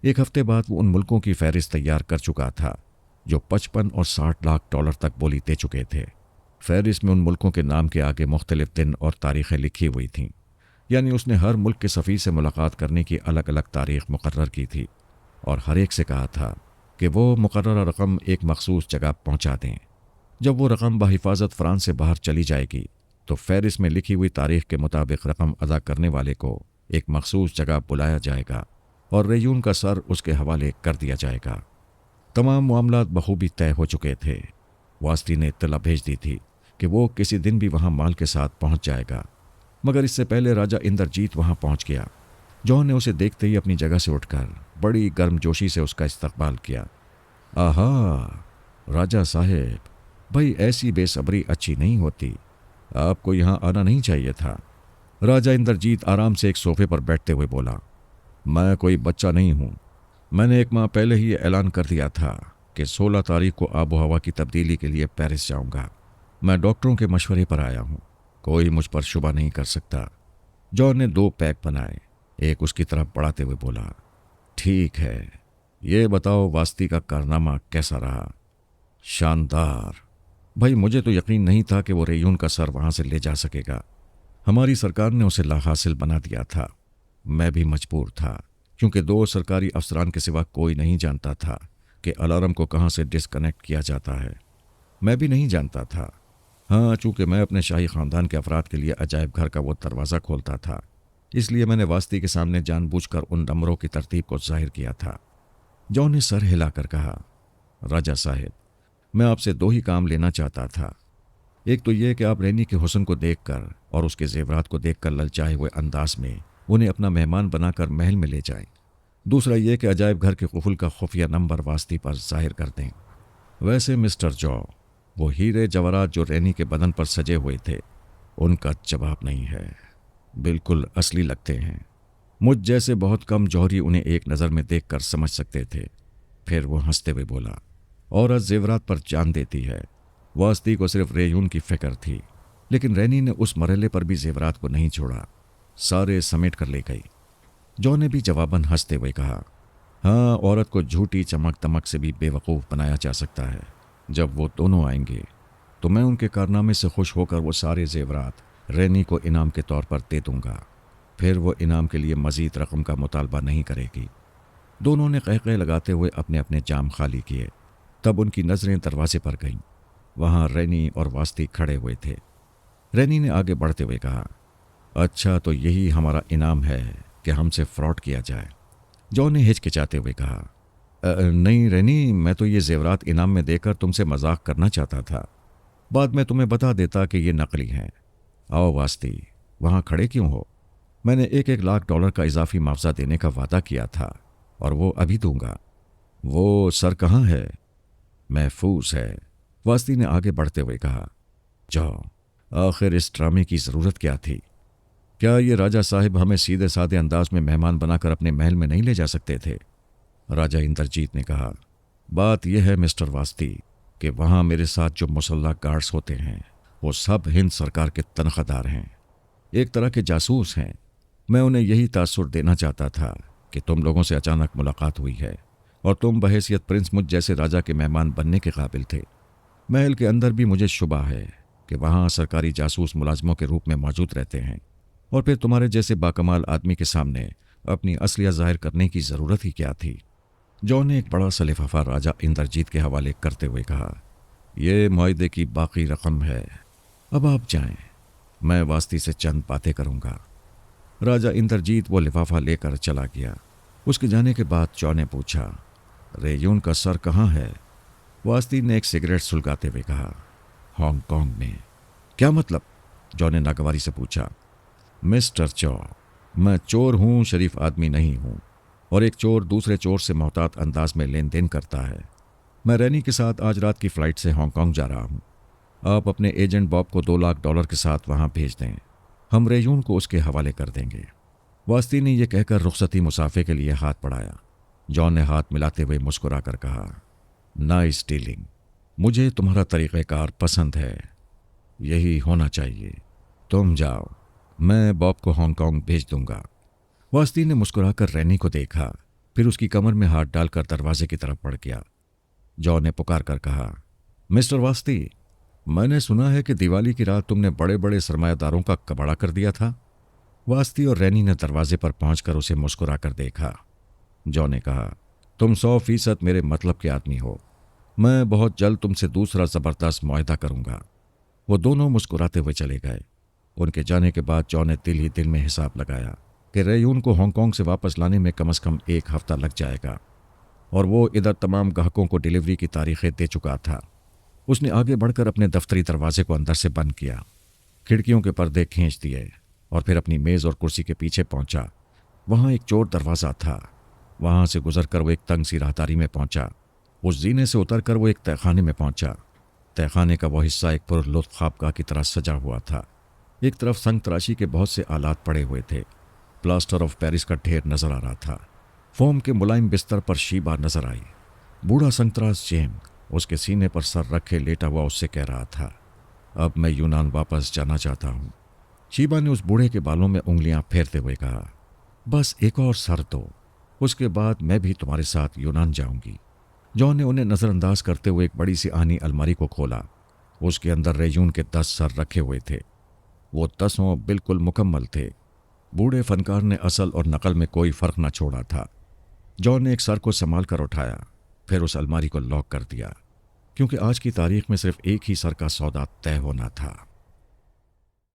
एक हफ्ते बाद वो उन मुल्कों की फहरिस्त तैयार कर चुका था जो 55 और $60 लाख तक बोली दे चुके थे। फहरिस्त में उन मुल्कों के नाम के आगे मुख्तलिफ दिन और तारीखें लिखी हुई थीं, यानी उसने हर मुल्क के सफ़ीर से मुलाकात करने की अलग अलग तारीख मुकर्रर की थी और हर एक से कहा था कि वो मुकर्ररा रकम एक मखसूस जगह पहुँचा दें। जब वो रकम बहिफाजत फ्रांस से बाहर चली जाएगी तो फहरिस्त में लिखी हुई तारीख के मुताबिक रकम अदा करने वाले को एक मखसूस जगह बुलाया जाएगा और रेयून का सर उसके हवाले कर दिया जाएगा। तमाम मामलात बखूबी तय हो चुके थे। वास्ती ने इत्तला भेज दी थी कि वो किसी दिन भी वहाँ माल के साथ पहुँच जाएगा, मगर इससे पहले राजा इंद्रजीत वहाँ पहुँच गया। जॉन ने उसे देखते ही अपनी जगह से उठकर बड़ी गर्मजोशी से उसका इस्तकबाल किया। आहा राजा साहेब, भाई ऐसी बेसब्री अच्छी नहीं होती, आपको यहाँ आना नहीं चाहिए था। राजा इंद्रजीत आराम से एक सोफे पर बैठते हुए बोला, मैं कोई बच्चा नहीं हूँ। मैंने 1 माह पहले ही ऐलान कर दिया था कि 16 तारीख को आबो हवा की तब्दीली के लिए पेरिस जाऊँगा। मैं डॉक्टरों के मशवरे पर आया हूँ, कोई मुझ पर शुबा नहीं कर सकता। जॉन ने 2 पैक बनाए, एक उसकी तरफ बढ़ाते हुए बोला, ठीक है, ये बताओ वास्ती का कारनामा कैसा रहा? शानदार। भाई मुझे तो यकीन नहीं था कि वो रेयून का सर वहाँ से ले जा सकेगा। हमारी सरकार ने उसे लाहासिल बना दिया था। मैं भी मजबूर था, क्योंकि दो सरकारी अफसरान के सिवा कोई नहीं जानता था कि अलार्म को कहाँ से डिस्कनेक्ट किया जाता है। मैं भी नहीं जानता था। हाँ, चूंकि मैं अपने शाही ख़ानदान के अफराद के लिए अजायब घर का वो दरवाज़ा खोलता था, इसलिए मैंने वास्ती के सामने जानबूझकर उन नंबरों की तरतीब को जाहिर किया था। जॉन ने सर हिलाकर कहा, राजा साहिब, मैं आपसे दो ही काम लेना चाहता था। एक तो यह कि आप रैनी के हुस्न को देखकर और उसके जेवरात को देखकर ललचाए हुए अंदाज में उन्हें अपना मेहमान बनाकर महल में ले जाएं। दूसरा यह कि अजायब घर के कुफुल का खुफिया नंबर वास्ती पर जाहिर कर दें। वैसे मिस्टर जॉ, वो हीरे जवाहरात जो रैनी के बदन पर सजे हुए थे, उनका जवाब नहीं है। बिल्कुल असली लगते हैं। मुझ जैसे बहुत कम जौहरी उन्हें एक नज़र में देखकर समझ सकते थे। फिर वो हंसते हुए बोला, औरत जेवरात पर जान देती है। वास्ती को सिर्फ रेयून की फिक्र थी, लेकिन रैनी ने उस मरहले पर भी जेवरात को नहीं छोड़ा, सारे समेट कर ले गई। जॉ ने भी जवाबन हंसते हुए कहा, हाँ, औरत को झूठी चमक दमक से भी बेवकूफ़ बनाया जा सकता है। जब वो दोनों आएंगे तो मैं उनके कारनामे से खुश होकर वो सारे जेवरात रैनी को इनाम के तौर पर दे दूंगा। फिर वो इनाम के लिए मज़ीद रकम का मुतालबा नहीं करेगी। दोनों ने कहक़हे लगाते हुए अपने अपने जाम खाली किए। तब उनकी नज़रें दरवाजे पर गईं। वहाँ रैनी और वास्ती खड़े हुए थे। रैनी ने आगे बढ़ते हुए कहा, अच्छा, तो यही हमारा इनाम है कि हमसे फ्रॉड किया जाए। जॉन ने हिचकिचाते हुए कहा, नहीं रैनी, मैं तो ये जेवरात इनाम में देकर तुमसे मजाक करना चाहता था। बाद में तुम्हें बता देता कि ये नकली हैं। आओ वास्ती, वहाँ खड़े क्यों हो? मैंने $1-1 लाख का इजाफी मुआवजा देने का वादा किया था और वो अभी दूंगा। वो सर कहाँ है? महफूज है, वास्ती ने आगे बढ़ते हुए कहा। जाओ, आखिर इस ड्रामे की ज़रूरत क्या थी? क्या ये राजा साहिब हमें सीधे साधे अंदाज में मेहमान बनाकर अपने महल में नहीं ले जा सकते थे? राजा इंद्रजीत ने कहा, बात यह है मिस्टर वास्ती कि वहाँ मेरे साथ जो मुसल्लह गार्ड्स होते हैं वो सब हिंद सरकार के तनख्वाहदार हैं, एक तरह के जासूस हैं। मैं उन्हें यही तासुर देना चाहता था कि तुम लोगों से अचानक मुलाकात हुई है और तुम बहैसियत प्रिंस मुझ जैसे राजा के मेहमान बनने के काबिल थे। महल के अंदर भी मुझे शुबा है कि वहाँ सरकारी जासूस मुलाजमों के रूप में मौजूद रहते हैं, और फिर तुम्हारे जैसे बाकमाल आदमी के सामने अपनी असलियत जाहिर करने की ज़रूरत ही क्या थी? जॉन ने एक बड़ा सा लिफाफा राजा इंद्रजीत के हवाले करते हुए कहा, यह मुआहदे की बाकी रकम है। अब आप जाएं, मैं वास्ती से चंद बातें करूंगा। राजा इंद्रजीत वो लिफाफा लेकर चला गया। उसके जाने के बाद जॉन ने पूछा, रेयून का सर कहाँ है? वास्ती ने एक सिगरेट सुलगाते हुए कहा, हांगकांग में। क्या मतलब? जॉन ने नागवारी से पूछा। मिस्टर चॉ, मैं चोर हूँ, शरीफ आदमी नहीं हूँ, और एक चोर दूसरे चोर से मोहतात अंदाज में लेन देन करता है। मैं रैनी के साथ आज रात की फ़्लाइट से हांगकांग जा रहा हूँ। आप अपने एजेंट बॉब को $2 लाख के साथ वहाँ भेज दें। हम रेयून को उसके हवाले कर देंगे। वास्ती ने यह कहकर रुखसती मुसाफे के लिए हाथ बढ़ाया। जॉन ने हाथ मिलाते हुए मुस्कुरा कर कहा, नाइस डीलिंग, मुझे तुम्हारा तरीक़ेकार पसंद है। यही होना चाहिए। तुम जाओ, मैं बॉब को हांगकांग भेज दूंगा। वास्ती ने मुस्कुराकर रैनी को देखा, फिर उसकी कमर में हाथ डालकर दरवाजे की तरफ बढ़ गया। जॉन ने पुकार कर कहा, मिस्टर वास्ती, मैंने सुना है कि दिवाली की रात तुमने बड़े बड़े सरमायादारों का कबाड़ा कर दिया था। वास्ती और रैनी ने दरवाजे पर पहुंचकर उसे मुस्कुरा कर देखा। जॉन ने कहा, तुम 100% मेरे मतलब के आदमी हो। मैं बहुत जल्द तुमसे दूसरा ज़बरदस्त मुआहदा करूंगा। वो दोनों मुस्कुराते हुए चले गए। उनके जाने के बाद जॉन ने दिल ही दिल में हिसाब लगाया कि रेयून को हांगकांग से वापस लाने में कम से कम 1 हफ्ता लग जाएगा, और वो इधर तमाम ग्राहकों को डिलीवरी की तारीखें दे चुका था। उसने आगे बढ़कर अपने दफ्तरी दरवाजे को अंदर से बंद किया, खिड़कियों के पर्दे खींच दिए और फिर अपनी मेज़ और कुर्सी के पीछे पहुंचा। वहाँ एक चोर दरवाज़ा था। वहाँ से गुजरकर वो एक तंग सी राहदारी में पहुंचा। उस जीने से उतरकर वो एक तहखाने में पहुंचा। तहखाने का वो हिस्सा एक पुरलुत्फ ख्वाबगाह की तरह सजा हुआ था। एक तरफ संग तराशी के बहुत से आलात पड़े हुए थे। प्लास्टर ऑफ पेरिस का ढेर नजर आ रहा था। फोम के मुलायम बिस्तर पर शीबा नजर आई। बूढ़ा संगतराश जेम उसके सीने पर सर रखे लेटा हुआ उससे कह रहा था, अब मैं यूनान वापस जाना चाहता हूँ। शीबा ने उस बूढ़े के बालों में उंगलियां फेरते हुए कहा, बस एक और सर दो, उसके बाद मैं भी तुम्हारे साथ यूनान जाऊंगी। जॉन ने उन्हें नज़रअंदाज करते हुए एक बड़ी सी आनी अलमारी को खोला। उसके अंदर रेयून के 10 सर रखे हुए थे। वो 10 बिल्कुल मुकम्मल थे। बूढ़े फनकार ने असल और नकल में कोई फर्क न छोड़ा था। जॉन ने एक सर को संभाल कर उठाया, फिर उस अलमारी को लॉक कर दिया, क्योंकि आज की तारीख में सिर्फ एक ही सर का सौदा तय होना था।